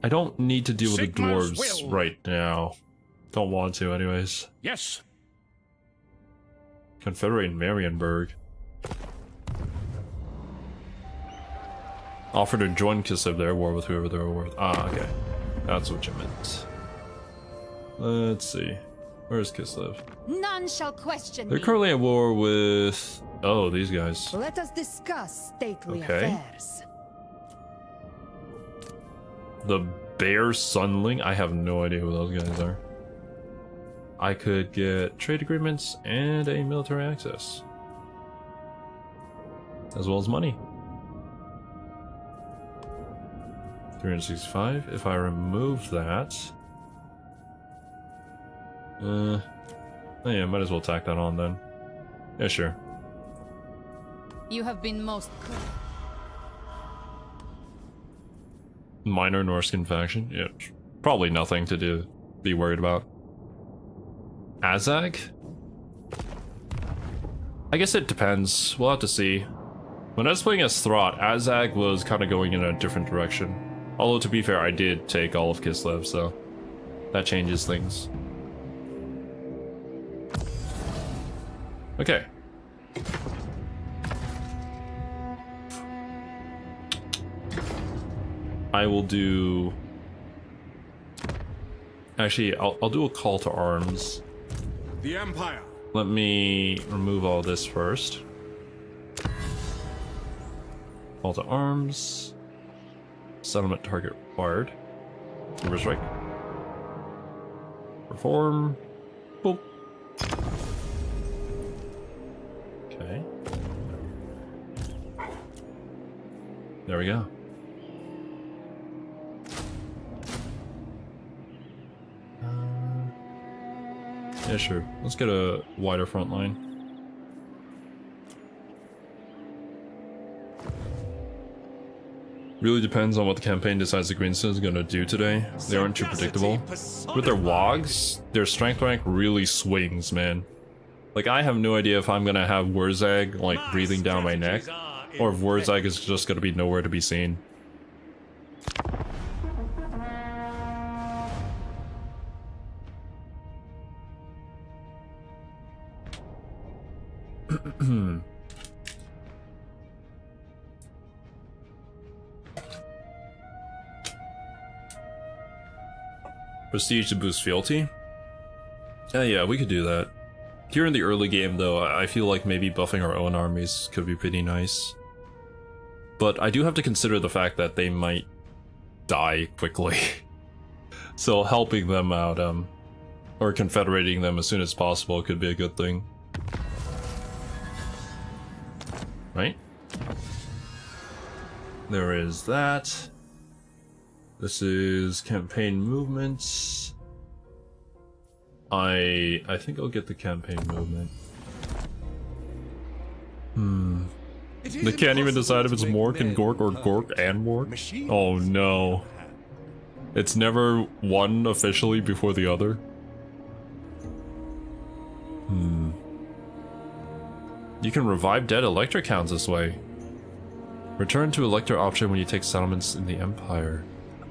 don't need to deal with the Sigmar's dwarves will. right now. Don't want to anyways. Yes. Confederate Marienburg. Offer to join Kislev their war with whoever they're war with. Ah, okay. That's what you meant. Let's see. Where's Kislev? None shall question They're me. currently at war with... Oh, these guys. Let us discuss stately Okay. affairs. The Bear Sunling? I have no idea who those guys are. I could get trade agreements and a military access. As well as money. 365. If I remove that... oh yeah, might as well tack that on then. Yeah, sure. You have been most Minor Norskin faction? Yeah, probably nothing to be worried about. Azag? I guess it depends. We'll have to see. When I was playing as Throt, Azag was kind of going in a different direction. Although, to be fair, I did take all of Kislev, so that changes things. Okay. I will do... Actually, I'll do a call to arms. The Empire. Let me remove all this first. Call to arms. Settlement target required. River strike. Reform. Boop. Okay. There we go. Yeah, sure. Let's get a wider front line. Really depends on what the campaign decides the Greenstone is going to do today. They aren't too predictable. With their wogs, their strength rank really swings, man. Like, I have no idea if I'm going to have Wurzag, like, breathing down my neck, or if Wurzag is just going to be nowhere to be seen. Prestige to boost fealty? Yeah, we could do that. Here in the early game, though, I feel like maybe buffing our own armies could be pretty nice. But I do have to consider the fact that they might die quickly. So helping them out, or confederating them as soon as possible could be a good thing. Right? There is that. This is campaign movements. I think I'll get the campaign movement. They can't even decide if it's Mork and Gork or Gork and Mork. Oh no. It's never one officially before the other. You can revive dead Elector counts this way. Return to Elector option when you take settlements in the Empire.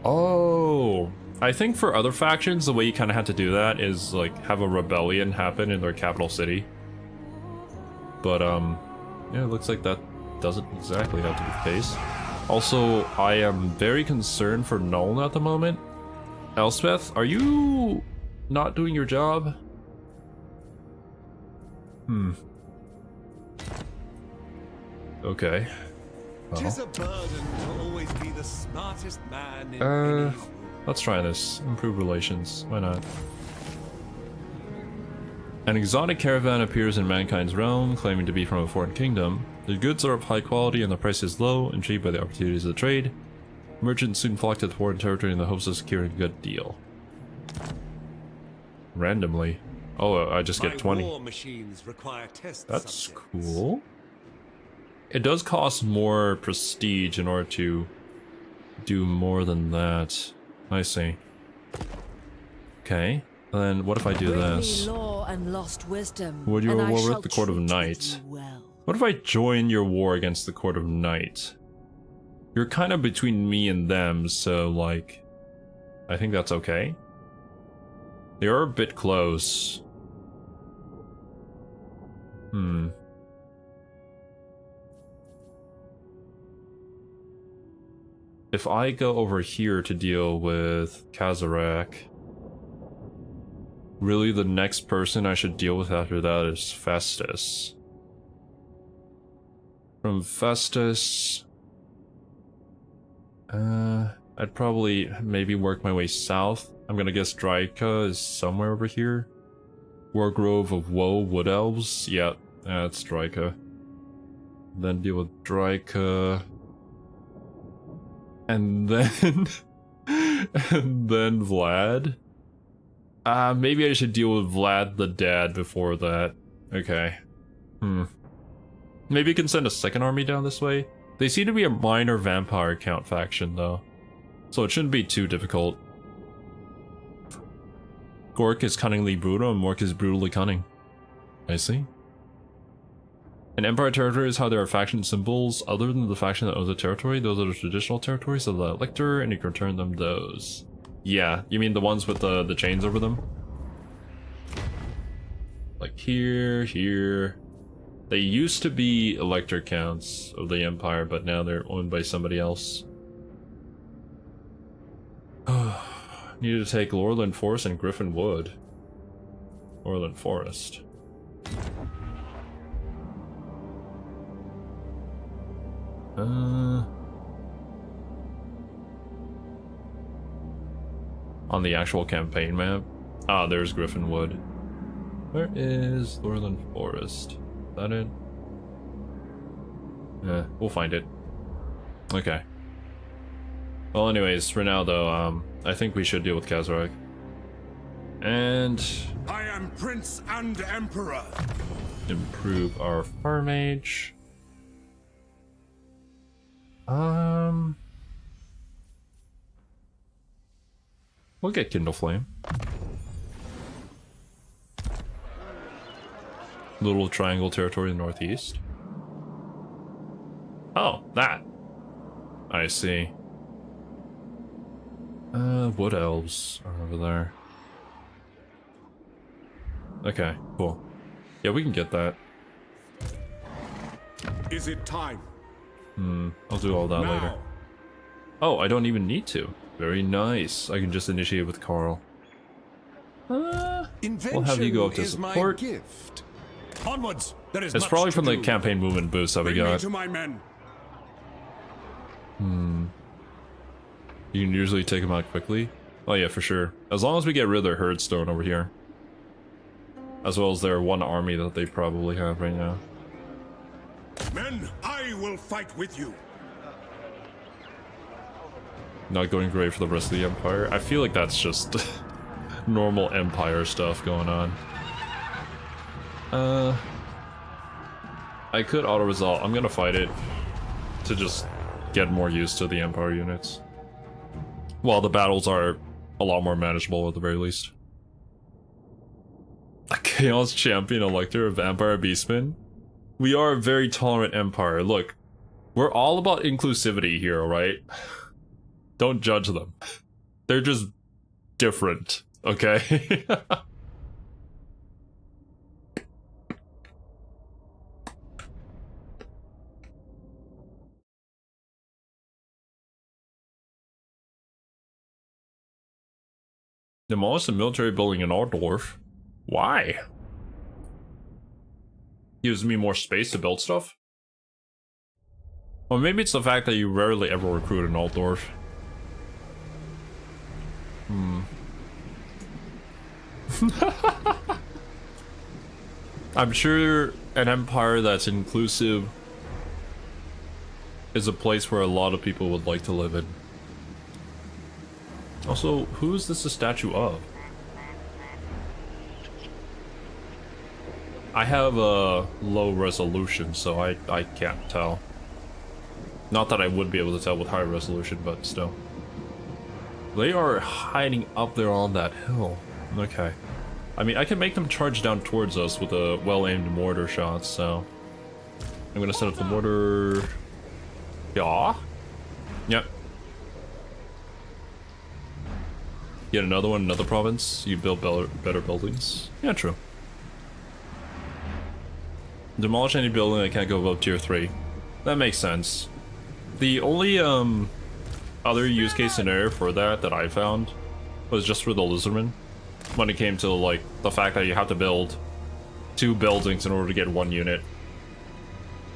Oh, I think for other factions, the way you kind of had to do that is like have a rebellion happen in their capital city. But yeah, it looks like that doesn't exactly have to be the case. Also, I am very concerned for Nuln at the moment. Elspeth, are you not doing your job? Okay. Well. 'Tis a burden to always be the smartest man in any... Let's try this. Improve relations. Why not? An exotic caravan appears in mankind's realm, claiming to be from a foreign kingdom. The goods are of high quality and the price is low, intrigued by the opportunities of the trade. Merchants soon flock to the foreign territory in the hopes of securing a good deal. Randomly. Oh, I just get 20. War machines require test That's subjects. cool. It does cost more prestige in order to do more than that. I see. Okay. Then what if I do Bring this? me law and lost wisdom, Would you and I war shall with the Court of treat with Night? you well. What if I join your war against the Court of Night? You're kind of between me and them, so like... I think that's okay. They are a bit close. If I go over here to deal with Kazarak, really the next person I should deal with after that is Festus. From Festus... I'd probably maybe work my way south. I'm gonna guess Dryka is somewhere over here. Wargrove of Woe, Wood Elves. Yeah, that's Dryka. Then deal with Dryka. And then... and then Vlad. Maybe I should deal with Vlad the Dad before that. Okay. Maybe you can send a second army down this way. They seem to be a minor vampire count faction though, so it shouldn't be too difficult. Gork is cunningly brutal and Mork is brutally cunning. I see. In Empire territories, how there are faction symbols other than the faction that owns the territory. Those are the traditional territories of the Elector, and you can return them those. Yeah, you mean the ones with the chains over them? Like here, here. They used to be Elector counts of the Empire, but now they're owned by somebody else. Needed to take Lorland Forest and Griffin Wood. Lorland Forest. On the actual campaign map. Ah, there's Griffin Wood. Where is Lorland Forest? Is that it? Yeah, we'll find it. Okay. Well, anyways, for now though, I think we should deal with Kazarek. And I am Prince and Emperor. Improve our Fire Mage. We'll get Kindle Flame. Little triangle territory in the northeast. Oh, that. I see. Wood elves are over there. Okay, cool. Yeah, we can get that. Is it time? I'll do all that Now. later. Oh, I don't even need to. Very nice. I can just initiate with Karl. We'll have you go up to support. Gift. Onwards. There is It's much probably to from the do. campaign movement boost that we Bring me got. to my men. You can usually take them out quickly. Oh yeah, for sure. As long as we get rid of their herdstone over here. As well as their one army that they probably have right now. Men, I will fight with you. Not going great for the rest of the Empire. I feel like that's just normal Empire stuff going on. I could auto-resolve. I'm gonna fight it to just get more used to the Empire units. While the battles are a lot more manageable at the very least. A Chaos Champion Elector, a Vampire Beastman. We are a very tolerant Empire. Look, we're all about inclusivity here, alright? Don't judge them. They're just different, okay? Demolish the military building in Altdorf. Why? Gives me more space to build stuff? Or maybe it's the fact that you rarely ever recruit in Altdorf. I'm sure an empire that's inclusive is a place where a lot of people would like to live in. Also, who is this a statue of? I have a low resolution, so I can't tell. Not that I would be able to tell with high resolution, but still. They are hiding up there on that hill. Okay. I mean, I can make them charge down towards us with a well-aimed mortar shot, so... I'm gonna set up the mortar... Yeah? Yep. Get another one, another province. You build better buildings. Yeah, true. Demolish any building that can't go above tier 3. That makes sense. The only other use case scenario for that I found was just for the Lizardmen. When it came to like the fact that you have to build 2 buildings in order to get 1 unit.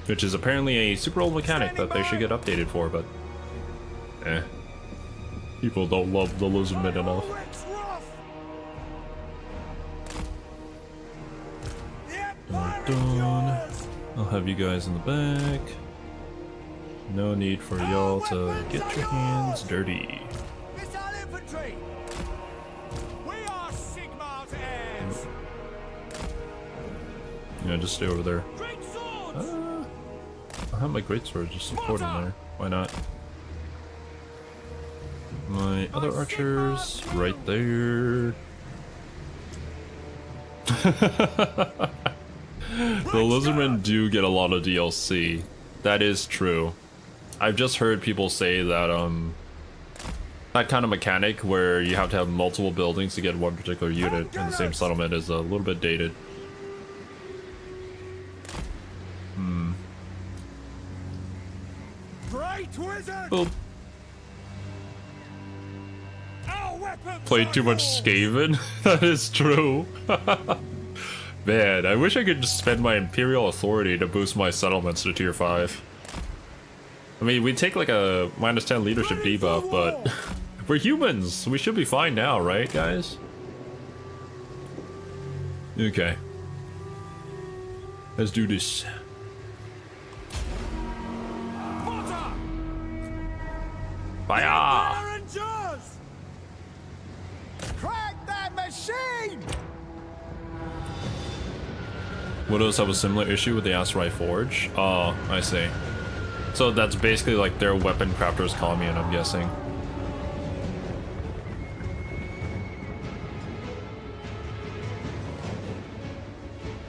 Which is apparently a super old mechanic that they should get updated for, but... eh. People don't love the Lizardmen enough. We're done. I'll have you guys in the back. No need for y'all to get your hands dirty. It's our infantry! We are Sigmar's heirs! Yeah, just stay over there. Great swords! I have my greatsword just supporting there. Why not? My other archers right there. The lizardmen do get a lot of DLC. That is true. I've just heard people say that that kind of mechanic where you have to have multiple buildings to get one particular unit in the same settlement is a little bit dated. Great wizard! Well, Our weapons played are too much yours! Skaven. That is true. Man, I wish I could just spend my Imperial authority to boost my settlements to tier 5. I mean, we take like a -10 leadership debuff, but we're humans. We should be fine now, right, guys? Okay. Let's do this. Fire! Fire endures! Crack that machine! Widows have a similar issue with the Asteroid Forge. Oh, I see. So that's basically like their weapon crafter's commune, I'm guessing.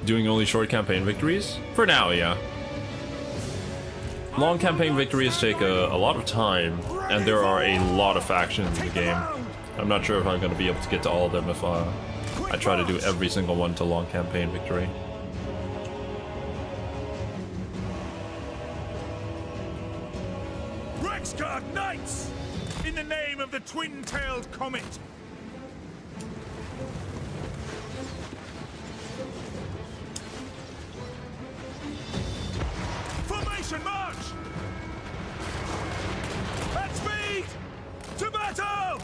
Doing only short campaign victories? For now, yeah. Long campaign victories take a lot of time, and there are a lot of factions in the game. I'm not sure if I'm going to be able to get to all of them if I try to do every single one to long campaign victory. Rexguard Knights! In the name of the twin-tailed comet! Formation march! At speed! To battle!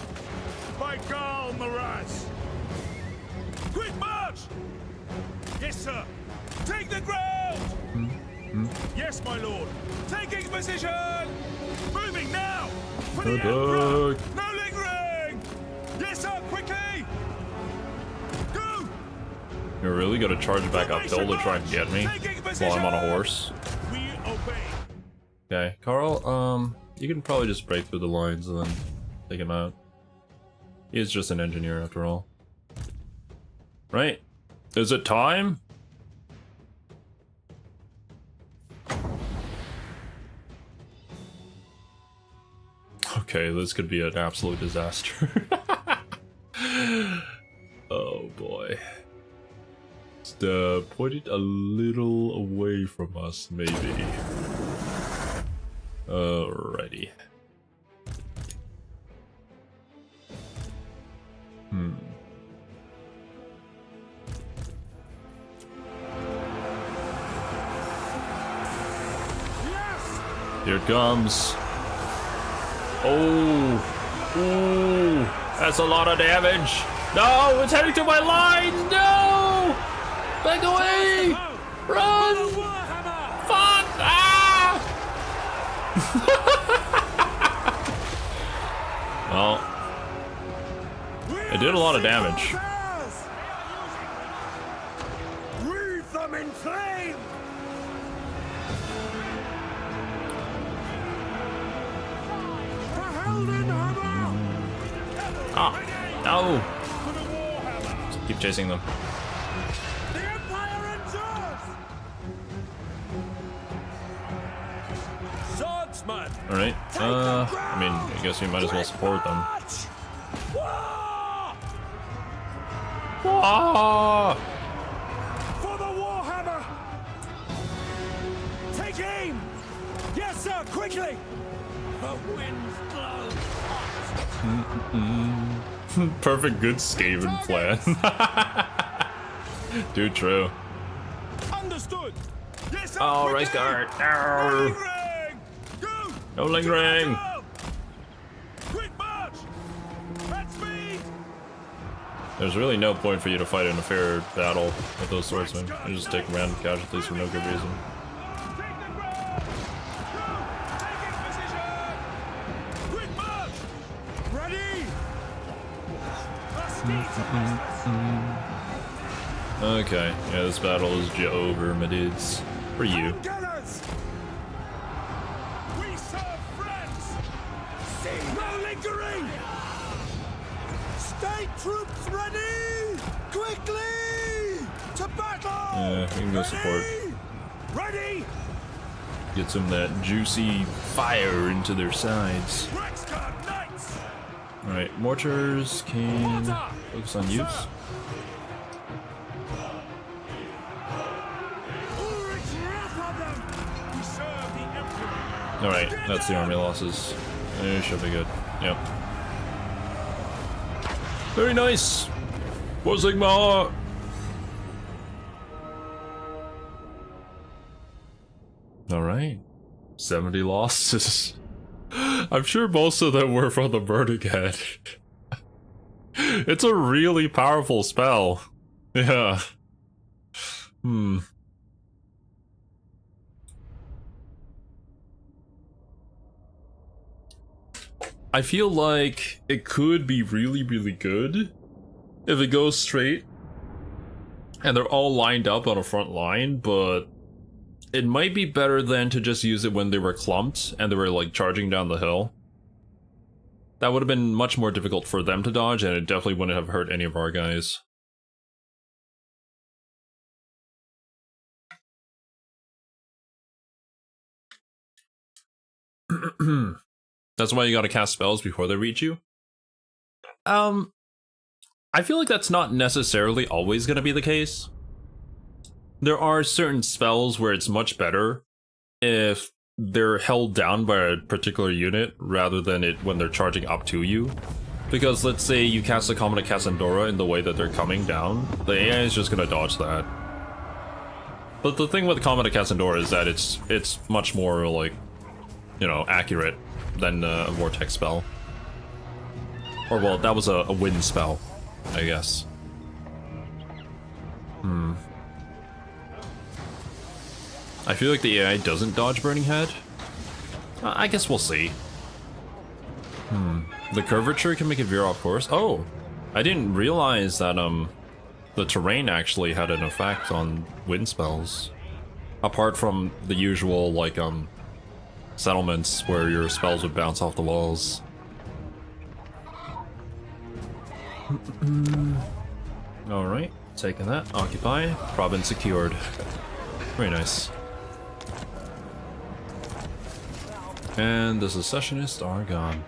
By Karl Maraz! Quick march! Yes, sir! Take the ground! Yes, my lord! Taking position! Moving now! For the Emperor! No lingering! Yes, sir! Quickly! Go! You're really gonna charge back uphill to try and get me while I'm on a horse? We obey. Okay, Karl, you can probably just break through the lines and then take him out. He is just an engineer after all. Right? Is it time? Okay, this could be an absolute disaster. Oh boy. Just point it a little away from us, maybe. Alrighty. Here it comes. Oh, ooh, that's a lot of damage. No, it's heading to my lines. No, back away. Run. Fuck. Ah. Well, it did a lot of damage. Wreathe them in flame. Ah, no! Just keep chasing them. The Empire endures! Swordsman! Alright, I mean, I guess we might as well support them. Ah! For the Warhammer! Take aim! Yes, sir, quickly! The winds blow hot! Perfect good Skaven plan. Dude, true. Understood! Yes, sir, Oh, quickly! race guard. No No. lingering! Go! No lingering. Quick march! At speed! There's really no point for you to fight in a fair battle with those swordsmen. You just take random casualties for no good reason. Take the ground! Go! Take it Okay, yeah, this battle is over, my dudes. For you. Gunners! We serve Franz! No lingering! State troops ready! Quickly! To battle! Yeah, we can go support. Ready! Get some of that juicy fire into their sides. Rexguard Knights! Alright, mortars can focus on use. Ulrich's wrath on them! We serve the Emperor! Alright, that's the army losses. It should be good. Yep. Very nice! Sigma! Alright. 70 losses. I'm sure most of them were from the Burning Head. It's a really powerful spell. Yeah. I feel like it could be really, really good if it goes straight and they're all lined up on a front line, but it might be better than to just use it when they were clumped and they were like charging down the hill. That would have been much more difficult for them to dodge, and it definitely wouldn't have hurt any of our guys. That's why you gotta cast spells before they reach you. I feel like that's not necessarily always gonna be the case. There are certain spells where it's much better if they're held down by a particular unit rather than it when they're charging up to you. Because let's say you cast a Common Cassandora in the way that they're coming down, the AI is just gonna dodge that. But the thing with Common Cassandora is that it's much more like, you know, accurate than a Vortex spell. Or well, that was a wind spell, I guess. I feel like the AI doesn't dodge Burning Head. I guess we'll see. The curvature can make it veer off course. Oh, I didn't realize that the terrain actually had an effect on wind spells. Apart from the usual like settlements where your spells would bounce off the walls. Alright, taking that. Occupy. Province secured. Very nice. And the secessionists are gone.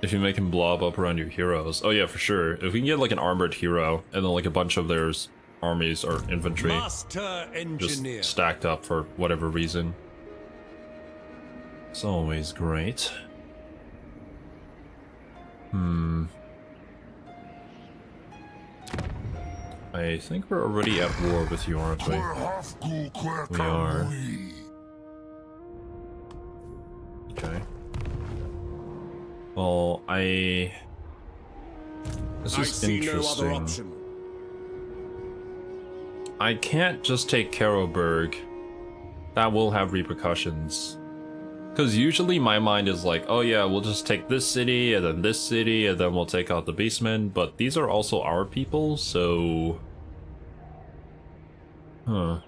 If you make him blob up around your heroes. Oh yeah, for sure. If we can get like an armored hero, and then like a bunch of their armies or infantry Master engineer. just stacked up for whatever reason. It's always great. I think we're already at war with you, aren't we? We are. Okay. Well, this is interesting. I can't just take Karlberg. That will have repercussions. Because usually my mind is like, oh yeah, we'll just take this city, and then this city, and then we'll take out the beastmen, but these are also our people, so... Huh.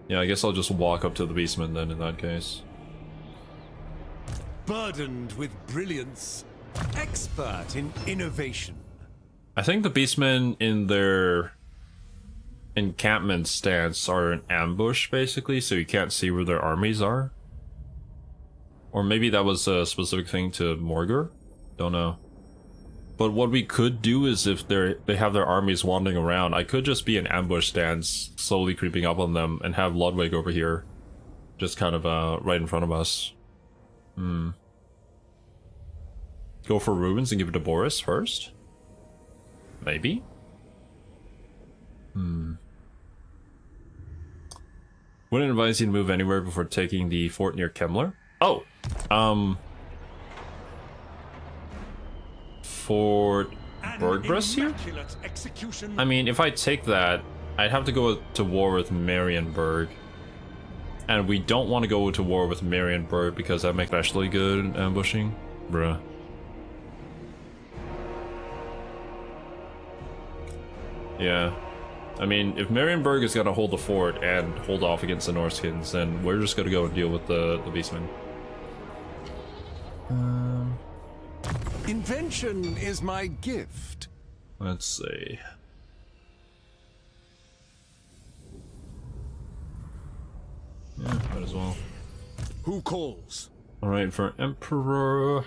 Yeah, I guess I'll just walk up to the beastmen then in that case. Burdened with brilliance, expert in innovation. I think the beastmen in their encampment stance are an ambush, basically, so you can't see where their armies are. Or maybe that was a specific thing to Morgur? Don't know. But what we could do is if they have their armies wandering around, I could just be an ambush stance, slowly creeping up on them, and have Ludwig over here. Just kind of right in front of us. Go for Rubens and give it to Boris first? Maybe? Wouldn't advise you to move anywhere before taking the fort near Kemmler. Oh! Fort Bergbrust here? I mean, if I take that, I'd have to go to war with Marienburg. And we don't want to go to war with Marienburg because that makes especially good ambushing. Bruh. Yeah. I mean, if Marienburg is gonna hold the fort and hold off against the Norskins, then we're just gonna go and deal with the Beastmen. Invention is my gift. Let's see. Yeah, might as well. Who calls? Alright, for Emperor.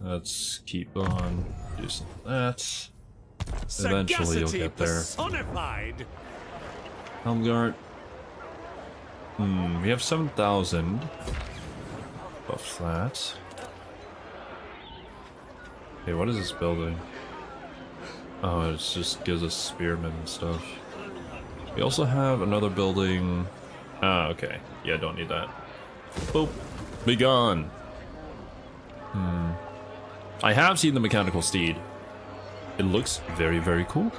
Let's keep on do some of that. Eventually you'll get there. Personified. Helmgart. We have 7,000. Buff that. Okay, what is this building? Oh, it just gives us spearmen and stuff. We also have another building. Ah, okay. Yeah, don't need that. Boop. Be gone. I have seen the mechanical steed. It looks very, very cool.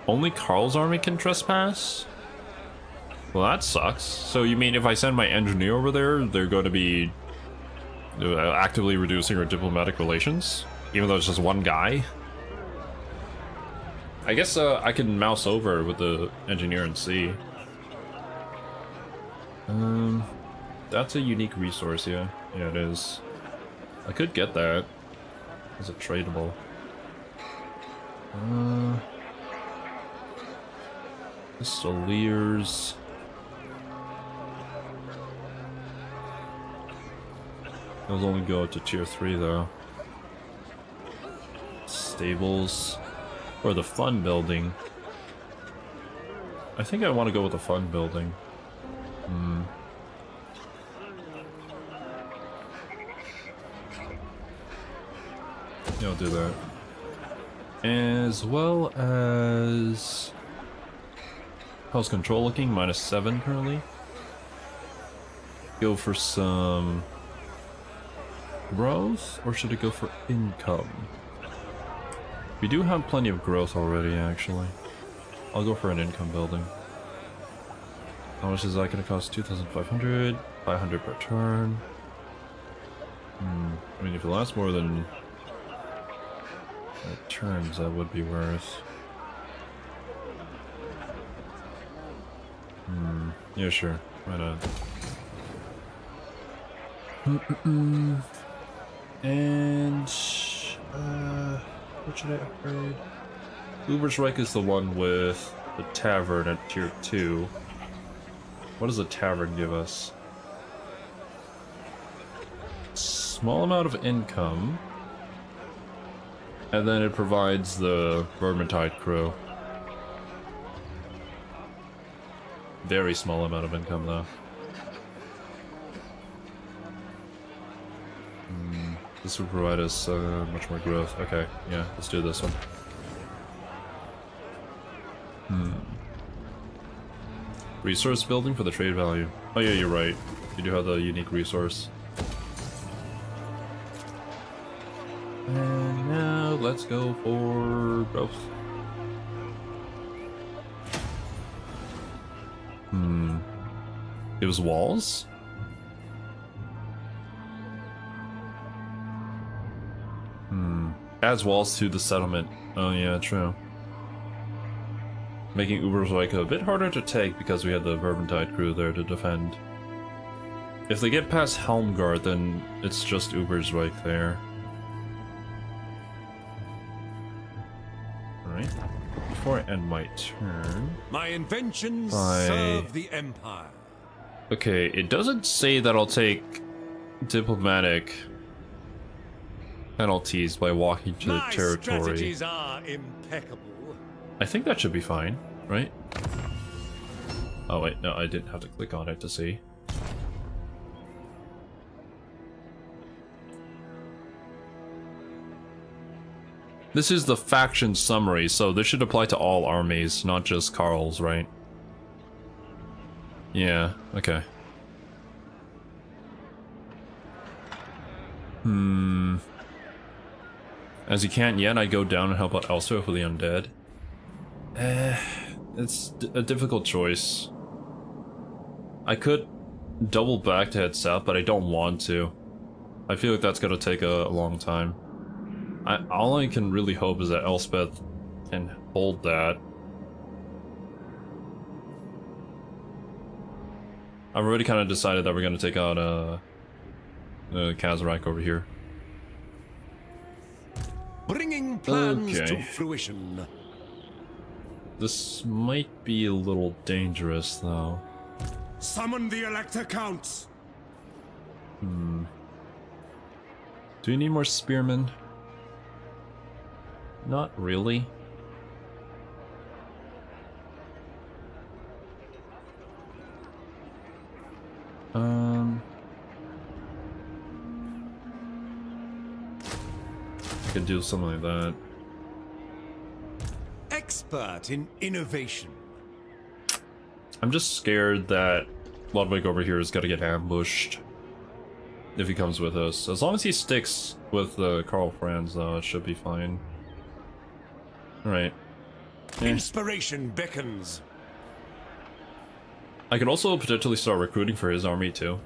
Only Karl's army can trespass? Well, that sucks. So you mean if I send my engineer over there, they're going to be actively reducing our diplomatic relations? Even though it's just one guy? I guess I can mouse over with the engineer and see. That's a unique resource, yeah. Yeah, it is. I could get that. Is it tradable? Pistoleers. Those only go to tier 3 though. Stables. Or the fun building. I think I want to go with the fun building. Yeah, I'll do that. As well as... How's control looking? -7 currently. Go for some... growth? Or should it go for income? We do have plenty of growth already, actually. I'll go for an income building. How much is that going to cost? 2,500, 500 per turn. I mean, if it lasts more than turns, that would be worth. Yeah, sure. Why not? And what should I upgrade? Ubersreich is the one with the tavern at tier 2. What does the tavern give us? Small amount of income. And then it provides the Vermintide crew. Very small amount of income though. This would provide us much more growth. Okay, yeah, let's do this one. Resource building for the trade value. Oh yeah, you're right. You do have the unique resource. And now let's go for growth. It was walls? Adds walls to the settlement. Oh yeah, true. Making Ubersreich a bit harder to take because we had the Vermintide crew there to defend. If they get past Helmgard, then it's just Ubersreich there. Alright. Before I end my turn... My inventions serve the Empire. Okay, it doesn't say that I'll take diplomatic penalties by walking to the territory. My strategies are impeccable. I think that should be fine, right? Oh wait, no, I didn't have to click on it to see. This is the faction summary, so this should apply to all armies, not just Karl's, right? Yeah, okay. As you can't yet, I'd go down and help out elsewhere for the undead. It's a difficult choice. I could double back to head south, but I don't want to. I feel like that's gonna take a long time. All I can really hope is that Elspeth can hold that. I've already kind of decided that we're gonna take out Kazarak over here. Bringing plans to fruition. This might be a little dangerous, though. Summon the Elector Counts. Do we need more spearmen? Not really. I could do something like that. Expert in innovation. I'm just scared that Ludwig over here is gonna get ambushed if he comes with us. As long as he sticks with Karl Franz, though, it should be fine. Alright. Inspiration beckons. I could also potentially start recruiting for his army, too.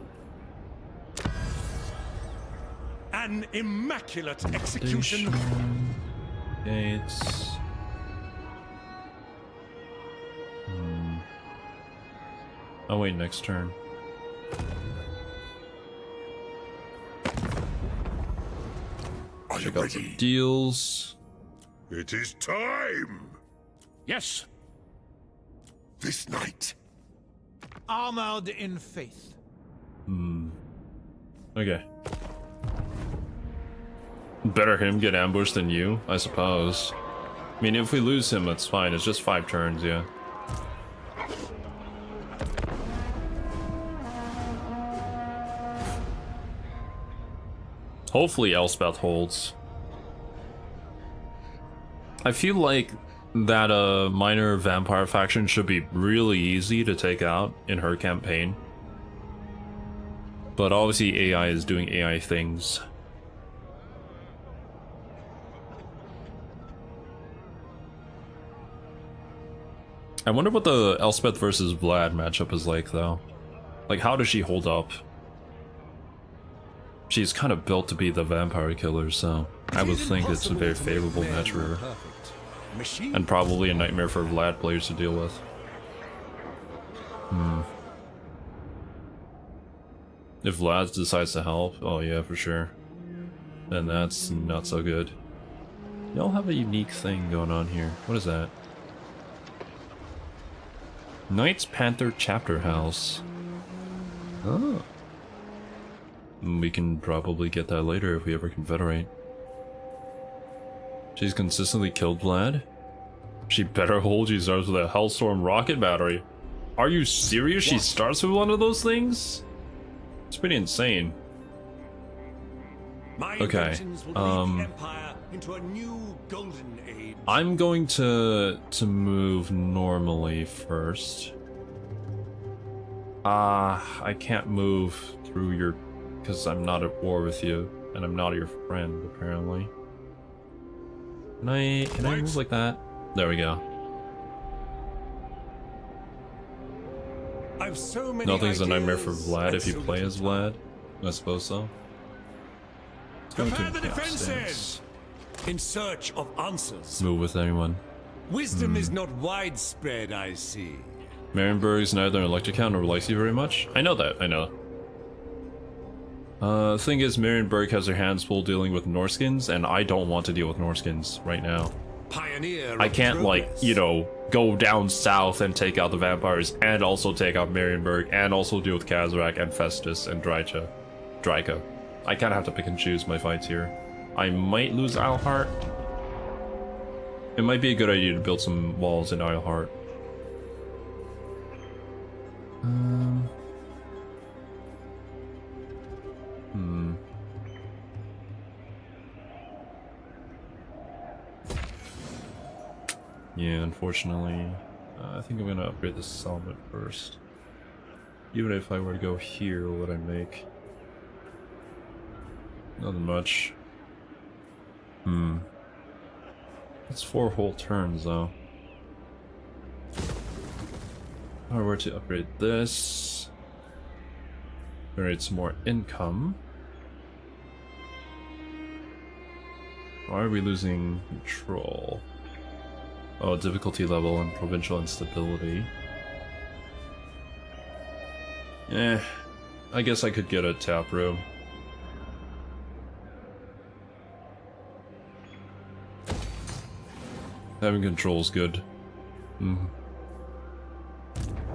An immaculate execution. Gates. Oh wait, next turn. Check out some deals. It is time! Yes. This night. Armored in faith. Okay. Better him get ambushed than you, I suppose. I mean, if we lose him, that's fine. It's just 5 turns, yeah. Hopefully Elspeth holds. I feel like that minor vampire faction should be really easy to take out in her campaign. But obviously AI is doing AI things. I wonder what the Elspeth versus Vlad matchup is like, though. Like, how does she hold up? She's kind of built to be the vampire killer, so I would think it's a very favorable match for her. And probably a nightmare for Vlad players to deal with. If Vlad decides to help, oh yeah, for sure. Then that's not so good. Y'all have a unique thing going on here. What is that? Knights Panther Chapter House. Oh. We can probably get that later if we ever confederate. She's consistently killed Vlad? She better hold. She starts with a Hellstorm rocket battery. Are you serious? She starts with one of those things? It's pretty insane. Okay. Into a new golden age. I'm going to move normally first. I can't move through your, because I'm not at war with you, and I'm not your friend apparently. Can I move like that? There we go. I've so many Nothing's a nightmare for ideas Vlad and if you so play little as Vlad. I suppose so. Let's go Prepare to the defenses! In search of answers. move with anyone. Wisdom is not widespread, I see. Marienburg's neither an Elector count nor likes you very much. I know that, I know. Thing is, Marienburg has her hands full dealing with Norskins, and I don't want to deal with Norskins right now. Pioneer I of can't, like, progress. you know, go down south and take out the vampires, and also take out Marienburg, and also deal with Kazarak and Festus and Drycha. I kind of have to pick and choose my fights here. I might lose Isleheart. It might be a good idea to build some walls in Isleheart. Yeah, unfortunately, I think I'm gonna upgrade the settlement first. Even if I were to go here, what would I make? Nothing much. That's 4 whole turns, though. I were to upgrade this, generate some more income. Why are we losing control? Oh, difficulty level and provincial instability. I guess I could get a tap room. Having control is good.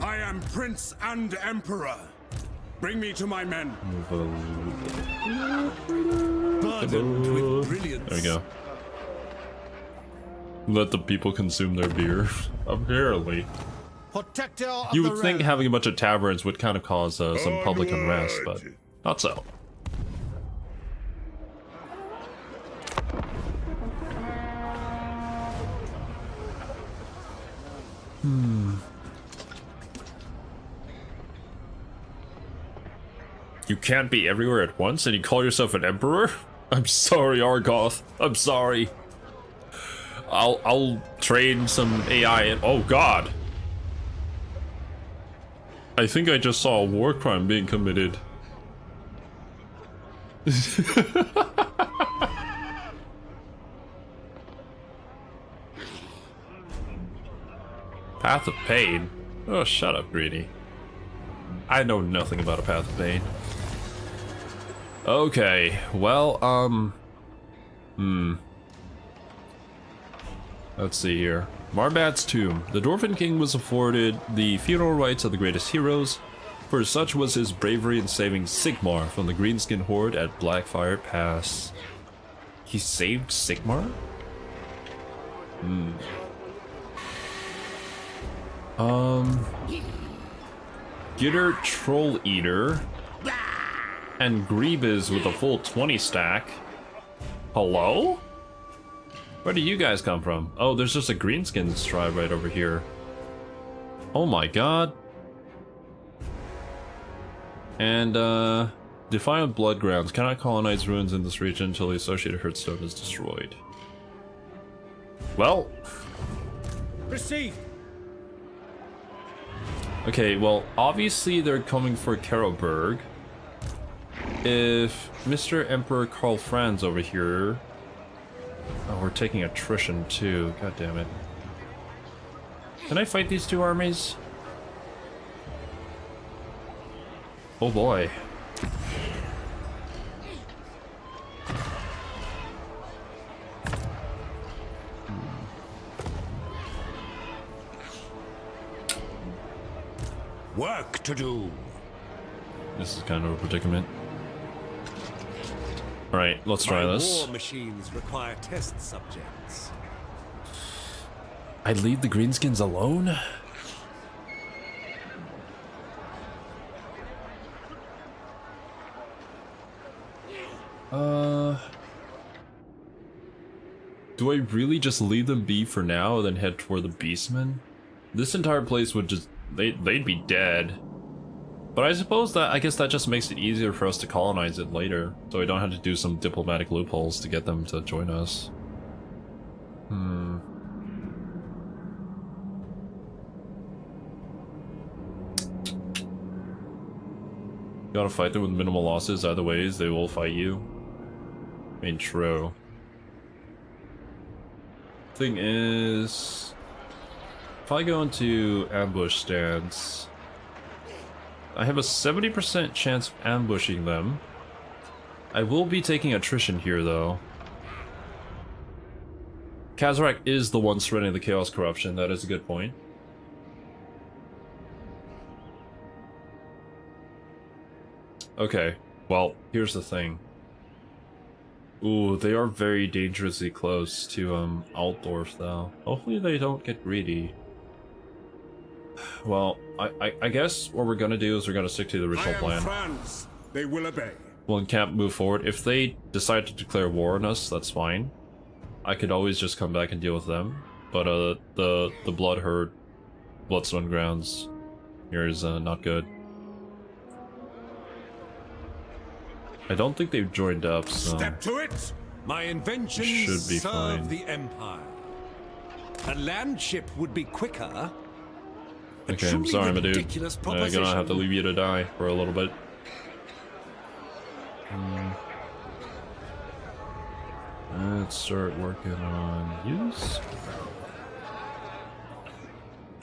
I am Prince and Emperor. Bring me to my men. Burdened with brilliance. There we go. Let the people consume their beer. Apparently. Protector of You the would think realm. having a bunch of taverns would kind of cause some public unrest, but not so. You can't be everywhere at once and you call yourself an emperor? I'm sorry, Argoth. I'm sorry. I'll train some AI and oh god. I think I just saw a war crime being committed. Path of Pain? Oh, shut up, Greedy. I know nothing about a Path of Pain. Okay, well, let's see here. Marbad's Tomb. The Dwarven King was afforded the funeral rites of the greatest heroes, for such was his bravery in saving Sigmar from the Greenskin Horde at Blackfire Pass. He saved Sigmar? Gitter Troll Eater and Grievous with a full 20 stack. Hello? Where do you guys come from? Oh, there's just a Greenskins tribe right over here. Oh my god. And, Defiant Bloodgrounds. Cannot colonize ruins in this region until the associated Hearthstone is destroyed. Well. Receive. Okay, well, obviously they're coming for Karlberg. If Mr. Emperor Karl Franz over here... Oh, we're taking attrition too. God damn it. Can I fight these two armies? Oh boy. Work to do. This is kind of a predicament. Alright, let's try My this. war machines require test subjects. I'd leave the Greenskins alone? Do I really just leave them be for now and then head toward the Beastmen? This entire place would just... they'd be dead. But I suppose that, I guess that just makes it easier for us to colonize it later, so we don't have to do some diplomatic loopholes to get them to join us. Gotta fight them with minimal losses, either ways, they will fight you. I mean, true. Thing is... if I go into ambush stance... I have a 70% chance of ambushing them. I will be taking attrition here, though. Kazarak is the one spreading the Chaos Corruption, that is a good point. Okay, well, here's the thing. Ooh, they are very dangerously close to, Altdorf, though. Hopefully they don't get greedy. Well, I guess what we're gonna do is we're gonna stick to the original plan. Franz. They will obey. We'll camp, move forward. If they decide to declare war on us, that's fine. I could always just come back and deal with them. But the Blood Herd, Bloodstone Grounds here is not good. I don't think they've joined up, so Step to it. My inventions Should be serve fine. the Empire. A land ship would be quicker. Okay, I'm sorry, my dude. ridiculous I'm gonna have to leave you to die for a little bit. Let's start working on use.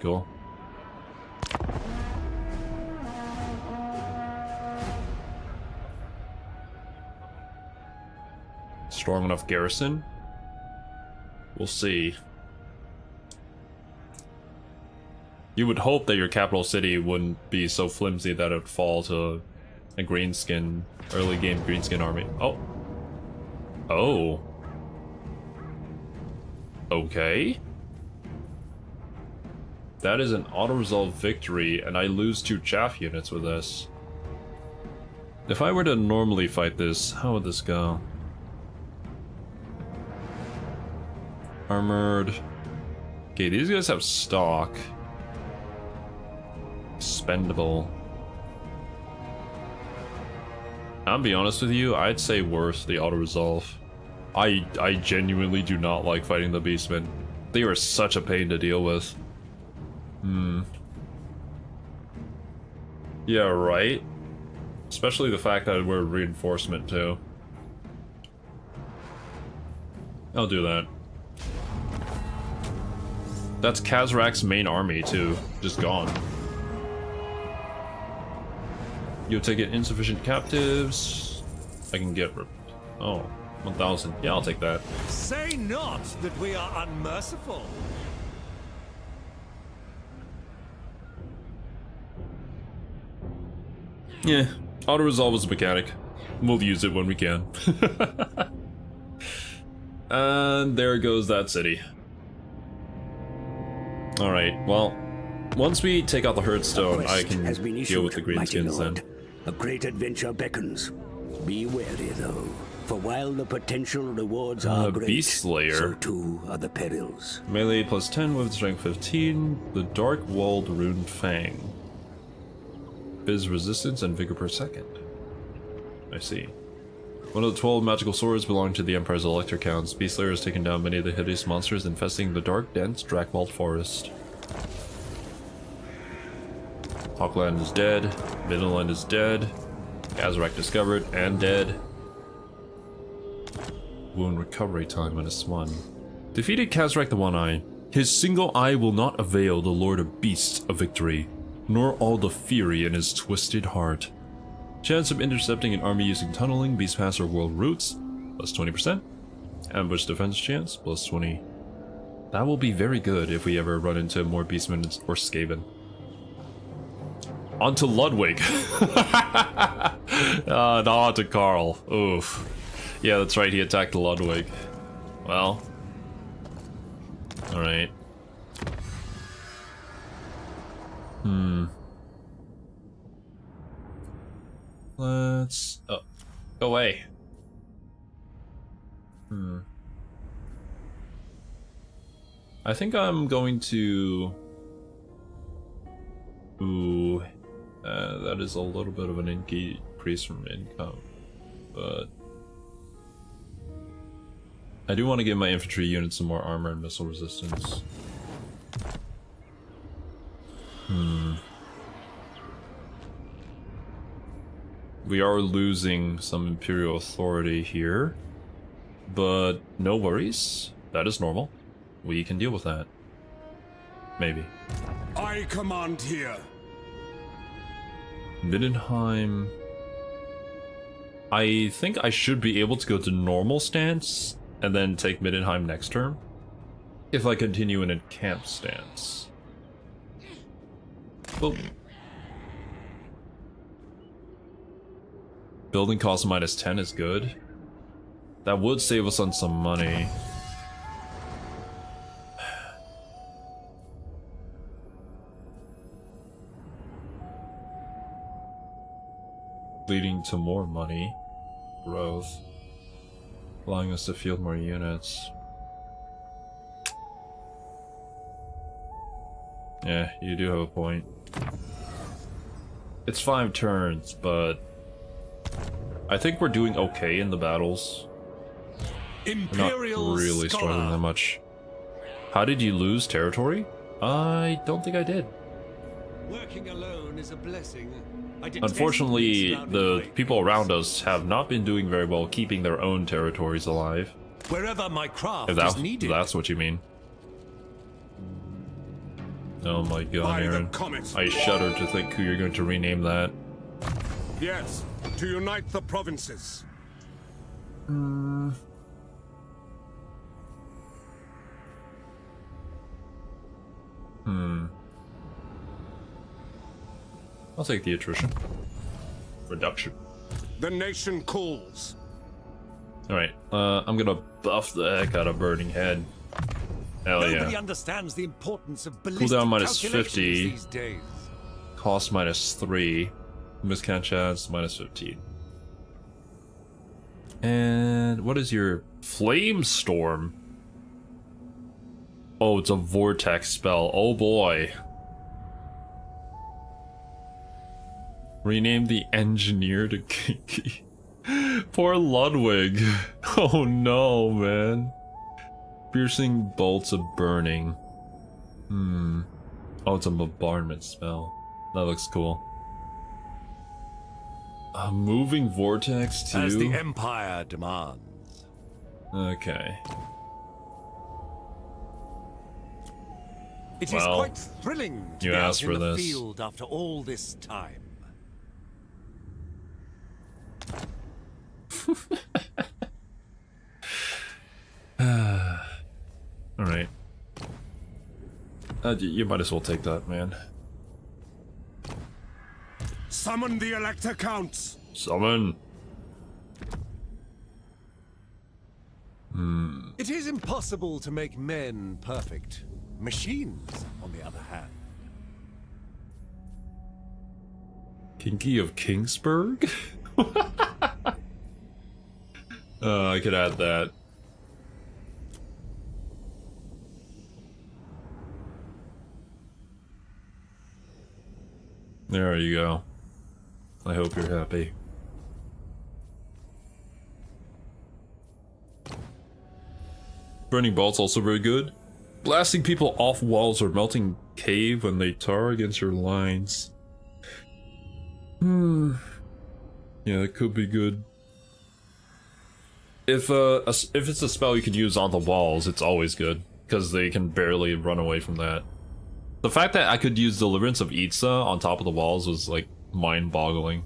Cool. Strong enough garrison? We'll see. You would hope that your capital city wouldn't be so flimsy that it would fall to a greenskin, early game greenskin army. Oh. Oh. Okay. That is an auto-resolve victory, and I lose 2 chaff units with this. If I were to normally fight this, how would this go? Armored. Okay, these guys have stock. Expendable. I'll be honest with you, I'd say worth the auto-resolve. I genuinely do not like fighting the beastmen. They are such a pain to deal with. Yeah, right? Especially the fact that we're reinforcement too. I'll do that. That's Kazrak's main army too, just gone. You'll take it insufficient captives. I can get... Oh, 1,000. Yeah, I'll take that. Say not that we are unmerciful. Yeah, auto-resolve is a mechanic. We'll use it when we can. And there goes that city. Alright, well, once we take out the Herdstone, I can deal with the Greenskins then. A great adventure beckons. Be wary though, for while the potential rewards are great, Beast Slayer. so too are the perils. Melee plus 10 with strength 15. The Dark Walled Rune Fang. Biz resistance and vigor per second. I see. One of the 12 magical swords belonging to the Empire's Elector counts. Beast Slayer has taken down many of the hideous monsters infesting the dark, dense Drakvald forest. Hawkland is dead. Midland is dead. Kazrak discovered and dead. Wound recovery time -1. Defeated Kazrak the One-Eye. His single eye will not avail the Lord of Beasts a victory, nor all the fury in his twisted heart. Chance of intercepting an army using tunneling, beast pass, or world routes, plus 20%. Ambush defense chance, plus 20. That will be very good if we ever run into more beastmen or Skaven. On to Ludwig. Not on to Karl. Oof. Yeah, that's right, he attacked Ludwig. Well. Alright. Let's... Oh. Go away. I think I'm going to... Ooh. That is a little bit of an increase from income. But... I do want to give my infantry units some more armor and missile resistance. We are losing some Imperial authority here, but no worries. That is normal. We can deal with that. Maybe. I command here. Middenheim. I think I should be able to go to normal stance and then take Middenheim next turn, if I continue in a camp stance. Boom. Building cost -10 is good. That would save us on some money. Leading to more money. Growth. Allowing us to field more units. Yeah, you do have a point. It's 5 turns, but I think we're doing okay in the battles. Imperial Not really struggling that much. How did you lose territory? I don't think I did. Working alone is a blessing. I detest Unfortunately, surrounded the by people around us have not been doing very well keeping their own territories alive. wherever my craft If is needed. that's what you mean. Oh my god, By the Aaron. comet. I shudder to think who you're going to rename that. Yes, to unite the provinces. I'll take the attrition. Reduction. The nation calls. Alright, I'm gonna buff the heck out of Burning Head. Hell Nobody yeah. understands the importance of ballistic Cooldown minus calculations 50. these days. Cost minus 3. Miscount chance minus 15. And what is your Flame Storm? Oh, it's a vortex spell. Oh boy. Rename the engineer to Kinky. Poor Ludwig. Oh no, man. Piercing bolts of burning. Oh, it's a bombardment spell. That looks cool. A moving vortex too? As the Empire demands. Okay. It is Well, quite thrilling to you be out asked in for the this. field after all this time. Alright. You might as well take that, man. Summon the Elector Counts. Summon! It is impossible to make men perfect. Machines, on the other hand. Kinky of Kingsburg? I could add that. There you go. I hope you're happy. Burning bolt's also very good. Blasting people off walls or melting cave when they tar against your lines. Yeah, it could be good. If it's a spell you can use on the walls, it's always good, because they can barely run away from that. The fact that I could use Deliverance of Itza on top of the walls was like mind-boggling.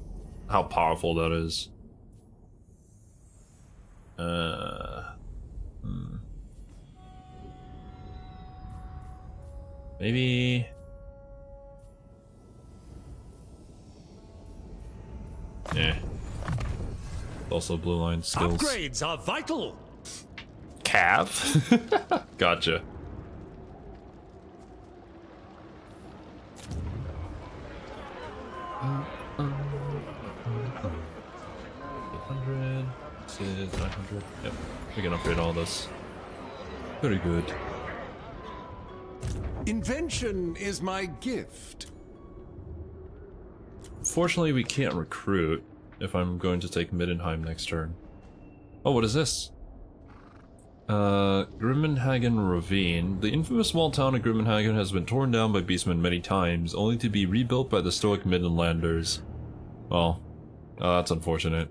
How powerful that is. Maybe. Yeah. Also blue line skills. Upgrades are vital. Cav? Gotcha. This is 900. Yep, we can upgrade all this. Very good. Invention is my gift. Fortunately, we can't recruit if I'm going to take Middenheim next turn. Oh, what is this? Grimmenhagen Ravine. The infamous small town of Grimmenhagen has been torn down by beastmen many times, only to be rebuilt by the stoic Midlanders. Well, that's unfortunate.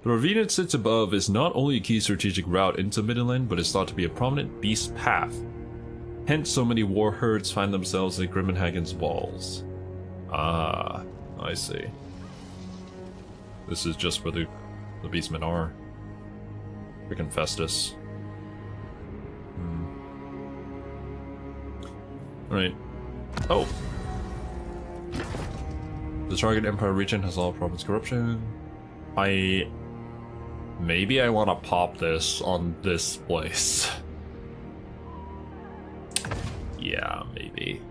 The ravine it sits above is not only a key strategic route into Midland, but is thought to be a prominent beast path. Hence, so many war herds find themselves at Grimmenhagen's walls. Ah, I see. This is just where the beastmen are. Freaking Festus. Right. Oh! The target Empire region has all province corruption. Maybe I want to pop this on this place. Yeah, maybe.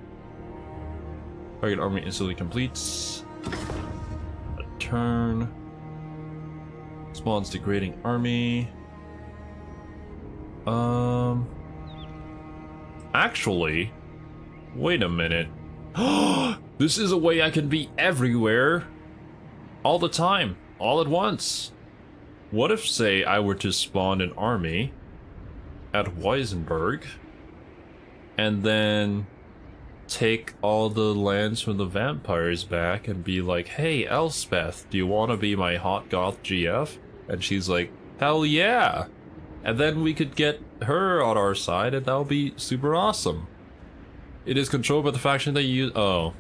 Target army instantly completes. A turn. Spawns degrading army. Actually, wait a minute. This is a way I can be everywhere. All the time. All at once. What if, say, I were to spawn an army at Weisenberg, and then take all the lands from the vampires back and be like, hey, Elspeth, do you want to be my hot goth GF? And she's like, hell yeah! And then we could get her on our side and that'll be super awesome. It is controlled by the faction that you... Oh.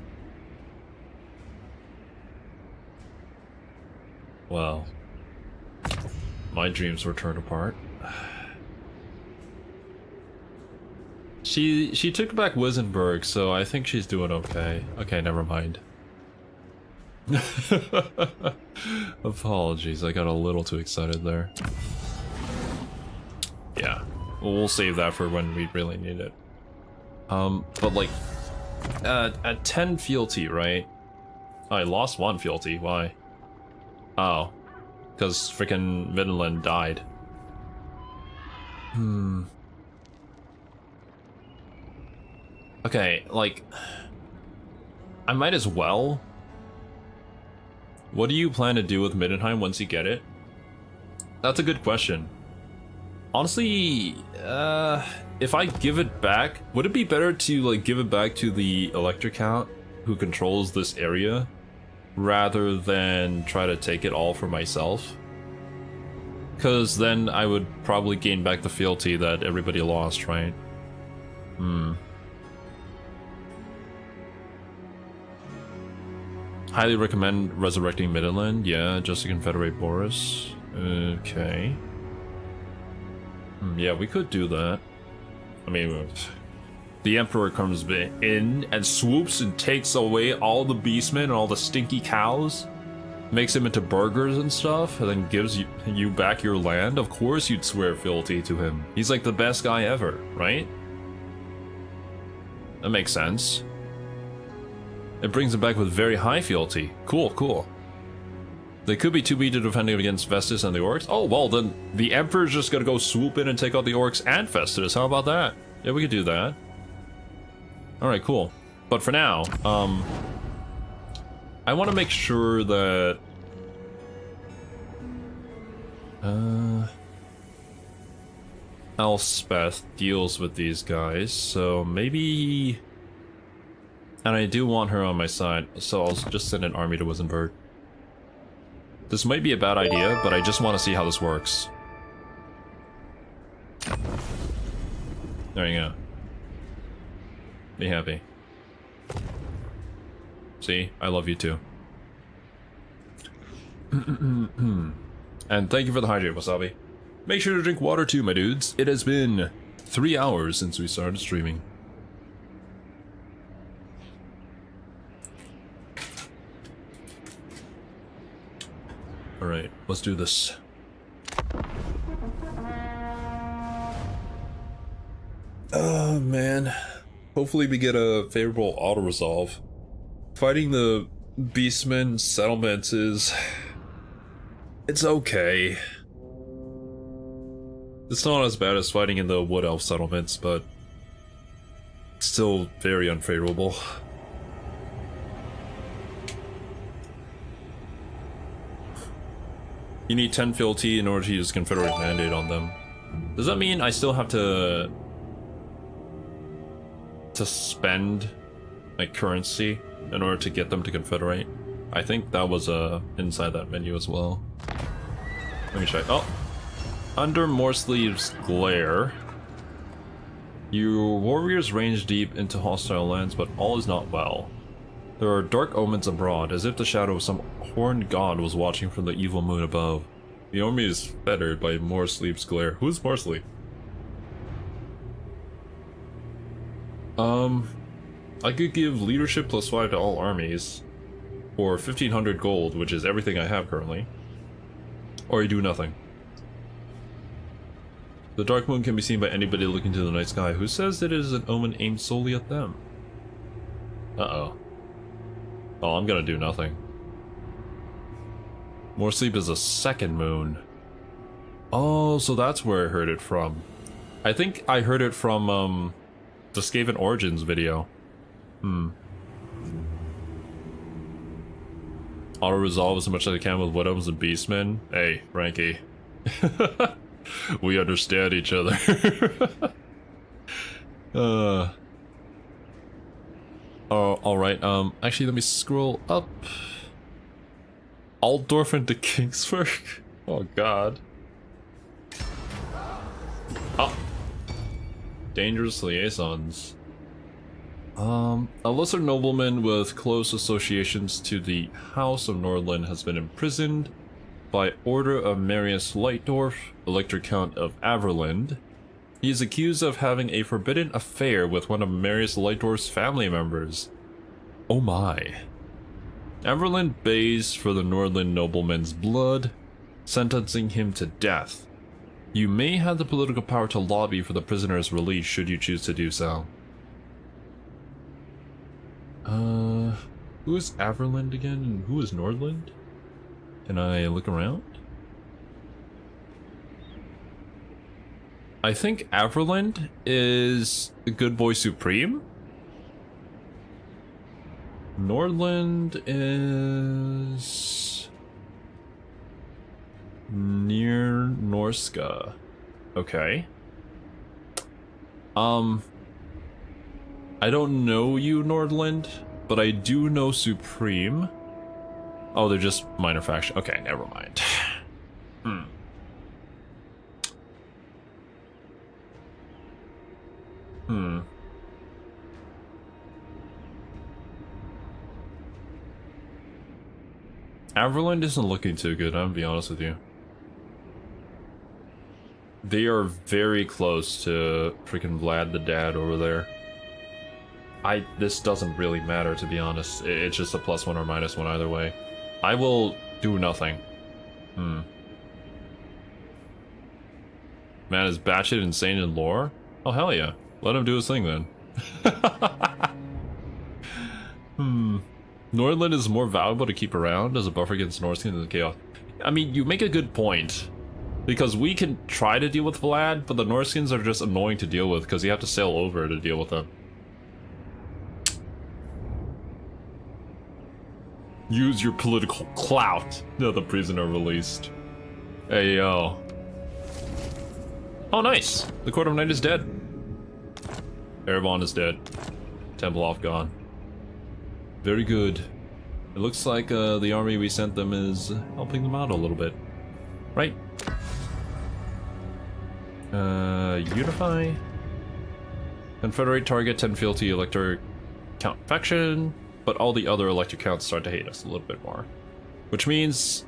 Well. My dreams were torn apart. She took back Wissenberg, so I think she's doing okay. Okay, never mind. Apologies, I got a little too excited there. Yeah, we'll save that for when we really need it. But like, at 10 fealty, right? I lost 1 fealty, why? Oh, because freaking Midland died. Okay, like, I might as well. What do you plan to do with Middenheim once you get it? That's a good question. Honestly, if I give it back, would it be better to like give it back to the Elector Count who controls this area rather than try to take it all for myself? Because then I would probably gain back the fealty that everybody lost, right? Highly recommend resurrecting Midland. Yeah, just to confederate Boris. Okay. Yeah, we could do that. I mean, the Emperor comes in and swoops and takes away all the beastmen and all the stinky cows, makes them into burgers and stuff, and then gives you back your land. Of course you'd swear fealty to him. He's like the best guy ever, right? That makes sense. It brings him back with very high fealty. Cool, cool. They could be too weak to defend against Festus and the Orcs. Oh, well, then the Emperor's just gonna go swoop in and take out the Orcs and Festus. How about that? Yeah, we could do that. Alright, cool. But for now, I want to make sure that... Elspeth deals with these guys, so maybe... And I do want her on my side, so I'll just send an army to Wissenberg. This might be a bad idea, but I just want to see how this works. There you go. Be happy. See? I love you too. And thank you for the hydrate, Wasabi. Make sure to drink water too, my dudes. It has been 3 hours since we started streaming. Alright, let's do this. Oh man. Hopefully we get a favorable auto-resolve. Fighting the Beastmen settlements is... It's okay. It's not as bad as fighting in the Wood Elf settlements, but... still very unfavorable. You need 10 fealty in order to use Confederate Mandate on them. Does that mean I still have to spend like currency in order to get them to Confederate? I think that was inside that menu as well. Let me check. Oh, under Morsleeve's glare, your warriors range deep into hostile lands, but all is not well. There are dark omens abroad, as if the shadow of some horned god was watching from the evil moon above. The army is fettered by Morsleeve's glare. Who's Morsleeve? I could give leadership +5 to all armies, or 1500 gold, which is everything I have currently. Or you do nothing. The dark moon can be seen by anybody looking to the night sky. Who says that it is an omen aimed solely at them? Uh-oh. Oh, I'm gonna do nothing. More sleep is a second moon. Oh, so that's where I heard it from. I think I heard it from, the Skaven Origins video. Auto-resolve as much as I can with Wood Elves and Beastmen. Hey, Frankie. We understand each other. Oh, alright, actually let me scroll up. Altdorf into Kingsburg? Oh god. Oh. Dangerous liaisons. A lesser nobleman with close associations to the House of Nordland has been imprisoned by order of Marius Leitdorf, Elector Count of Averland. He is accused of having a forbidden affair with one of Marius Leitdorf's family members. Oh my. Averland pays for the Nordland nobleman's blood, sentencing him to death. You may have the political power to lobby for the prisoner's release should you choose to do so. Who is Averland again and who is Nordland? Can I look around? I think Averland is the good boy supreme. Nordland is near Norska. Okay. I don't know you, Nordland, but I do know Supreme. Oh, they're just minor faction. Okay, never mind. Averland isn't looking too good, I'm gonna be honest with you. They are very close to freaking Vlad the Dad over there. This doesn't really matter, to be honest. It's just a +1 or -1 either way. I will do nothing. Man is batshit insane in lore? Oh hell yeah. Let him do his thing then. Nordland is more valuable to keep around as a buffer against Norskins and chaos. I mean, you make a good point. Because we can try to deal with Vlad, but the Norskins are just annoying to deal with because you have to sail over to deal with them. Use your political clout. No, the prisoner released. Hey, yo. Oh, nice. The Court of Night is dead. Erebon is dead. Templehof gone. Very good. It looks like the army we sent them is helping them out a little bit. Right? Unify. Confederate target 10 fealty Elector Count faction, but all the other Elector counts start to hate us a little bit more. Which means,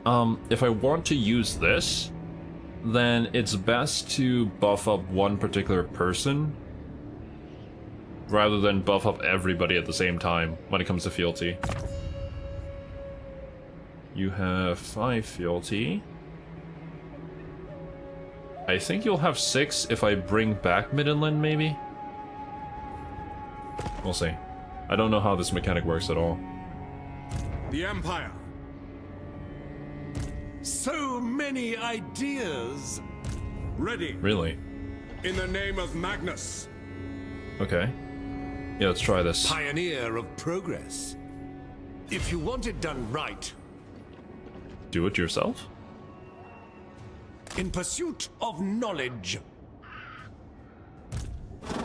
if I want to use this, then it's best to buff up one particular person rather than buff up everybody at the same time when it comes to fealty. You have 5 fealty. I think you'll have 6 if I bring back Midland, maybe? We'll see. I don't know how this mechanic works at all. The Empire. So many ideas. Ready. Really? In the name of Magnus. Okay. Yeah, let's try this. Pioneer of progress. If you want it done right. Do it yourself? In pursuit of knowledge.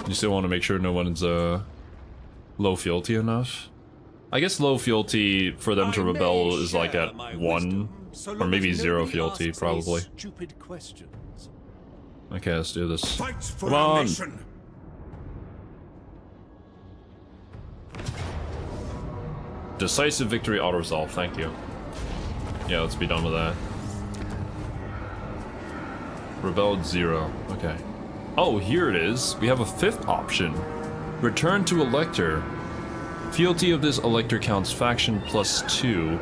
You still want to make sure no one's low fealty enough? I guess low fealty for them to rebel is like at 1 or maybe 0 fealty probably. Stupid questions. Okay, let's do this. Fight for Come our on. nation. Decisive victory auto-resolve, thank you. Yeah, let's be done with that. Rebelled 0, okay. Oh, here it is. We have a 5th option. Return to Elector. Fealty of this Elector counts faction +2.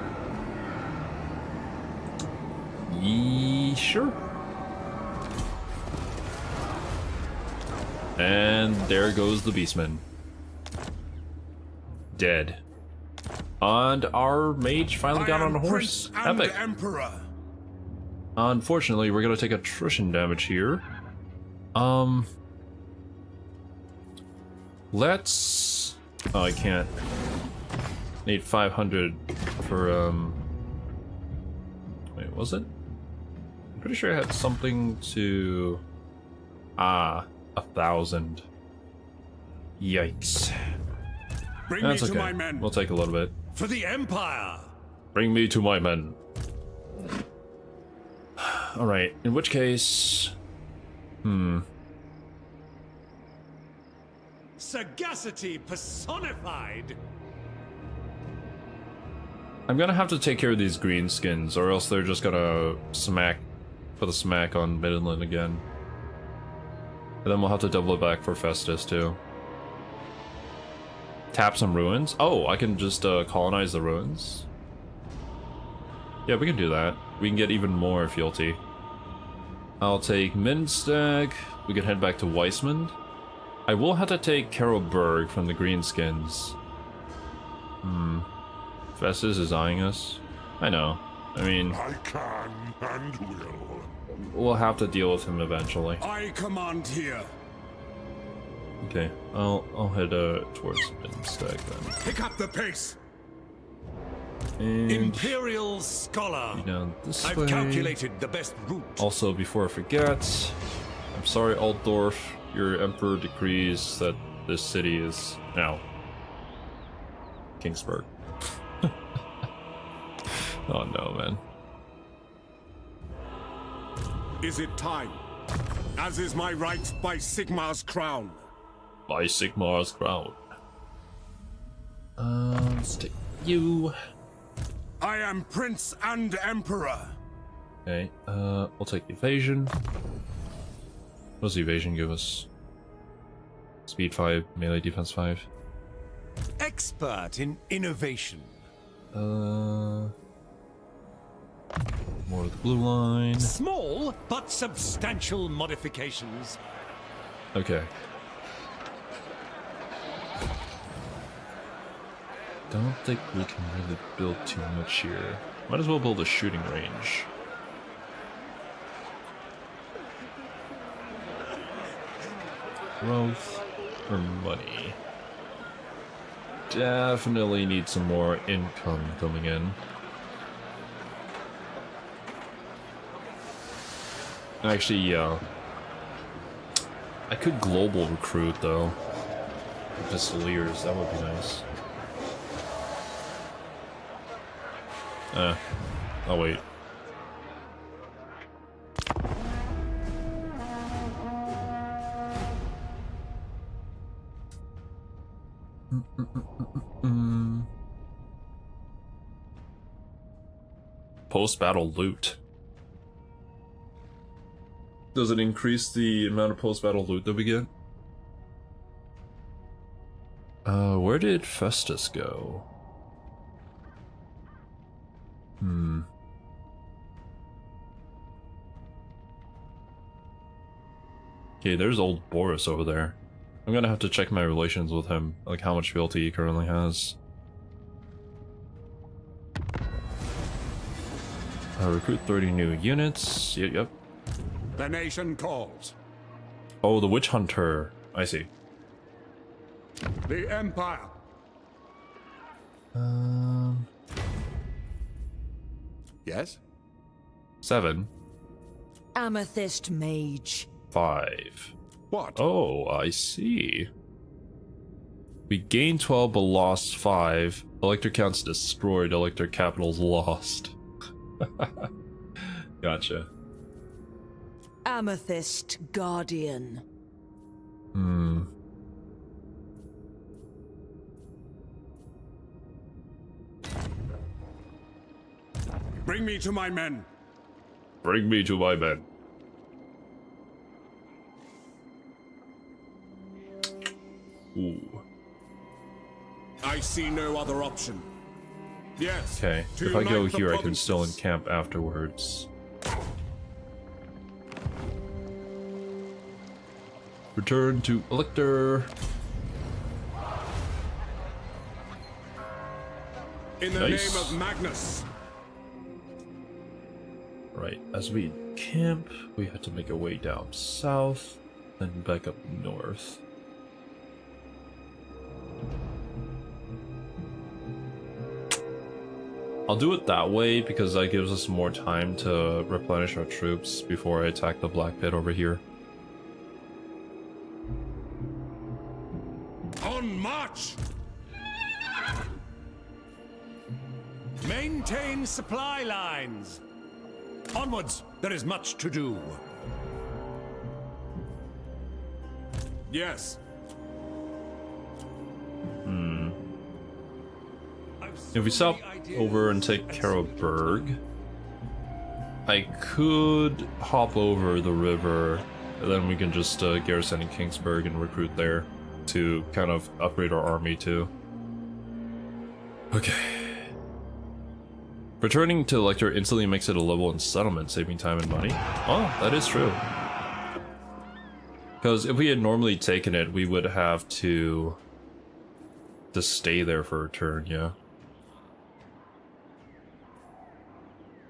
Sure. And there goes the Beastman. Dead. And our mage finally got on a horse. Prince and Epic. Emperor. Unfortunately, we're gonna take attrition damage here. Let's... Oh, I can't. Need 500 for, Wait, was it? I'm pretty sure I had something to... 1,000. Yikes. Bring That's me to okay. my men. We'll take a little bit. For the Empire! Bring me to my men. Alright, in which case... Sagacity personified! I'm gonna have to take care of these greenskins, or else they're just gonna put a smack on Midland again. And then we'll have to double it back for Festus too. Tap some ruins? Oh, I can just colonize the ruins? Yeah, we can do that. We can get even more fealty. I'll take Minstag. We can head back to Weissman. I will have to take Karlberg from the greenskins. Festus is eyeing us. I know. I mean, I can and will. we'll have to deal with him eventually. I command here. Okay, I'll head towards Minstag then. Pick up the pace. And Imperial Scholar! down this I've way. calculated the best route. Also, before I forget, I'm sorry, Altdorf. Your emperor decrees that this city is now Kingsburg. Oh no, man. Is it time? As is my right by Sigmar's crown. By Sigmar's crown. Let's take you. I am Prince and Emperor. Okay, we'll take evasion. What does evasion give us? Speed 5, melee defense 5. Expert in innovation. More of the blue line. Small but substantial modifications. Okay. Don't think we can really build too much here. Might as well build a shooting range. Growth or money? Definitely need some more income coming in. Actually, yeah. I could global recruit though. Pistoliers, that would be nice. I'll wait. Post-battle loot. Does it increase the amount of post-battle loot that we get? Where did Festus go? Okay, there's old Boris over there. I'm gonna have to check my relations with him, like how much fealty he currently has. Recruit 30 new units. Yep. The nation calls. Oh, the Witch Hunter. I see. The Empire. Yes? 7. Amethyst Mage. 5. What? Oh, I see. We gained 12 but lost 5. Elector counts destroyed. Elector capitals lost. Gotcha. Amethyst Guardian. Bring me to my men. Bring me to my men. Ooh. I see no other option. Yes. Okay, to if I go unite the here, I can still provinces. encamp afterwards. Return to Elector. In the Nice. name of Magnus. Right, as we camp, we had to make our way down south, then back up north. I'll do it that way because that gives us more time to replenish our troops before I attack the Black Pit over here. On march. Maintain supply lines. Onwards, there is much to do. Yes. If we stop over and take care of Berg, I could hop over the river, and then we can just garrison in Kingsburg and recruit there to kind of upgrade our army too. Okay. Returning to Elector instantly makes it a level in settlement, saving time and money. Oh, that is true. Because if we had normally taken it, we would have to stay there for a turn, yeah.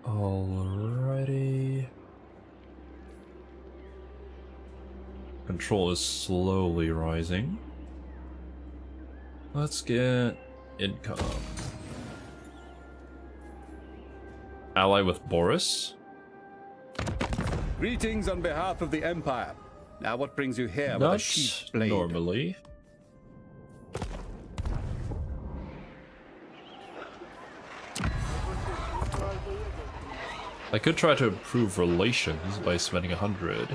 Alrighty. Control is slowly rising. Let's get income. Ally with Boris. Greetings on behalf of the Empire. Now what brings you here with a sheath blade? Normally. I could try to improve relations by spending 100.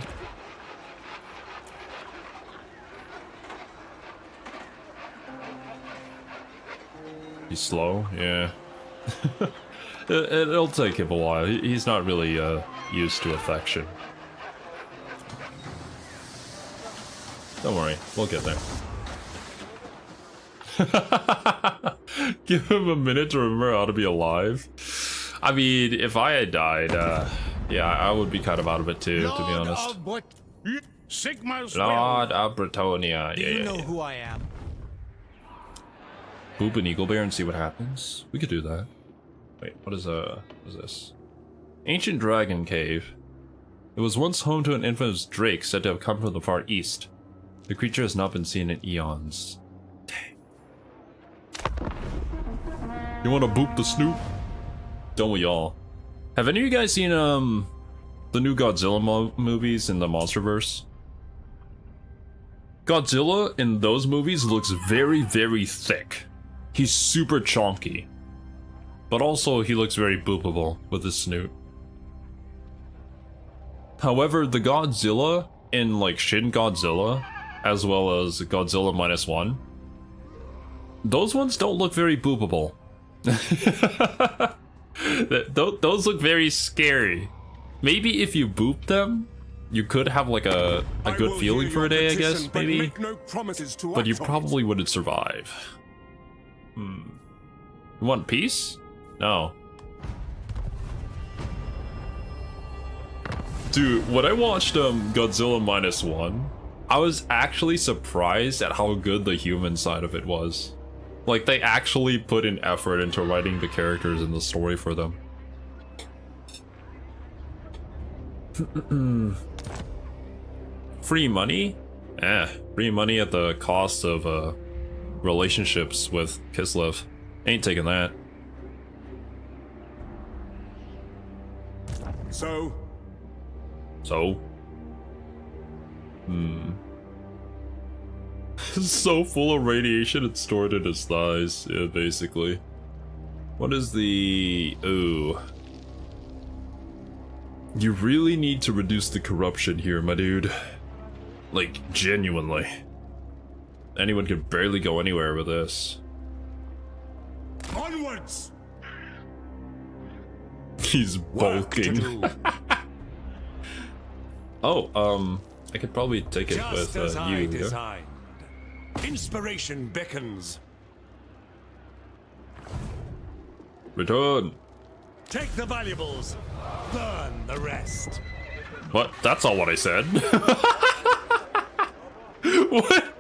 He's slow, yeah. It'll take him a while. He's not really used to affection. Don't worry, we'll get there. Give him a minute to remember how to be alive. I mean, if I had died, yeah, I would be kind of out of it too, to be honest. Sigma's Lord of Bretonia, Do yeah, you yeah, know yeah. who I am? Boop an eagle bear and see what happens. We could do that. Wait, what is this? Ancient Dragon Cave. It was once home to an infamous drake said to have come from the far east. The creature has not been seen in eons. Dang. You wanna boop the snoop? Don't we all? Have any of you guys seen the new Godzilla movies in the Monsterverse? Godzilla in those movies looks very, very thick. He's super chonky. But also he looks very boopable with his snoot. However, the Godzilla in like Shin Godzilla, as well as Godzilla -1, those ones don't look very boopable. Those look very scary. Maybe if you boop them, you could have like a good feeling for a day, I guess, maybe. But you probably wouldn't survive. You want peace? No. Dude, when I watched Godzilla -1, I was actually surprised at how good the human side of it was. Like, they actually put in effort into writing the characters and the story for them. Free money? Free money at the cost of relationships with Kislev. Ain't taking that. So? So full of radiation it's stored in his thighs, yeah, basically. What is the... ooh. You really need to reduce the corruption here, my dude. Like, genuinely. Anyone can barely go anywhere with this. Onwards! He's bulking. Oh, I could probably take it Just with as I you. designed. Inspiration beckons. Return. Take the valuables. Burn the rest. What? That's not what I said. What?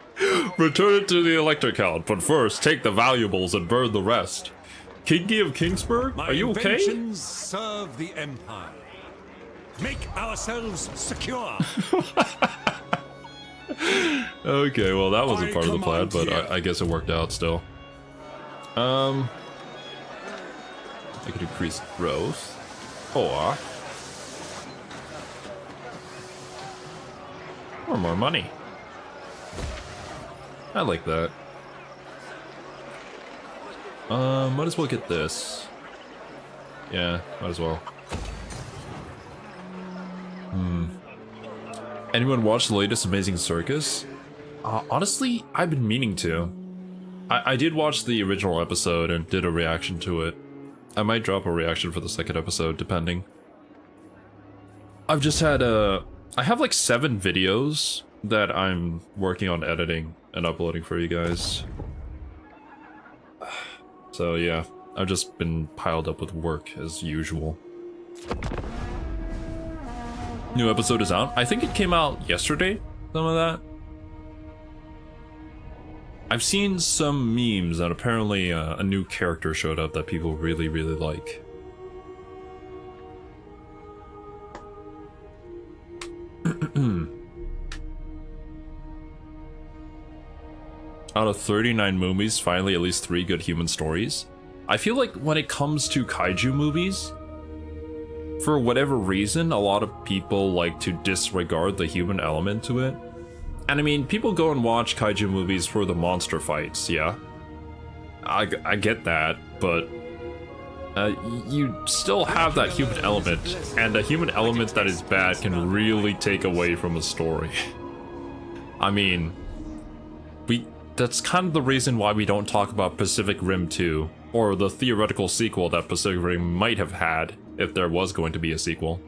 Return it to the Elector count, but first take the valuables and burn the rest. Kingy of Kingsburg? My Are you okay? inventions serve the Empire. Make ourselves secure. Okay, well that wasn't I part of the plan, command but here. I guess it worked out still. I could increase growth. Or more money. I like that. Might as well get this. Yeah, might as well. Anyone watch the latest Amazing Circus? Honestly, I've been meaning to. I did watch the original episode and did a reaction to it. I might drop a reaction for the second episode, depending. I've just had I have like 7 videos that I'm working on editing and uploading for you guys. So yeah, I've just been piled up with work as usual. New episode is out. I think it came out yesterday, some of that. I've seen some memes and apparently a new character showed up that people really, really like. Out of 39 movies, finally at least 3 good human stories. I feel like when it comes to kaiju movies, for whatever reason, a lot of people like to disregard the human element to it. And I mean, people go and watch kaiju movies for the monster fights, yeah? I get that, but you still have that human element, and a human element that is bad can really take away from a story. I mean, that's kind of the reason why we don't talk about Pacific Rim 2, or the theoretical sequel that Pacific Rim might have had if there was going to be a sequel.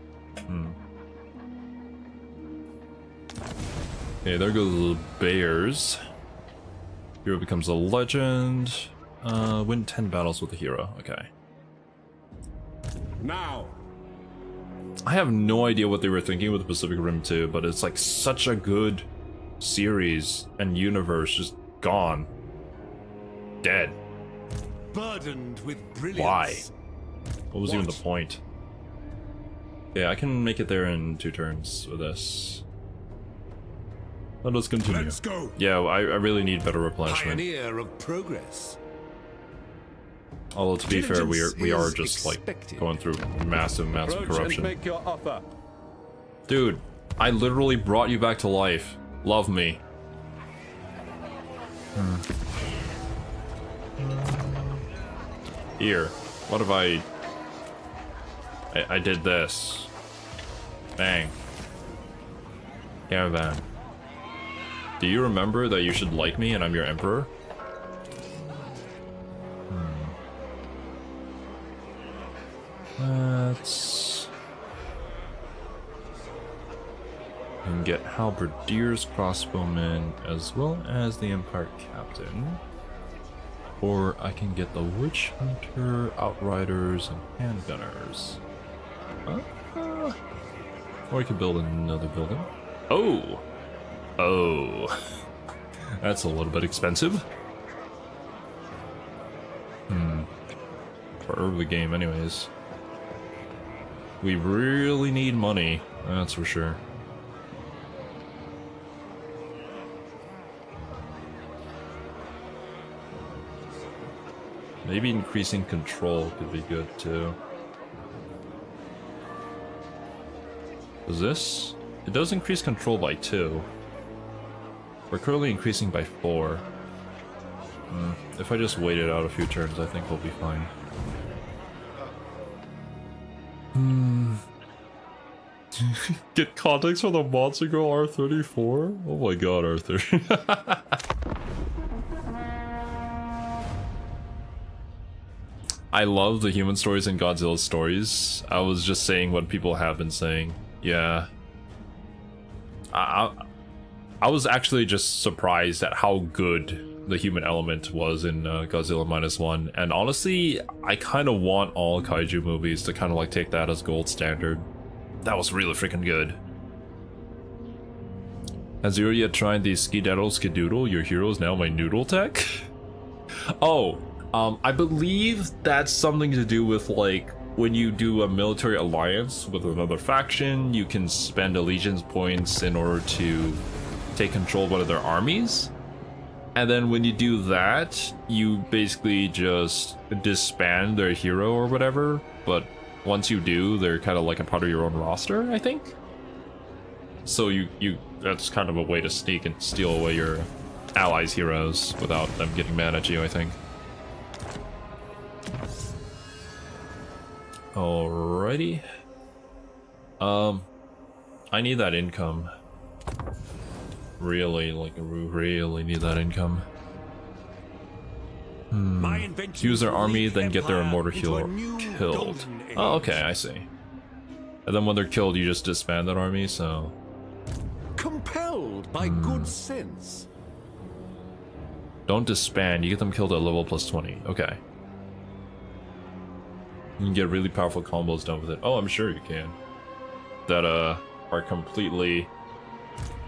Okay, there goes the bears. Hero becomes a legend. Win 10 battles with a hero. Okay. Now. I have no idea what they were thinking with Pacific Rim 2, but it's like such a good series and universe just gone. Dead. Burdened with brilliance. Why? What was even the point? Yeah, I can make it there in 2 turns with this. Let us continue. Let's go. Yeah, I really need better replenishment. Pioneer of progress. Although to be fair, we are Diligence just is like going through massive Approach and corruption. make your offer. Dude, I literally brought you back to life. Love me. Here, what if I did this? Bang. Caravan. Do you remember that you should like me and I'm your emperor? Let's... and get halberdiers, crossbowmen, as well as the Empire Captain. Or I can get the Witch Hunter, Outriders, and Handgunners. Or I could build another building. Oh! Oh. That's a little bit expensive. For early game anyways. We really need money, that's for sure. Maybe increasing control could be good too. Does this? It does increase control by 2. We're currently increasing by 4. If I just wait it out a few turns, I think we'll be fine. Get context for the Monster Girl R34? Oh my god, Arthur. I love the human stories and Godzilla stories. I was just saying what people have been saying. Yeah. I was actually just surprised at how good the human element was in Godzilla -1. And honestly, I kind of want all kaiju movies to kind of like take that as gold standard. That was really freaking good. Has Zero yet tried the Skidaddle Skidoodle? Your hero is now my noodle tech? Oh, I believe that's something to do with like when you do a military alliance with another faction, you can spend allegiance points in order to take control of one of their armies. And then when you do that, you basically just disband their hero or whatever. But once you do, they're kind of like a part of your own roster, I think. So that's kind of a way to sneak and steal away your allies' heroes without them getting mad at you, I think. Alrighty. I need that income. Really, like, really need that income. Use their army, then get their immortal healer killed. Oh, okay, I see. And then when they're killed, you just disband that army, so... Compelled by good sense. Don't disband, you get them killed at level plus 20. Okay. You can get really powerful combos done with it. Oh, I'm sure you can. That, are completely...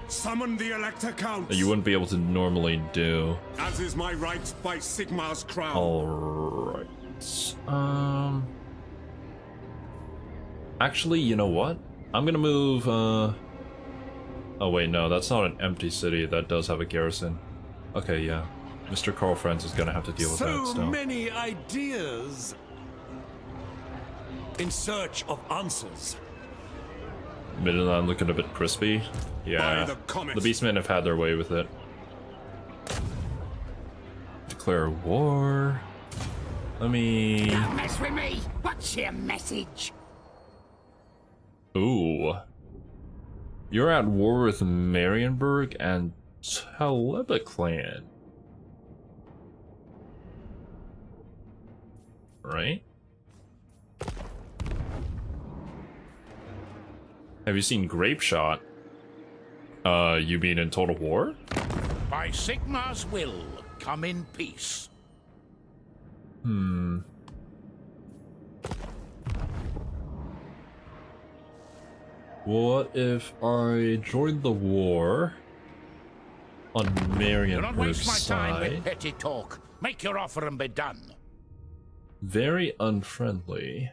Summon the Elector Count. that you wouldn't be able to normally do. As is my right by Sigmar's crown. Alright. Actually, you know what? I'm gonna move, oh wait, no, that's not an empty city. That does have a garrison. Okay, yeah. Mr. Karl Franz is gonna have to deal with that So still. many ideas. In search of answers. Midland looking a bit crispy. Yeah, By the comet. the Beastmen have had their way with it. Declare war. Let me... Don't mess with me! What's your message? Ooh. You're at war with Marienburg and Taleba clan. Right? Have you seen Grape Shot? You mean in Total War? By Sigmar's will, come in peace. What if I joined the war on Do not Marienburg's waste my time side? with petty talk. Make your offer and be done. Very unfriendly.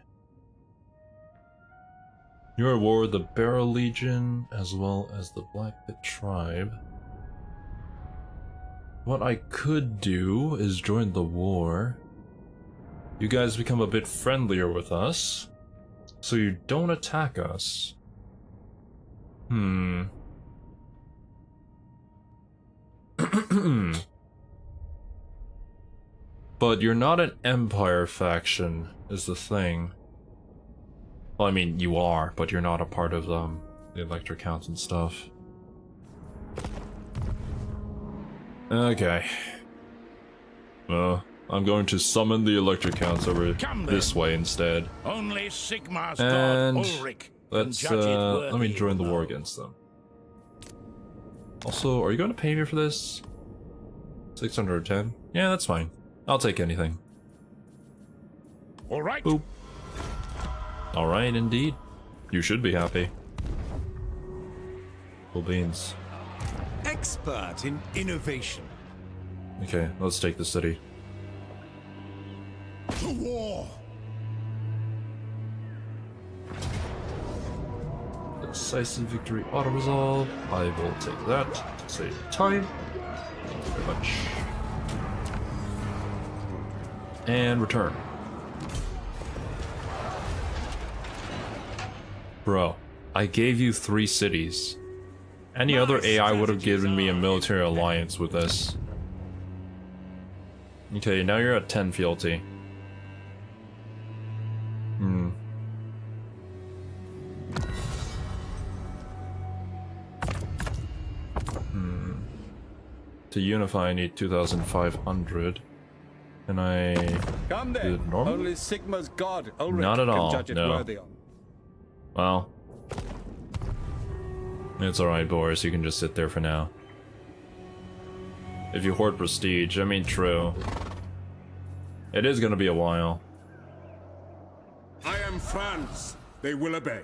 You're at war with the Barrow Legion as well as the Black Pit Tribe. What I could do is join the war. You guys become a bit friendlier with us, so you don't attack us. But you're not an Empire faction, is the thing. Well, I mean, you are, but you're not a part of the Elector Count and stuff. Okay. Well, I'm going to summon the Elector Counts over this way instead. Only Sigmar's And god Ulrich can let's, judge it let me worthy join the of war love. against them. Also, are you going to pay me for this? 610? Yeah, that's fine. I'll take anything. All right. Boop. Alright, indeed. You should be happy. Cool beans. Expert in innovation. Okay, let's take the city. To war. Decisive victory auto-resolve. I will take that to save time. Thank you very much. And return. Bro, I gave you 3 cities. Any other AI would have given me a military alliance with this. Okay, now you're at 10 fealty. To unify, I need 2,500. Can I... Come Do then. it normal? Only Sigmar's god Ulrich Not at can all, judge it no. worthy of. Well... It's alright, Boris, you can just sit there for now. If you hoard prestige, I mean, true. It is gonna be a while. I am Franz. They will obey.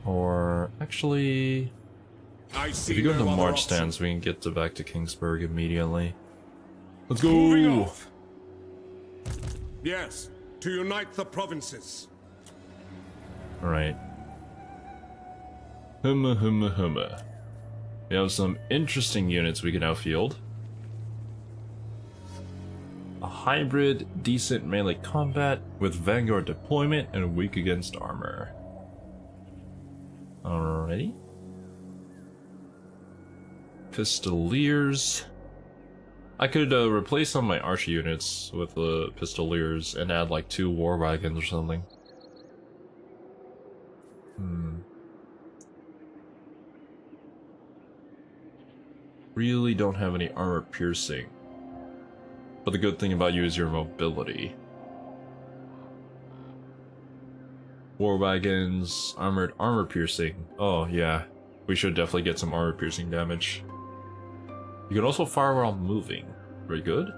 Or... actually... I see If you go no into other March option. stands, we can get back to Kingsburg immediately. Let's go! Moving off. Yes, to unite the provinces. Alright. Humma. We have some interesting units we can outfield. A hybrid, decent melee combat with Vanguard deployment and weak against armor. Alrighty. Pistoliers. I could replace some of my archer units with the Pistoliers and add like 2 war wagons or something. Really don't have any armor piercing. But the good thing about you is your mobility. War wagons, armor piercing. Oh yeah, we should definitely get some armor piercing damage. You can also fire while moving. Very good.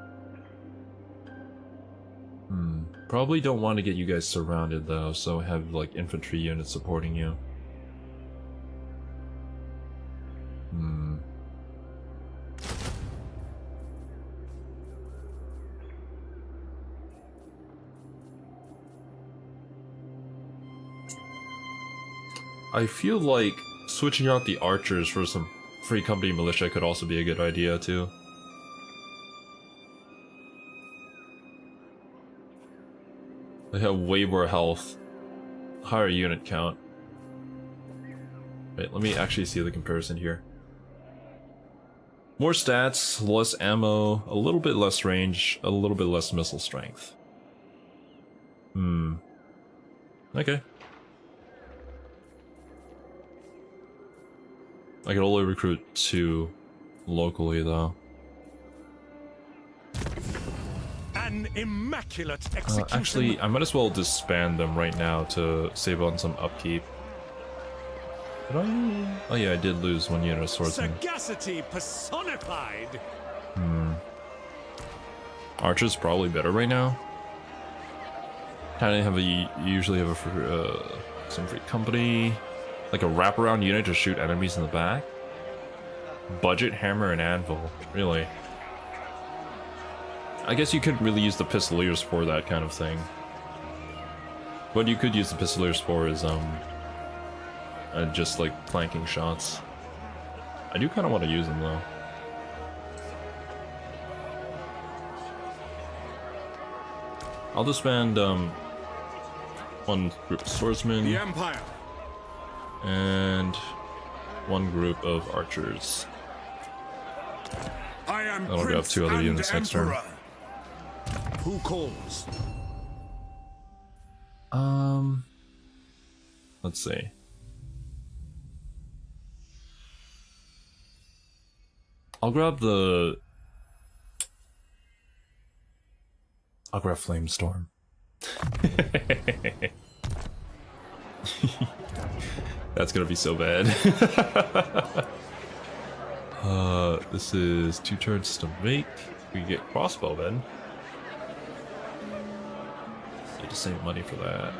Probably don't want to get you guys surrounded though, so have like infantry units supporting you. I feel like switching out the archers for some free company militia could also be a good idea too. They have way more health, higher unit count. Wait, let me actually see the comparison here. More stats, less ammo, a little bit less range, a little bit less missile strength. Okay. I can only recruit 2 locally though. An immaculate execution. Actually, I might as well disband them right now to save on some upkeep. Did I? Oh yeah, I did lose 1 unit of swordsman. Sagacity personified. Archer's probably better right now. Kinda have usually have some free company. Like a wraparound unit to shoot enemies in the back. Budget hammer and anvil, really. I guess you couldn't really use the pistoliers for that kind of thing. What you could use the pistoliers for is just like flanking shots. I do kind of want to use them though. I'll disband 1 group of swordsmen. The Empire. And 1 group of archers. I am That'll go up 2 other units next turn. Who calls? Let's see. I'll grab Flamestorm. That's gonna be so bad. This is 2 turns to make. We get crossbow then. Need to save money for that.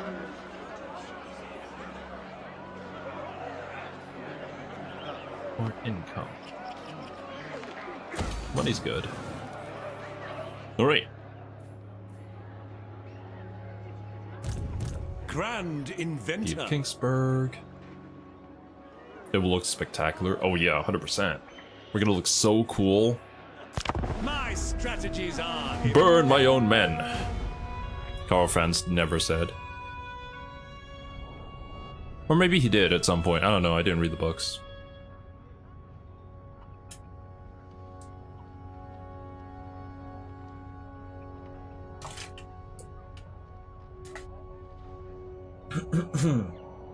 Or income. Money's good. Alright. Grand inventor. Keep Kingsburg. It will look spectacular. Oh yeah, 100%. We're gonna look so cool. My strategies are Burn my own men. Karl Franz never said. Or maybe he did at some point. I don't know. I didn't read the books.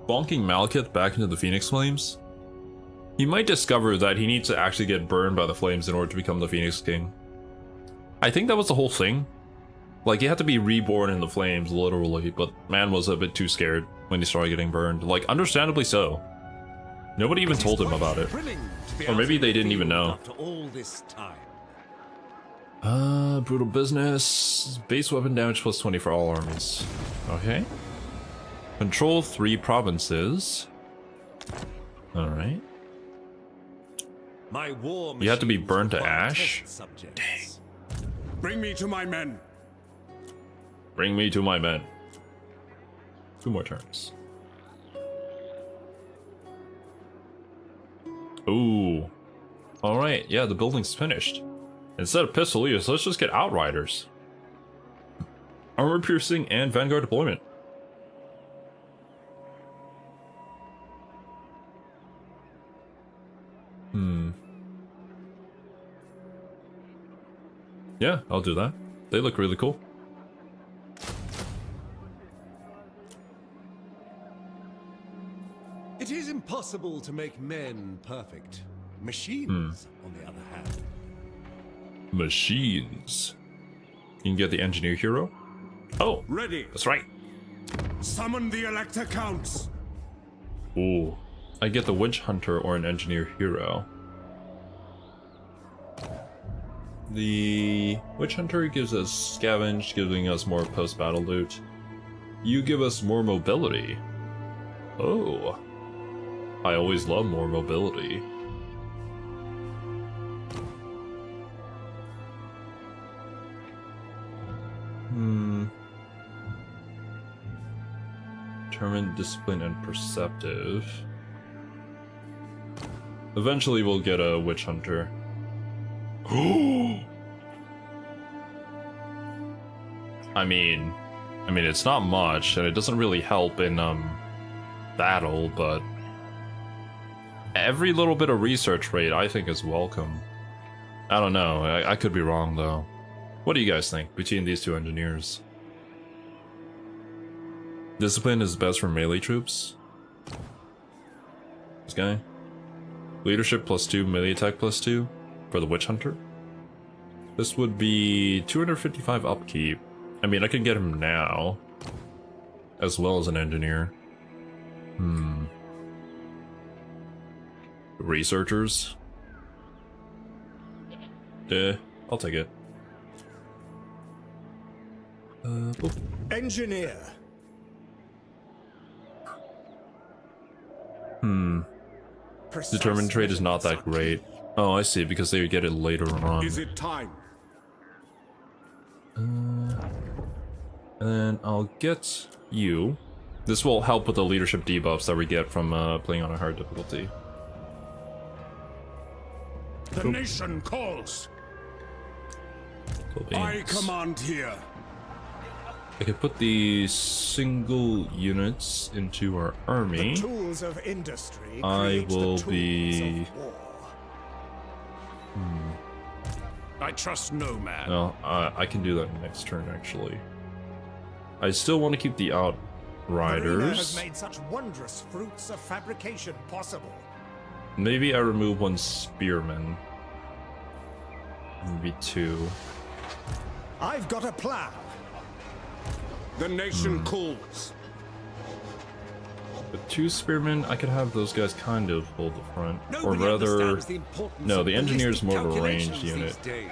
Bonking MacLeod back into the Phoenix Flames? He might discover that he needs to actually get burned by the flames in order to become the Phoenix King. I think that was the whole thing. Like, he had to be reborn in the flames, literally, but man was a bit too scared when he started getting burned. Like, understandably so. Nobody even told him about it. Or maybe they didn't even know. After all this time. Brutal business. Base weapon damage plus 20 for all armies. Okay. Control 3 provinces. Alright. My war You have to be burned to ash? Dang. Bring me to my men. Bring me to my men. 2 more turns. Ooh. Alright, yeah, the building's finished. Instead of Pistoliers, let's just get Outriders. Armor piercing and Vanguard deployment. Yeah, I'll do that. They look really cool. It is impossible to make men perfect. Machines, on the other hand. Machines. You can get the engineer hero. Oh, Ready. that's right. Summon the Elector Counts. Ooh, I get the witch hunter or an engineer hero. The witch hunter gives us scavenge, giving us more post-battle loot. You give us more mobility. Oh, I always love more mobility. Determined, disciplined, and perceptive. Eventually we'll get a witch hunter. I mean it's not much, and it doesn't really help in battle, but every little bit of research rate I think is welcome. I don't know, I could be wrong though. What do you guys think between these two engineers? Discipline is best for melee troops. This guy. Leadership +2, melee attack +2 for the witch hunter. This would be 255 upkeep. I mean, I can get him now, as well as an engineer. Researchers. I'll take it. Engineer. Determined trade is not that great. Oh, I see, because they get it later on. Is it time? And then I'll get you. This will help with the leadership debuffs that we get from playing on a hard difficulty. The nation calls. I command here. I can put these single units into our army. The tools of industry I will the tools be. of war. I trust no man. No, I can do that next turn actually. I still want to keep the Marina has outriders. made such wondrous fruits of fabrication possible. Maybe I remove one spearman. Maybe two. I've got a plan. The nation calls. With two spearmen, I could have those guys kind of hold the front. Nobody or rather, understands the importance no, of the engineer's ballistic more of a ranged calculations unit. these days.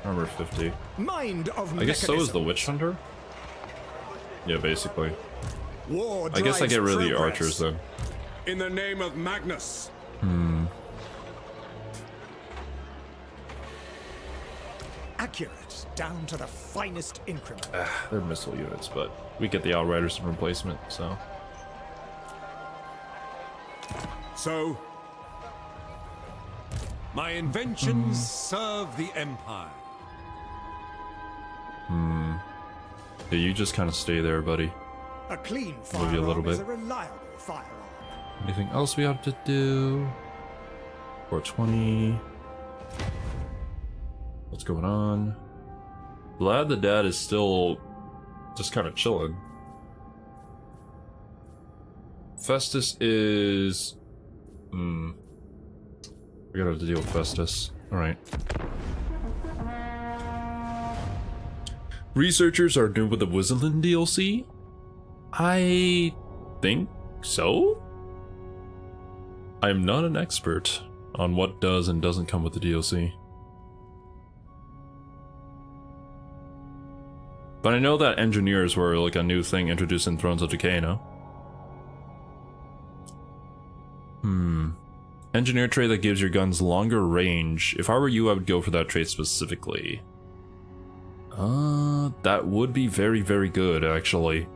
Armor 50. Mind of I guess so is the mechanism. witch hunter? Yeah, basically. War I guess I drives get rid of the progress. archers then. In the name of Magnus. Accurate down to the finest increment. They're missile units, but we get the outriders in replacement, so. So, My inventions serve the Empire. Yeah, you just kind of stay there, buddy. A clean Move firearm you a little is bit. a reliable firearm. Anything else we have to do? 420. What's going on? Glad the dad is still just kind of chilling. Festus is... We're gonna have to deal with Festus. Alright. Researchers are new with the Wizzlin DLC? I think so? I'm not an expert on what does and doesn't come with the DLC. But I know that engineers were like a new thing introduced in Thrones of Decay, no? Engineer trait that gives your guns longer range. If I were you, I would go for that trait specifically. That would be very, very good, actually.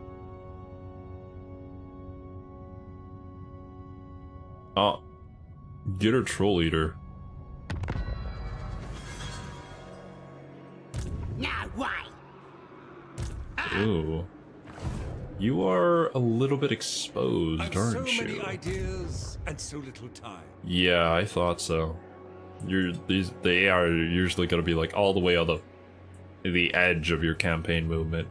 Get her troll eater. Now why? Ooh. You are a little bit exposed, I've so aren't many you? ideas and so little time. Yeah, I thought so. They are usually gonna be like all the way on the edge of your campaign movement.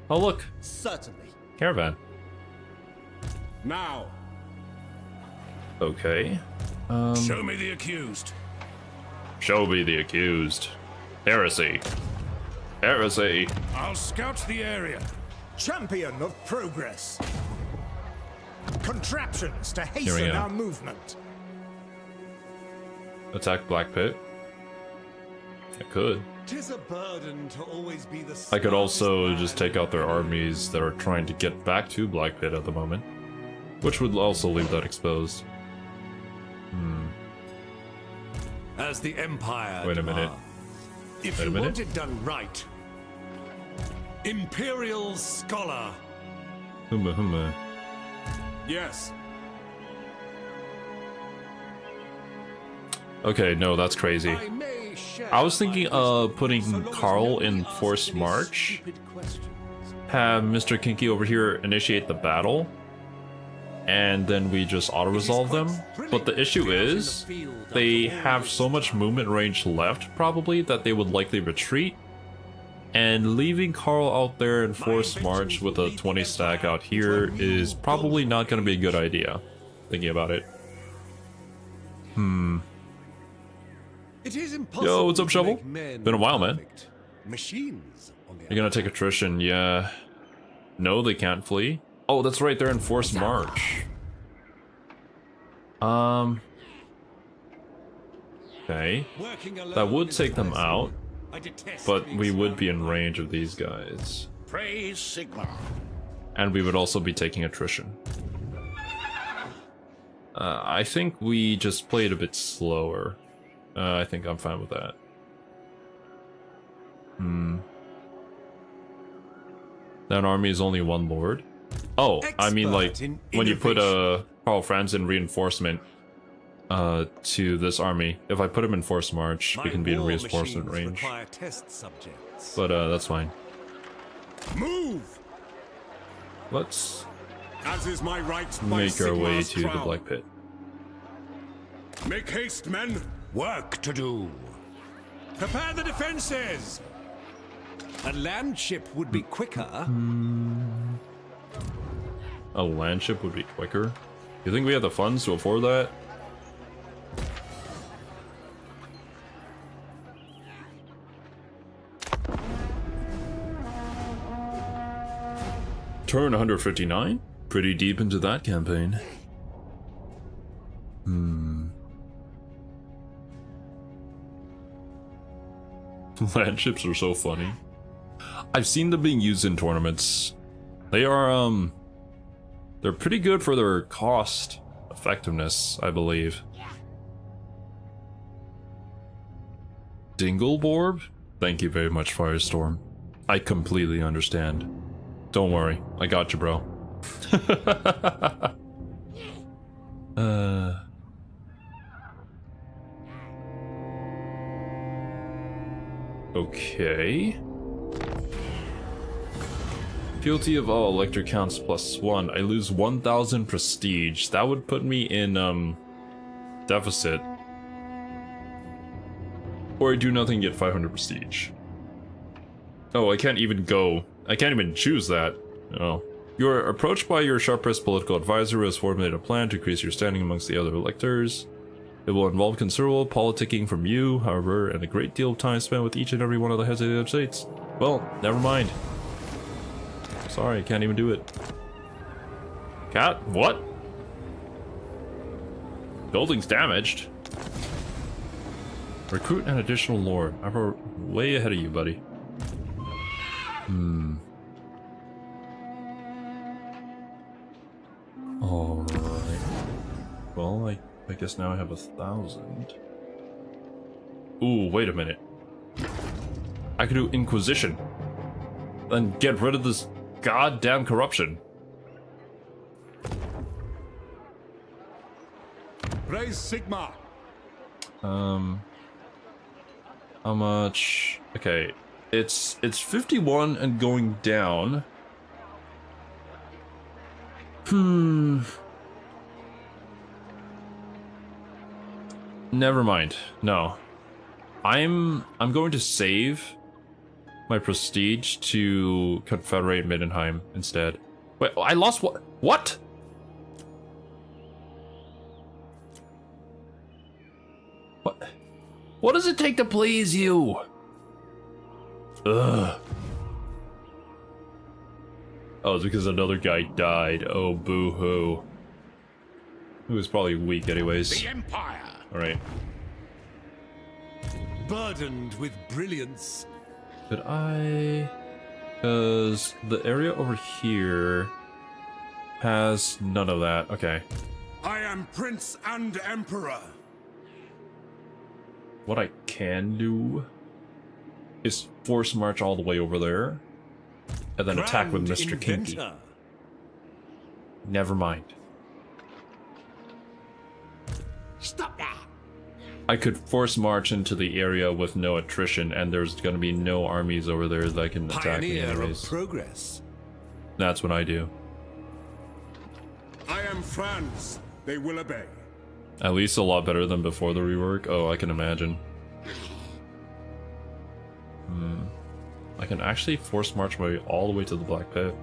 Oh look, Certainly. caravan. Now. Okay. Show me the accused. Show me the accused. Heresy. Heresy. I'll scout the area. Champion of progress. Contraptions to we hasten go. our movement. Attack Black Pit. I could. 'Tis a burden to always be the I could also just take out their armies that are trying to get back to Black Pit at the moment, which would also leave that exposed. As the Empire Wait a minute. demands. If Wait a you minute. want it done right. Imperial Scholar. Humma. Yes. Okay, no, that's crazy. I may share I was thinking my of wisdom, putting so long as Karl nobody in asks Forced any March, stupid questions. have Mr. Kinky over here initiate the battle, and then we just auto-resolve them. But the issue is, they have so much movement range left, probably, that they would likely retreat. And leaving Karl out there in Forced March with a 20 stack out here is probably not going to be a good idea, thinking about it. It is impossible Yo, what's up, to Shovel? make men Been a while, man. perfect. Machines, on the You're gonna take attrition, yeah. No, they can't flee. Oh, that's right, they're in Forced March. Okay. Working alone That would is take them blessing. out, I detest but being we would be in surrounded by range of these guys. Praise Sigma. And we would also be taking attrition. I think we just played a bit slower. I think I'm fine with that. That army is only one lord. Oh, I mean, like, Expert in when you put innovation. Karl Franz in reinforcement to this army, if I put him in Forced March, we My can be in war reinforcement machines range. require test subjects. But that's fine. Move! Let's As is my right by make our way Sigmar's to the crown. Black Pit. Make haste, men! Work to do. Prepare the defenses! A land ship would be quicker. A land ship would be quicker. You think we have the funds to afford that? Turn 159? Pretty deep into that campaign. Land ships are so funny. I've seen them being used in tournaments. They are, they're pretty good for their cost effectiveness, I believe. Dingleborb? Thank you very much, Firestorm. I completely understand. Don't worry, I got you, bro. Okay. Fealty of all Elector counts +1. I lose 1,000 prestige. That would put me in, deficit. Or I do nothing, get 500 prestige. Oh, I can't even go. I can't even choose that. Oh. You are approached by your sharp-pressed political advisor who has formulated a plan to increase your standing amongst the other electors. It will involve considerable politicking from you, however, and a great deal of time spent with each and every one of the heads of the other states. Well, never mind. Sorry, I can't even do it. Cat? What? Building's damaged. Recruit an additional lord. I'm way ahead of you, buddy. Alright. Well, I guess now I have 1,000. Ooh, wait a minute. I could do Inquisition. Then get rid of this goddamn corruption. Praise Sigma! How much? Okay, it's 51 and going down. Never mind. No. I'm going to save my prestige to Confederate Middenheim instead. Wait, I lost what? What? What does it take to please you? Ugh. Oh, it's because another guy died. Oh, boo-hoo. He was probably weak anyways. The Empire! Alright. Burdened with brilliance. Could I... Because the area over here has none of that. Okay. I am Prince and Emperor. What I can do is force march all the way over there and then attack with Grand Mr. Kinky. inventor. Never mind. Stop that! I could force march into the area with no attrition, and there's gonna be no armies over there that can attack me Pioneer of anyways. progress. That's what I do. I am Franz. They will obey. At least a lot better than before the rework. Oh, I can imagine. I can actually force march my way all the way to the Black Pit.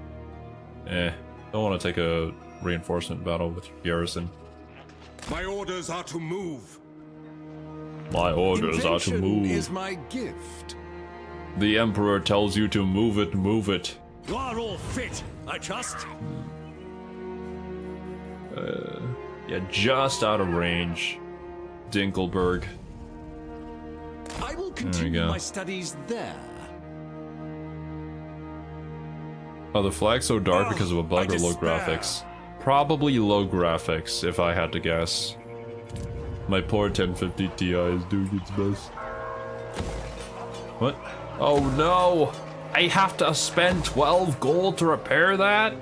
Don't want to take a reinforcement battle with garrison. My orders are to move. My orders are to Invention move. is my gift. The Emperor tells you to move it, move it. You are all fit, I trust. Yeah, just out of range. Dinkelberg. I will continue go. my studies there. Oh, the flag's so dark because of a bug I or low despair. graphics? Probably low graphics, if I had to guess. My poor 1050 Ti is doing its best. What? Oh no! I have to spend 12 gold to repair that?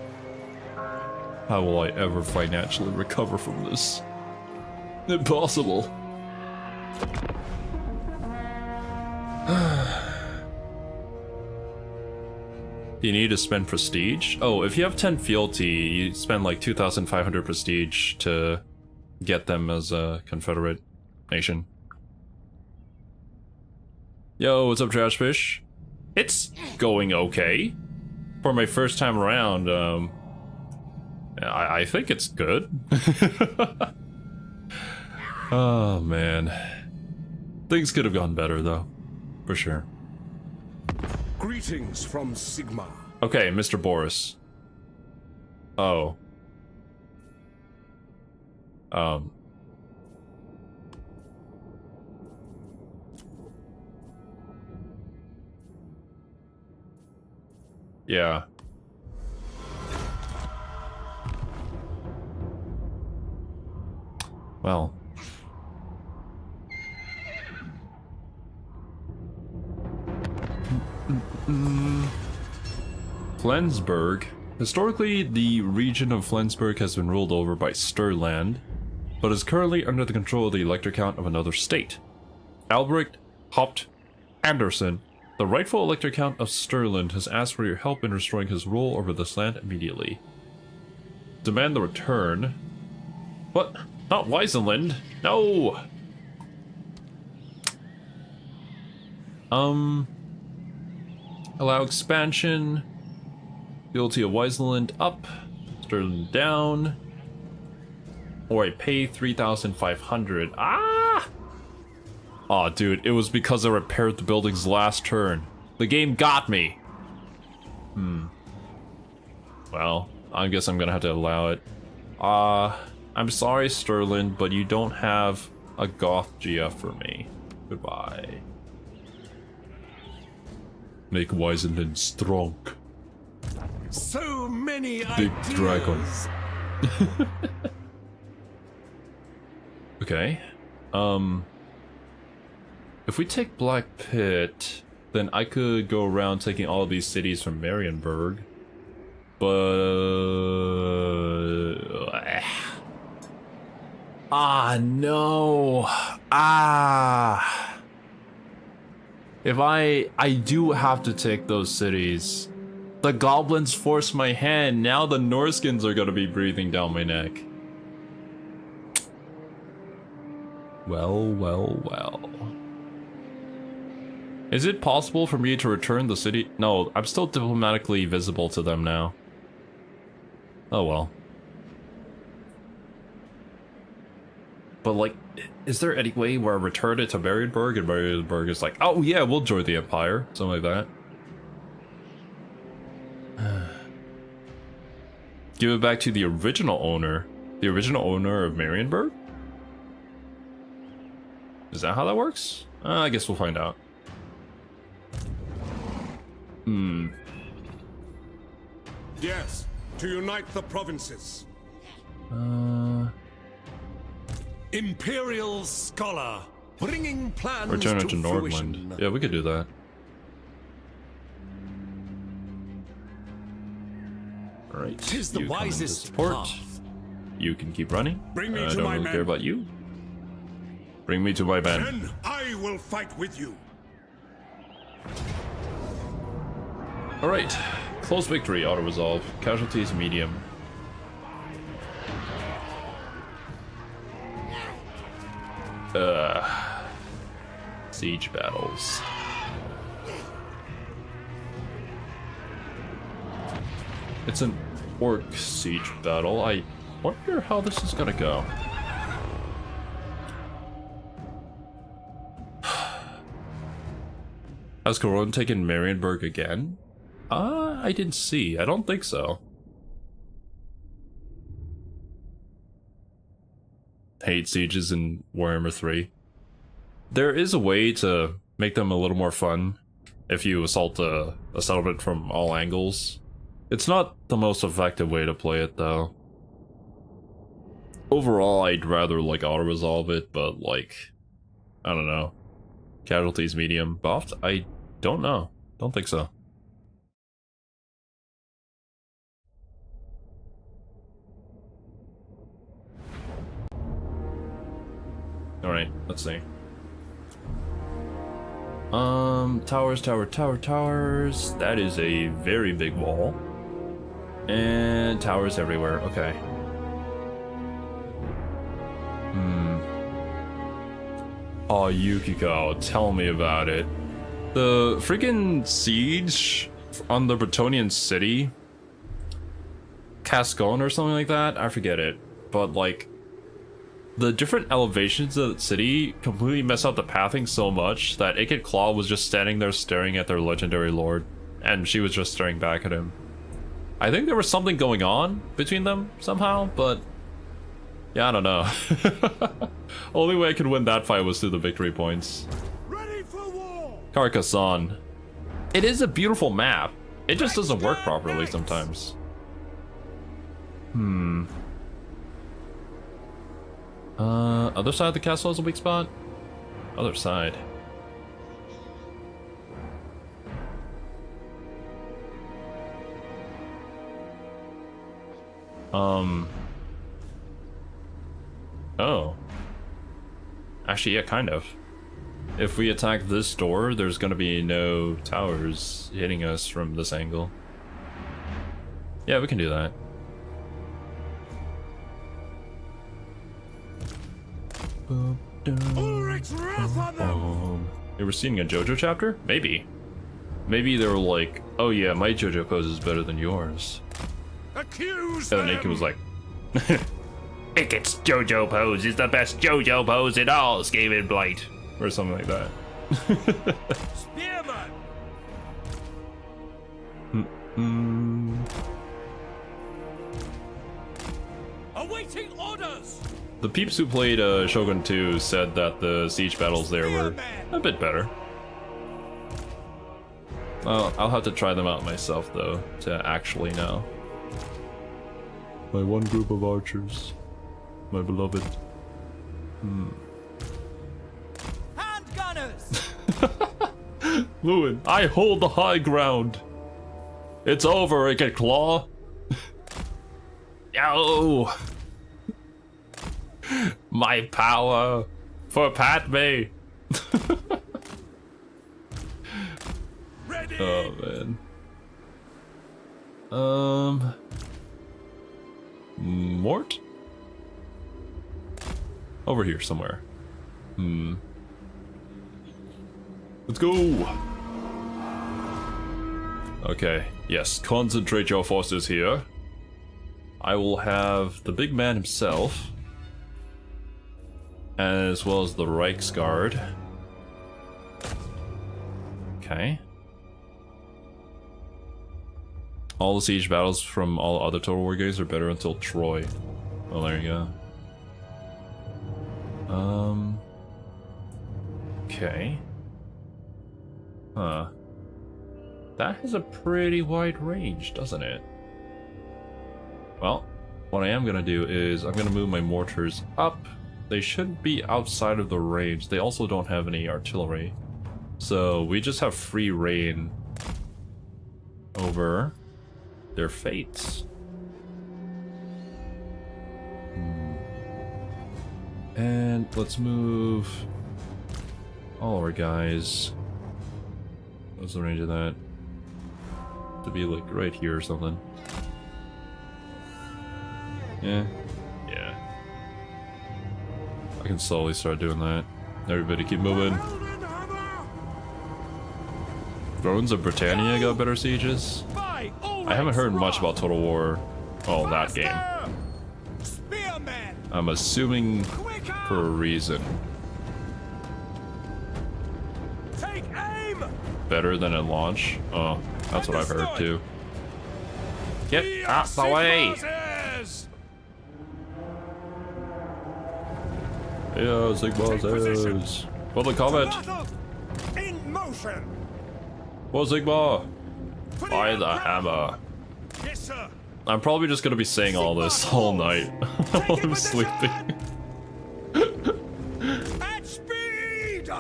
How will I ever financially recover from this? Impossible. You need to spend prestige? Oh, if you have 10 fealty, you spend like 2,500 prestige to get them as a Confederate nation. Yo, what's up, Trash Fish? It's going okay. For my first time around, I think it's good. Oh, man. Things could have gone better, though. For sure. Greetings from Sigma. Okay, Mr. Boris. Oh. Yeah. Well. Flensburg. Historically, the region of Flensburg has been ruled over by Stirland, but is currently under the control of the Elector Count of another state. Albrecht Haupt Anderson, the rightful Elector Count of Stirland, has asked for your help in restoring his rule over this land immediately. Demand the return. What? Not Weisenland. No! Allow expansion. Fealty of Weisenland up. Stirland down. Or I pay 3,500. Ah! Aw, dude, it was because I repaired the buildings last turn. The game got me. Well, I guess I'm gonna have to allow it. I'm sorry, Sterling, but you don't have a Goth GF for me. Goodbye. Make Weisenland strong. So many Big ideas. dragon. Okay. If we take Black Pit, then I could go around taking all of these cities from Marienburg. But... no. If I do have to take those cities. The goblins forced my hand. Now the Norskins are gonna be breathing down my neck. Well. Is it possible for me to return the city? No, I'm still diplomatically visible to them now. Oh well. But like, is there any way where I return it to Marienburg and Marienburg is like, oh yeah, we'll join the Empire, something like that. Give it back to the original owner of Marienburg? Is that how that works? I guess we'll find out. Yes, to unite the provinces. Imperial scholar, bringing plans Return it to fruition. Nordland. Yeah, we could do that. Alright, 'Tis the you come into wisest support. path. You can keep running. Bring me I to don't my really men. care about you. Bring me to my men. Then I will fight with you. Alright, close victory, auto-resolve. Casualties medium. Siege battles. It's an orc siege battle. I wonder how this is gonna go. Has Karl taken Marienburg again? I didn't see. I don't think so. Hate sieges in Warhammer 3. There is a way to make them a little more fun if you assault a settlement from all angles. It's not the most effective way to play it though. Overall, I'd rather like auto-resolve it, but like, I don't know. Casualties medium buffed? I don't know. Don't think so. Alright, let's see. Towers. That is a very big wall. And towers everywhere, okay. Oh, Yukiko, tell me about it. The freaking siege on the Bretonnian city, Cascon or something like that, I forget it, but like, the different elevations of the city completely mess up the pathing so much that Ikit Claw was just standing there staring at their legendary lord, and she was just staring back at him. I think there was something going on between them somehow, but yeah, I don't know. Only way I could win that fight was through the victory points. Ready for war. Carcassonne. It is a beautiful map. It just doesn't work properly sometimes. Other side of the castle is a weak spot? Other side. Oh. Actually, yeah, kind of. If we attack this door, there's gonna be no towers hitting us from this angle. Yeah, we can do that. Ulrich's wrath on them. They were seeing a JoJo chapter? Maybe. Maybe they were like, oh yeah, my JoJo pose is better than yours. Accuse And then them. Ikit was like, Ikit's JoJo pose is the best JoJo pose in all Skaven Blight. Or something like that. Spearman. Awaiting orders. The peeps who played Shogun 2 said that the siege battles there were a bit better. Well, I'll have to try them out myself though, to actually know. My one group of archers. My beloved. Handgunners! Lewin, I hold the high ground. It's over, Ikit Claw. Yo! My power for Padme. Ready. Oh man. Mort? Over here somewhere. Let's go. Okay, yes, concentrate your forces here. I will have the big man himself as well as the Reichsguard. Okay. All the siege battles from all other Total War games are better until Troy. Well, there you go. Okay. Huh. That has a pretty wide range, doesn't it? Well, what I am gonna do is I'm gonna move my mortars up. They should be outside of the range. They also don't have any artillery. So we just have free reign over their fates. And let's move all our guys. What's the range of that? To be like right here or something. Yeah. Yeah. I can slowly start doing that. Everybody keep moving. Thrones of Britannia got better sieges. I haven't heard much about Total War. Oh, that game. I'm assuming for a reason. Take aim! Better than at launch? Oh, that's what I've heard too. Get out the way! Yeah, Sigma's is. Public comment. In motion. Well, Sigma, by the hammer. Yes, sir. I'm probably just gonna be saying all this all night while I'm sleeping. At speed.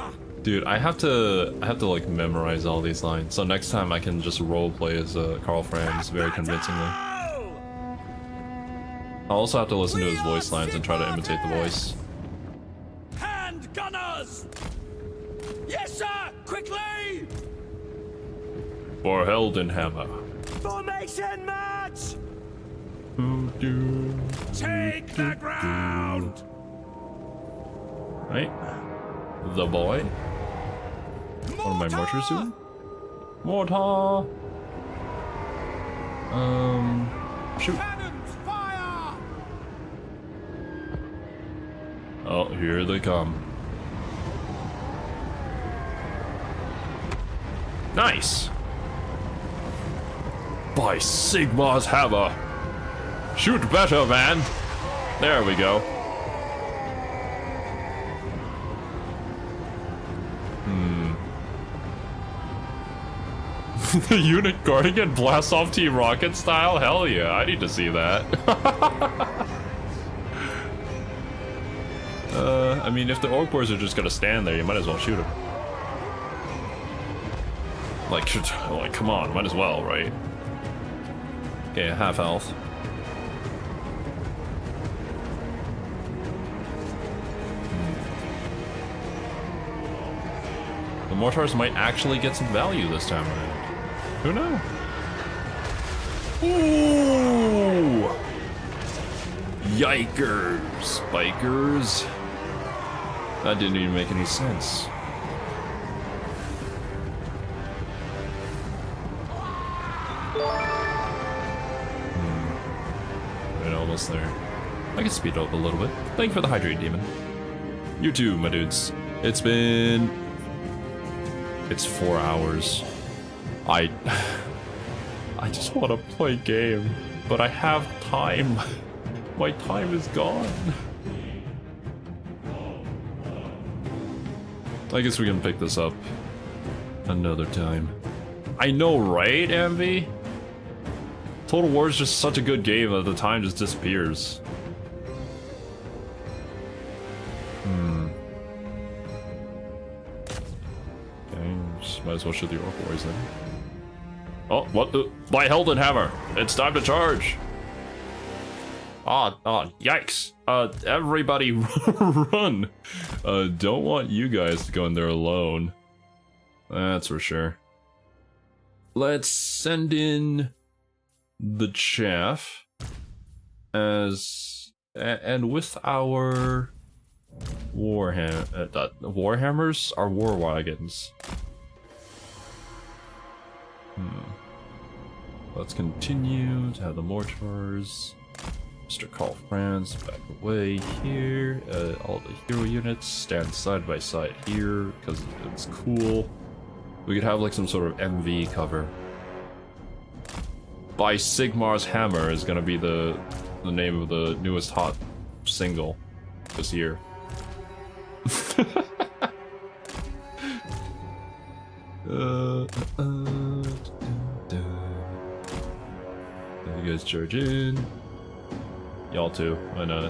Dude, I have to like memorize all these lines, so next time I can just roleplay as Karl Franz very convincingly. I'll also have to listen to his voice lines and try to imitate the voice. Hand gunners. Yes, sir. Quickly. For Heldenhammer. Formation match. Take the ground. Right? The boy. What are my mortars doing? Mortar! Shoot. Cannons fire. Oh, here they come. Nice! By Sigma's hammer! Shoot better, man! There we go. The unit guarding it blasts off Team Rocket style? Hell yeah, I need to see that. I mean, if the orc boys are just gonna stand there, you might as well shoot them. Like, come on, might as well, right? Okay, half health. The mortars might actually get some value this time around. Who knows? Ooh! Yikers! Bikers. That didn't even make any sense. Right, almost there. I can speed up a little bit. Thank you for the hydrate, demon. You too, my dudes. It's 4 hours. I just want to play game, but I have time. My time is gone. I guess we can pick this up another time. I know, right, Envy? Total War is just such a good game that the time just disappears. Might as well shoot the orc boys then. Oh, what the? By Heldenhammer! It's time to charge! Yikes! Everybody run! Don't want you guys to go in there alone. That's for sure. Let's send in the chaff and with our Warhammers, our war wagons. Let's continue to have the mortars. Mr. Karl, Franz, back away here. All the hero units stand side by side here because it's cool. We could have like some sort of MV cover. By Sigmar's Hammer is gonna be the name of the newest hot single this year. You guys charge in. Y'all too. I know.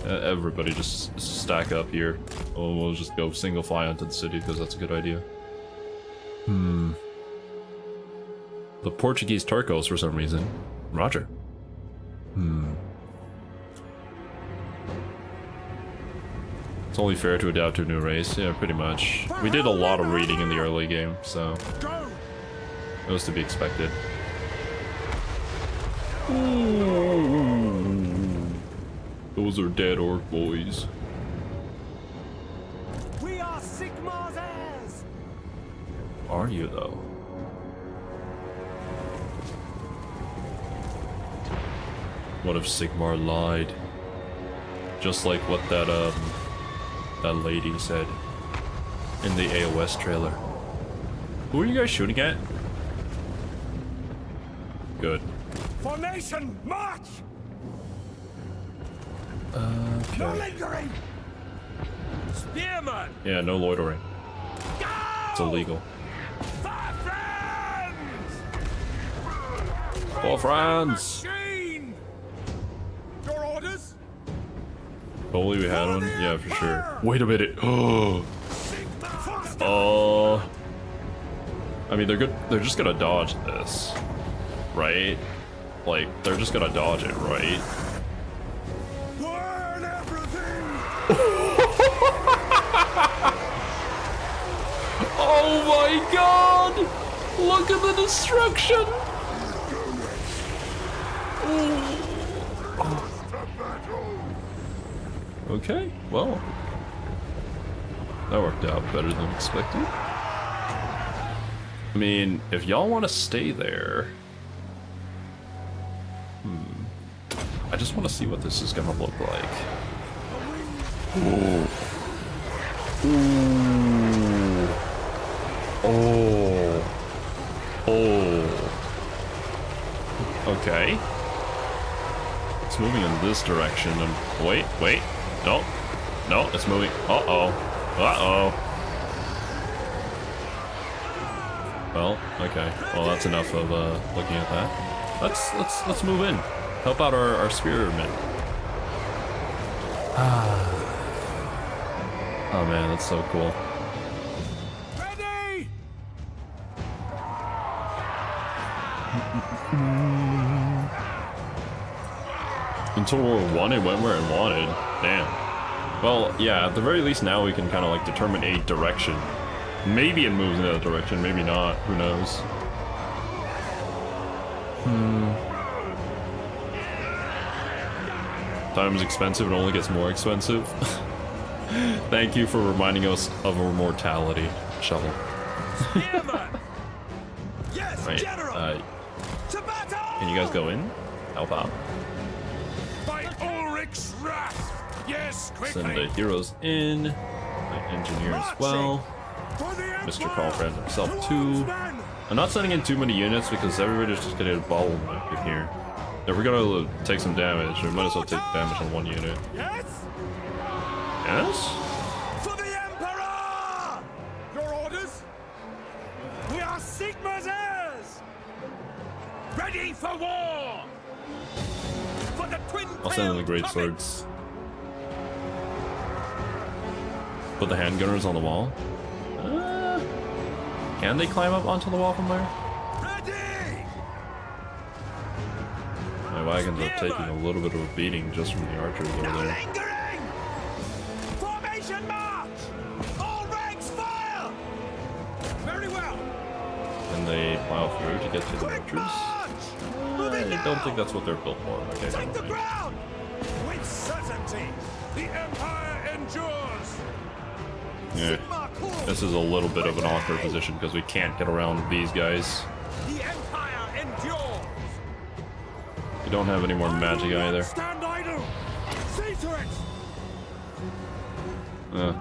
Everybody just stack up here. Oh, we'll just go single file into the city because that's a good idea. The Portuguese Turcos for some reason. Roger. It's only fair to adapt to a new race. Yeah, pretty much. We did a lot of reading in the early game, so it was to be expected. Those are dead orc boys. We are Sigmar's heirs! Are you though? What if Sigmar lied? Just like what that lady said in the AOS trailer. Who are you guys shooting at? Good. Formation, march! No Okay. lingering! Spearman! Yeah, no loitering. Go! It's illegal. For Franz! For Franz! Machine! Your orders? If only we had one. Yeah, for sure. Wait a minute. Oh. I mean, they're good. They're just gonna dodge this, right? Like, they're just gonna dodge it, right? Burn everything! Oh my god! Look at the destruction! Okay, well, that worked out better than expected. I mean, if y'all want to stay there, I just want to see what this is gonna look like. Ooh. Ooh. Oh. Oh. Okay. It's moving in this direction. And wait. No. No, it's moving. Uh-oh. Well, okay. Well, that's enough of looking at that. Let's move in. Help out our spearmen. Oh man, that's so cool. Ready! Until World War I, it went where it wanted. Damn. Well, yeah, at the very least now we can kind of like determine a direction. Maybe it moves in that direction, maybe not. Who knows? Time is expensive and only gets more expensive. Thank you for reminding us of our mortality, Shovel. Yes, Right. General! To battle! Can you guys go in? Help out. By Ulrich's wrath! Yes, quickly! Send the heroes in. My engineer as well. Mr. Karl Franz himself too. I'm not sending in too many units because everybody's just gonna bottleneck in here. If we're gonna take some damage, we might as well take damage on one unit. Yes? Yes? For the Emperor! Your orders? We are Sigmar's heirs! Ready for war! For the twin I'll send in the great swords. Put the handgunners on the wall. Can they climb up onto the wall from there? Ready! My wagons are taking a little bit of a beating just from the archers over No there. lingering! Formation march! All ranks fire! Very well! And they plow through to get to the Quick archers. march! Moving I don't now! think that's what they're built for. Okay, Take the never mind. ground! With certainty, the Empire endures! Yeah. Sigmar calls! This is a little bit of an awkward position because we can't get around these guys. The Empire endures! You don't have any more magic either. Stand idle. See to it.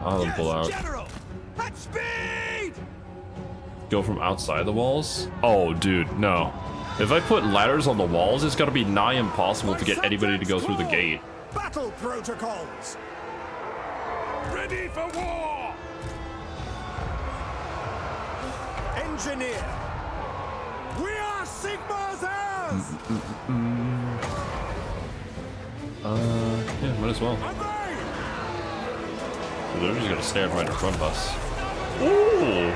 I'll let him pull out. General! At speed! Go from outside the walls? Oh, dude, no. If I put ladders on the walls, it's gotta be nigh impossible to get anybody to go through the gate. Battle protocols. Ready for war. Engineer. We are Sigmar's heirs. Yeah, might as well. Obey. So they're just gonna stand right in front of us. Ooh!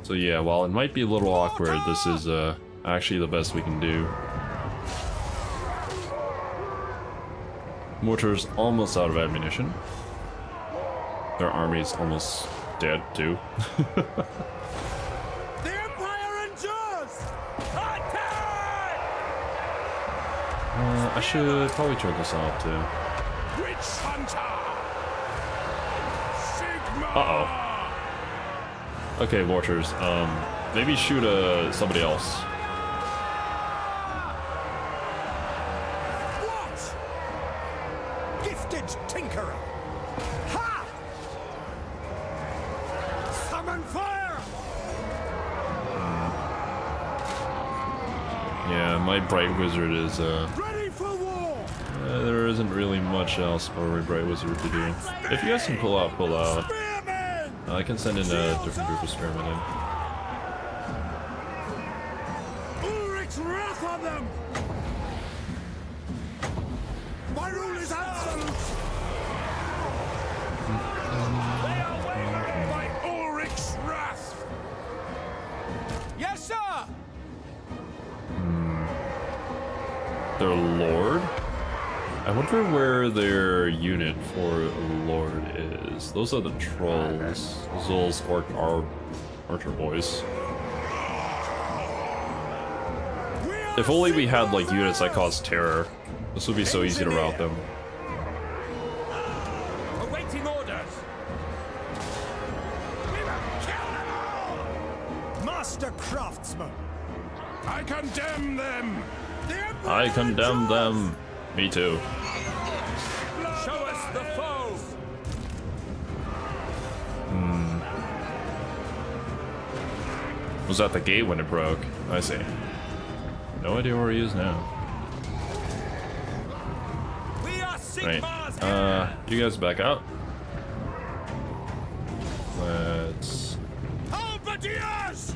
So yeah, while it might be a little awkward, this is actually the best we can do. Mortar's almost out of ammunition. Their army's almost dead too. The Empire endures. I should probably turn this off too. Witch Hunter. Sigma. Uh-oh. Okay, mortars. Maybe shoot somebody else. What? Gifted tinkerer. Ha! Summon fire. Yeah, my bright wizard is Ready for war. there isn't really much else for my bright wizard to do. If you guys can pull out, pull out. Spearmen. I can send in a different group of spearmen in. Ulrich's wrath on them. My rule is absolute. They are waylaid by Ulrich's wrath. Yes, sir! Their lord? I wonder where their unit for lord is. Those are the trolls. Zul's archer boys. If only we had like units that cause terror. This would be so easy to rout them. Awaiting orders! We will kill them all. Master craftsman. I condemn them. I condemn them. Me too. Show us the foe! Was at the gate when it broke. I see. No idea where he is now. We are Right. Sigmar's You guys back out. Let's Halberdiers.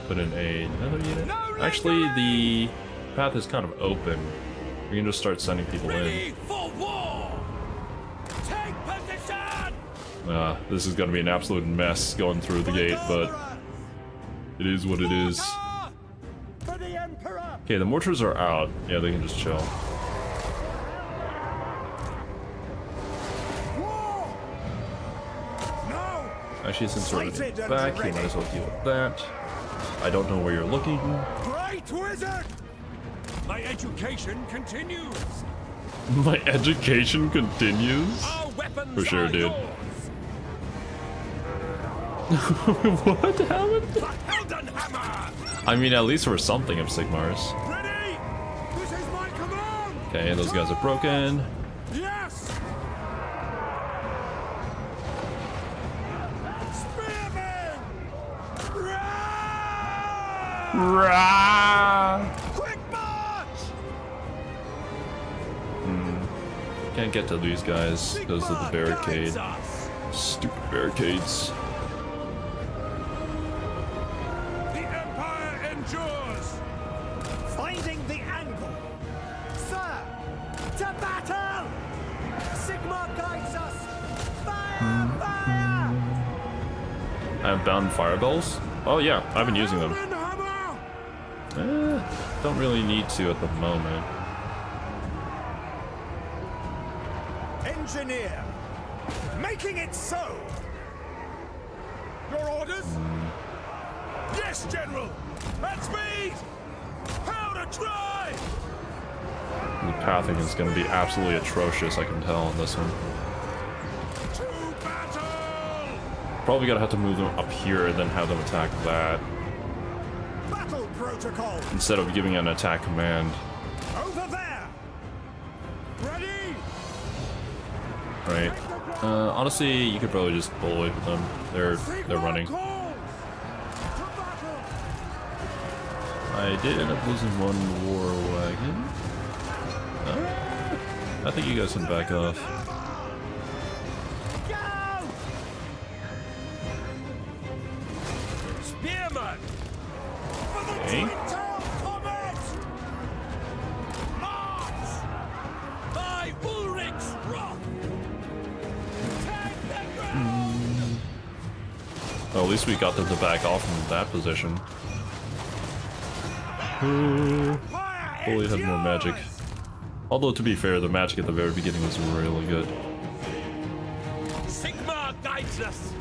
put in another unit. Actually, the path is kind of open. We can just start sending people in. Ready for war! Take position! This is gonna be an absolute mess going through the gate, but it is what it is. For the Emperor. Okay, the mortars are out. Yeah, they can just chill. War. No. Actually, since we're already back, you might as well deal with that. I don't know where you're looking. Great wizard. My education continues! My education continues? Our weapons For sure, are dude. yours. What happened? The Heldenhammer! I mean, at least we're something of Sigmar's. Ready. This is my command. Okay, those guys are broken. Yes. Spearmen. Rah! Quick march. Can't get to these guys because of the barricade. Guides us. Stupid barricades. The Empire endures. Finding the angle. Sir, to battle. Sigmar guides us. Fire, fire. I have bound firebells? Oh yeah, I've been using them. Heldenhammer. Don't really need to at the moment. Engineer. Making it so. Your orders? Yes, General. At speed. How to drive. The pathing is going to be absolutely atrocious, I can tell on this one. Probably gonna have to move them up here and then have them attack that. Battle protocol. Instead of giving an attack command. Over there. Ready. Right. Honestly, you could probably just pull away from them. They're running. I did end up losing one war wagon. I think you guys can back off. Spearman! Okay. By Ulrich's wrath! Well, at least we got them to back off from that position. Fully had more magic. Although, to be fair, the magic at the very beginning was really good. Sigmar guides us!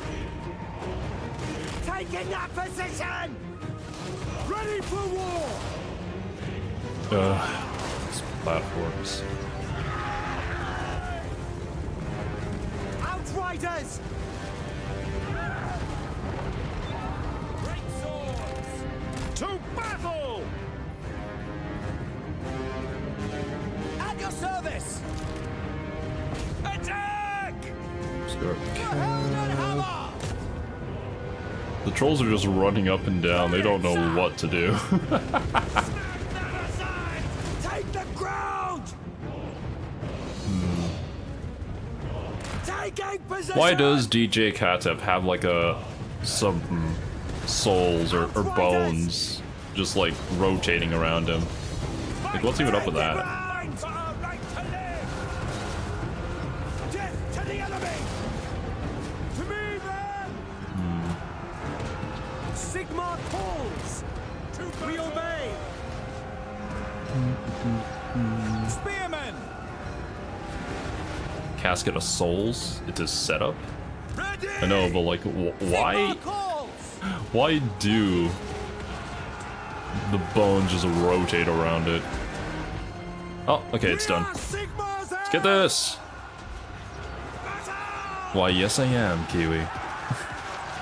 Taking that position. Ready for war. These platforms. Outriders. Great swords! To battle. At your service. Attack! Start. Hammer. The trolls are just running up and down. They don't know what to do. Take the ground. Taking position. Why does DJ Katev have like some souls or bones just like rotating around him? Like, what's even up with that? Right to live. Death to the enemy. To me, then. Sigmar calls. We obey. Spearmen. Casket of Souls? It's a setup? Ready. I know, but like, why? Sigmar calls. Why do the bones just rotate around it? Oh, okay, it's done. Let's get this! Why, yes I am, Kiwi.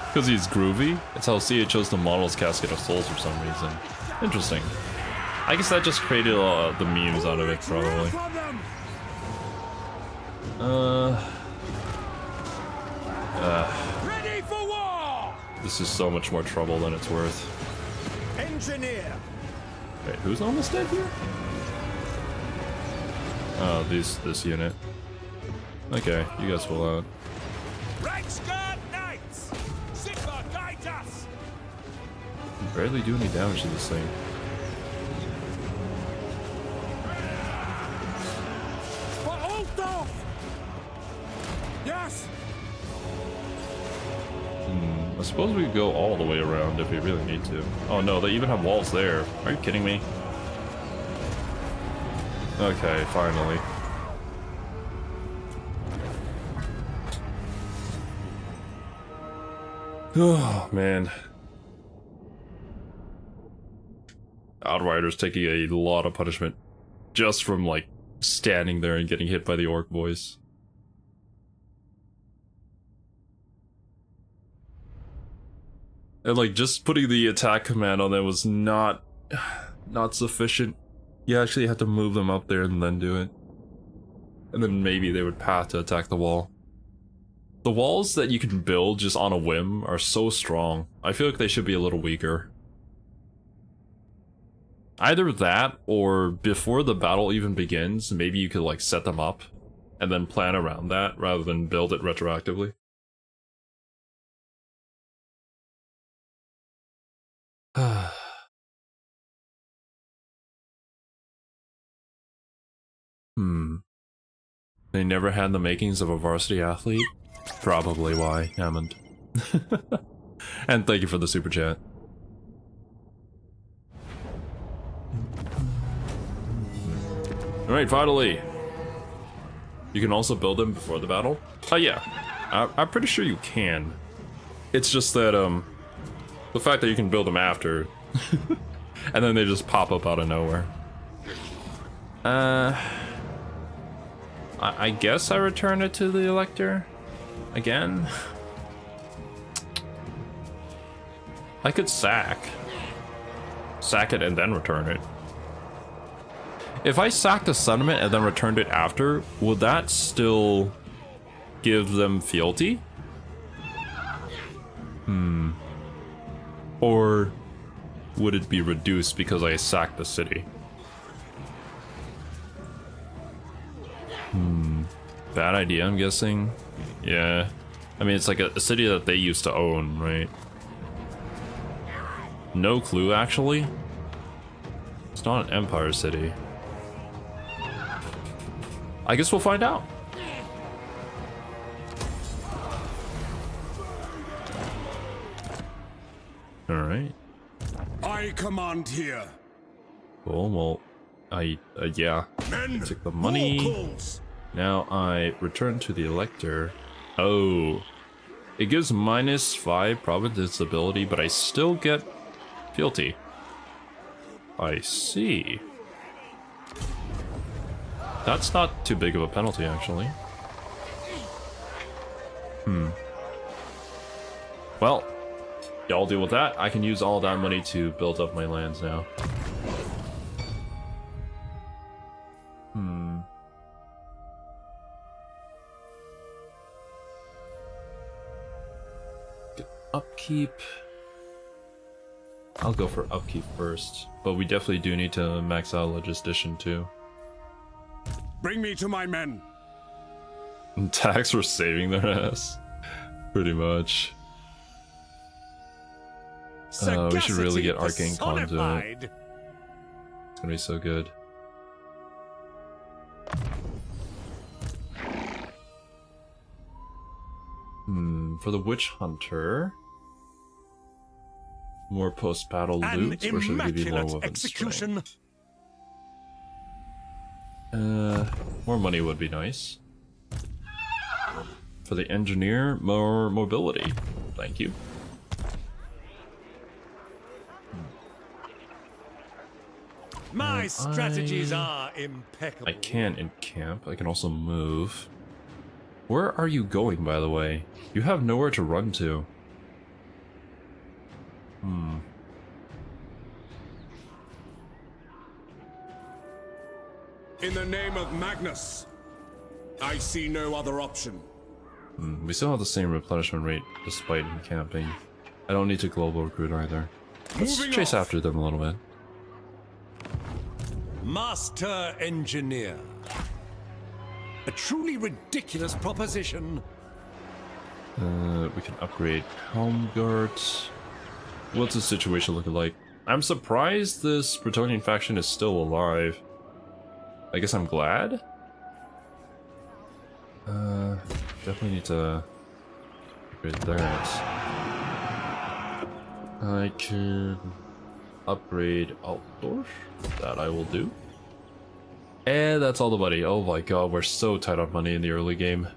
Because he's groovy? It's how CA chose to model his Casket of Souls for some reason. Interesting. I guess that just created the memes out of it, probably. Ready for war. This is so much more trouble than it's worth. Engineer. Wait, who's almost dead here? Oh, this unit. Okay, you guys pull out. Reichsguard Knights! Sigmar guides us! You barely do any damage to this thing. For Altdorf. Yes. I suppose we could go all the way around if we really need to. Oh no, they even have walls there. Are you kidding me? Okay, finally. Oh, man. Outriders taking a lot of punishment just from, like, standing there and getting hit by the orc boys. And, like, just putting the attack command on them was not sufficient. You actually had to move them up there and then do it. And then maybe they would path to attack the wall. The walls that you can build just on a whim are so strong. I feel like they should be a little weaker. Either that, or before the battle even begins, maybe you could like set them up and then plan around that rather than build it retroactively. They never had the makings of a varsity athlete? Probably why, Hammond. And thank you for the super chat. Alright, finally! You can also build them before the battle? Oh yeah, I'm pretty sure you can. It's just that, the fact that you can build them after, and then they just pop up out of nowhere. I guess I return it to the Elector again. I could sack it and then return it. If I sacked a settlement and then returned it after, would that still give them fealty? Or would it be reduced because I sacked the city? Bad idea, I'm guessing. Yeah. I mean, it's like a city that they used to own, right? No clue, actually. It's not an empire city. I guess we'll find out. Alright. I command here. Cool, well, yeah. Men, I took the money. war calls. Now I return to the Elector. Oh. It gives -5 province instability, but I still get fealty. I see. That's not too big of a penalty, actually. Well, y'all deal with that. I can use all that money to build up my lands now. Upkeep. I'll go for upkeep first, but we definitely do need to max out logistician too. Bring me to my men. Tax for saving their ass, pretty much. We should really get Arcane Conduit. It's gonna be so good. For the Witch Hunter, more post-battle loot, or should we give you more weapon strength? More money would be nice. For the engineer, more mobility. Thank you. My strategies are impeccable. I can encamp. I can also move. Where are you going, by the way? You have nowhere to run to. In the name of Magnus, I see no other option. We still have the same replenishment rate despite encamping. I don't need to global recruit either. Let's chase after them a little bit. Master Engineer. A truly ridiculous proposition. We can upgrade Helm Guards. What's the situation looking like? I'm surprised this Bretonnian faction is still alive. I guess I'm glad? Definitely need to upgrade that. I can upgrade Altdorf. That I will do. And that's all the money. Oh my god, we're so tight on money in the early game.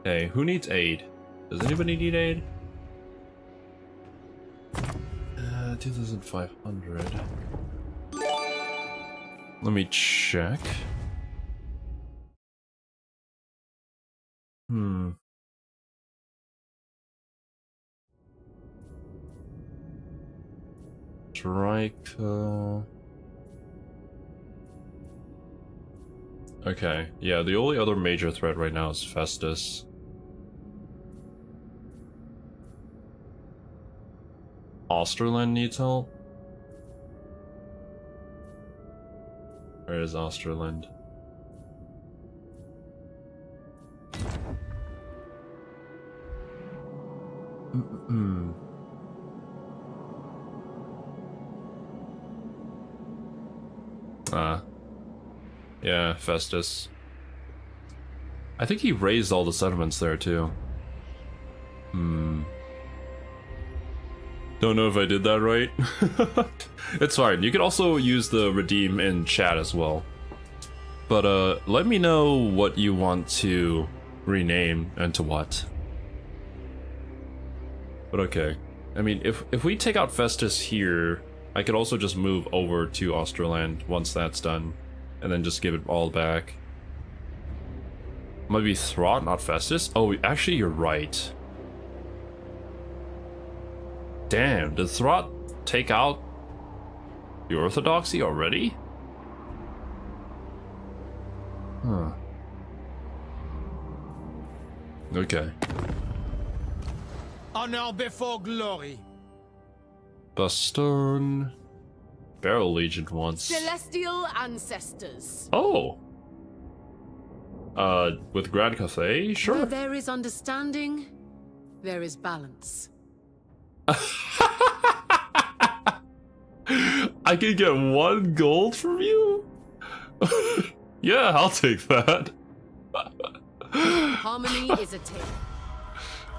Hey, who needs aid? Does anybody need aid? 2,500. Let me check. Strike. Okay, yeah, the only other major threat right now is Festus. Osterland needs help? Where is Osterland? Yeah, Festus. I think he raised all the settlements there too. Don't know if I did that right. It's fine. You can also use the redeem in chat as well. But let me know what you want to rename and to what. But okay. I mean, if we take out Festus here, I could also just move over to Australand once that's done, and then just give it all back. Might be Throt, not Festus? Oh, actually, you're right. Damn, did Throt take out the Orthodoxy already? Huh. Okay. Honor before glory. Baston. Barrel Legion once. Celestial ancestors. Oh! With Grand Cathay? Sure. Where there is understanding, there is balance. I can get 1 gold from you? Yeah, I'll take that. Harmony is a tale.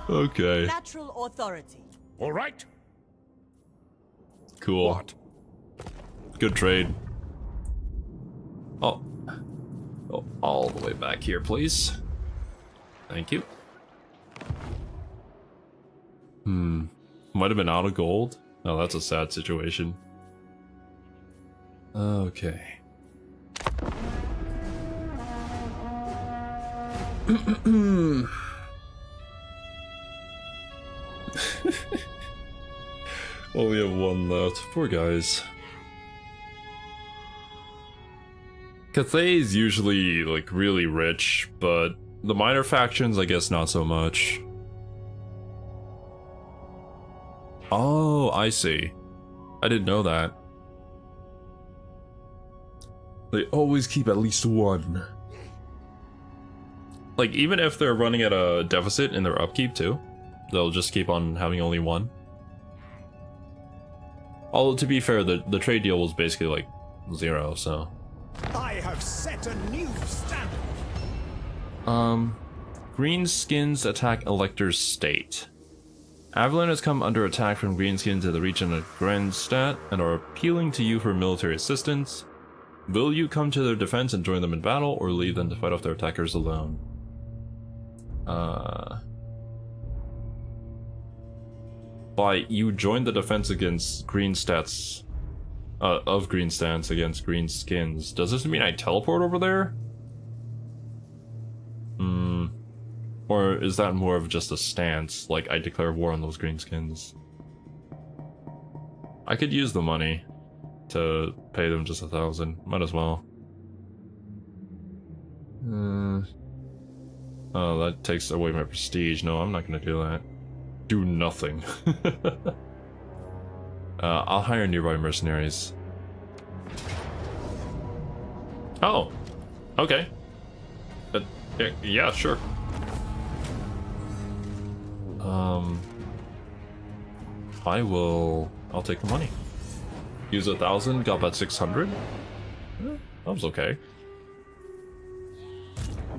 Okay. Natural authority. All right. Cool. What? Good trade. Oh. Oh, all the way back here, please. Thank you. Might have been out of gold. Oh, that's a sad situation. Okay. Only have 1 left. Poor guys. Cathay is usually, like, really rich, but the minor factions, I guess, not so much. Oh, I see. I didn't know that. They always keep at least 1. Like, even if they're running at a deficit in their upkeep, too, they'll just keep on having only 1. Although, to be fair, the trade deal was basically, like, 0, so... I have set a new standard. Greenskins attack Elector's state. Avalon has come under attack from Greenskins in the region of Grandstadt and are appealing to you for military assistance. Will you come to their defense and join them in battle, or leave them to fight off their attackers alone? By you join the defense against Greenstadt's of Greenstance against Greenskins. Does this mean I teleport over there? Or is that more of just a stance, like I declare war on those Greenskins? I could use the money to pay them just 1,000. Might as well. Oh, that takes away my prestige. No, I'm not gonna do that. Do nothing. I'll hire nearby mercenaries. Oh, okay. Yeah, sure. I'll take the money. Use 1,000, got about 600. That was okay.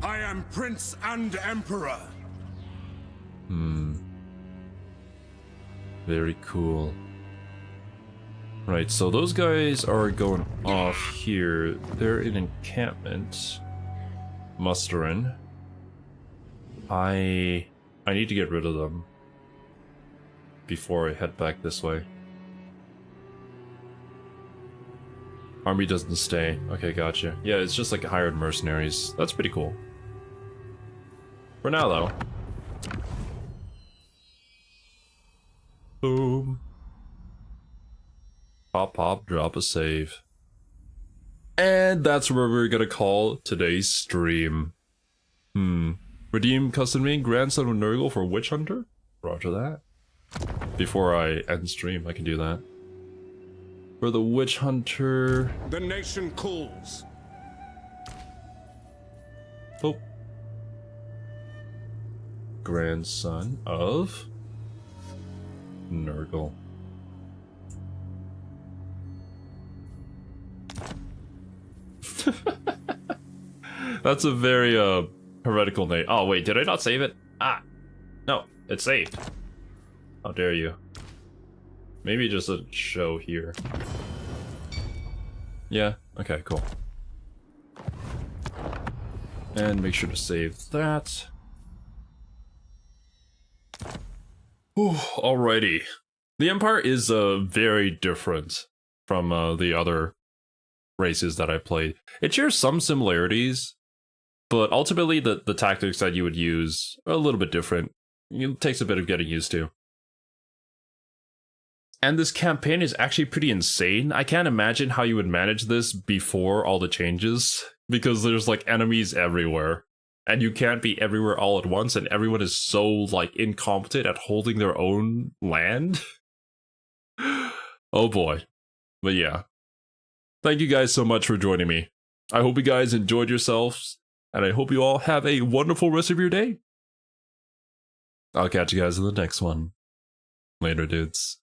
I am Prince and Emperor. Very cool. Right, so those guys are going off here. They're in encampment. Mustering. I need to get rid of them before I head back this way. Army doesn't stay. Okay, gotcha. Yeah, it's just like hired mercenaries. That's pretty cool. For now, though. Boom. Pop, pop, drop a save. And that's where we're gonna call today's stream. Redeem custom name Grandson of Nurgle for Witch Hunter? Roger that. Before I end stream, I can do that. For the Witch Hunter... The nation calls. Oh. Grandson of... Nurgle. That's a very, heretical name. Oh, wait, did I not save it? Ah! No, it's saved. How dare you. Maybe just a show here. Yeah, okay, cool. And make sure to save that. Ooh, alrighty. The Empire is very different from the other races that I played. It shares some similarities, but ultimately the tactics that you would use are a little bit different. It takes a bit of getting used to. And this campaign is actually pretty insane. I can't imagine how you would manage this before all the changes, because there's like enemies everywhere. And you can't be everywhere all at once, and everyone is so like incompetent at holding their own land. Oh boy. But yeah. Thank you guys so much for joining me. I hope you guys enjoyed yourselves, and I hope you all have a wonderful rest of your day. I'll catch you guys in the next one. Later, dudes.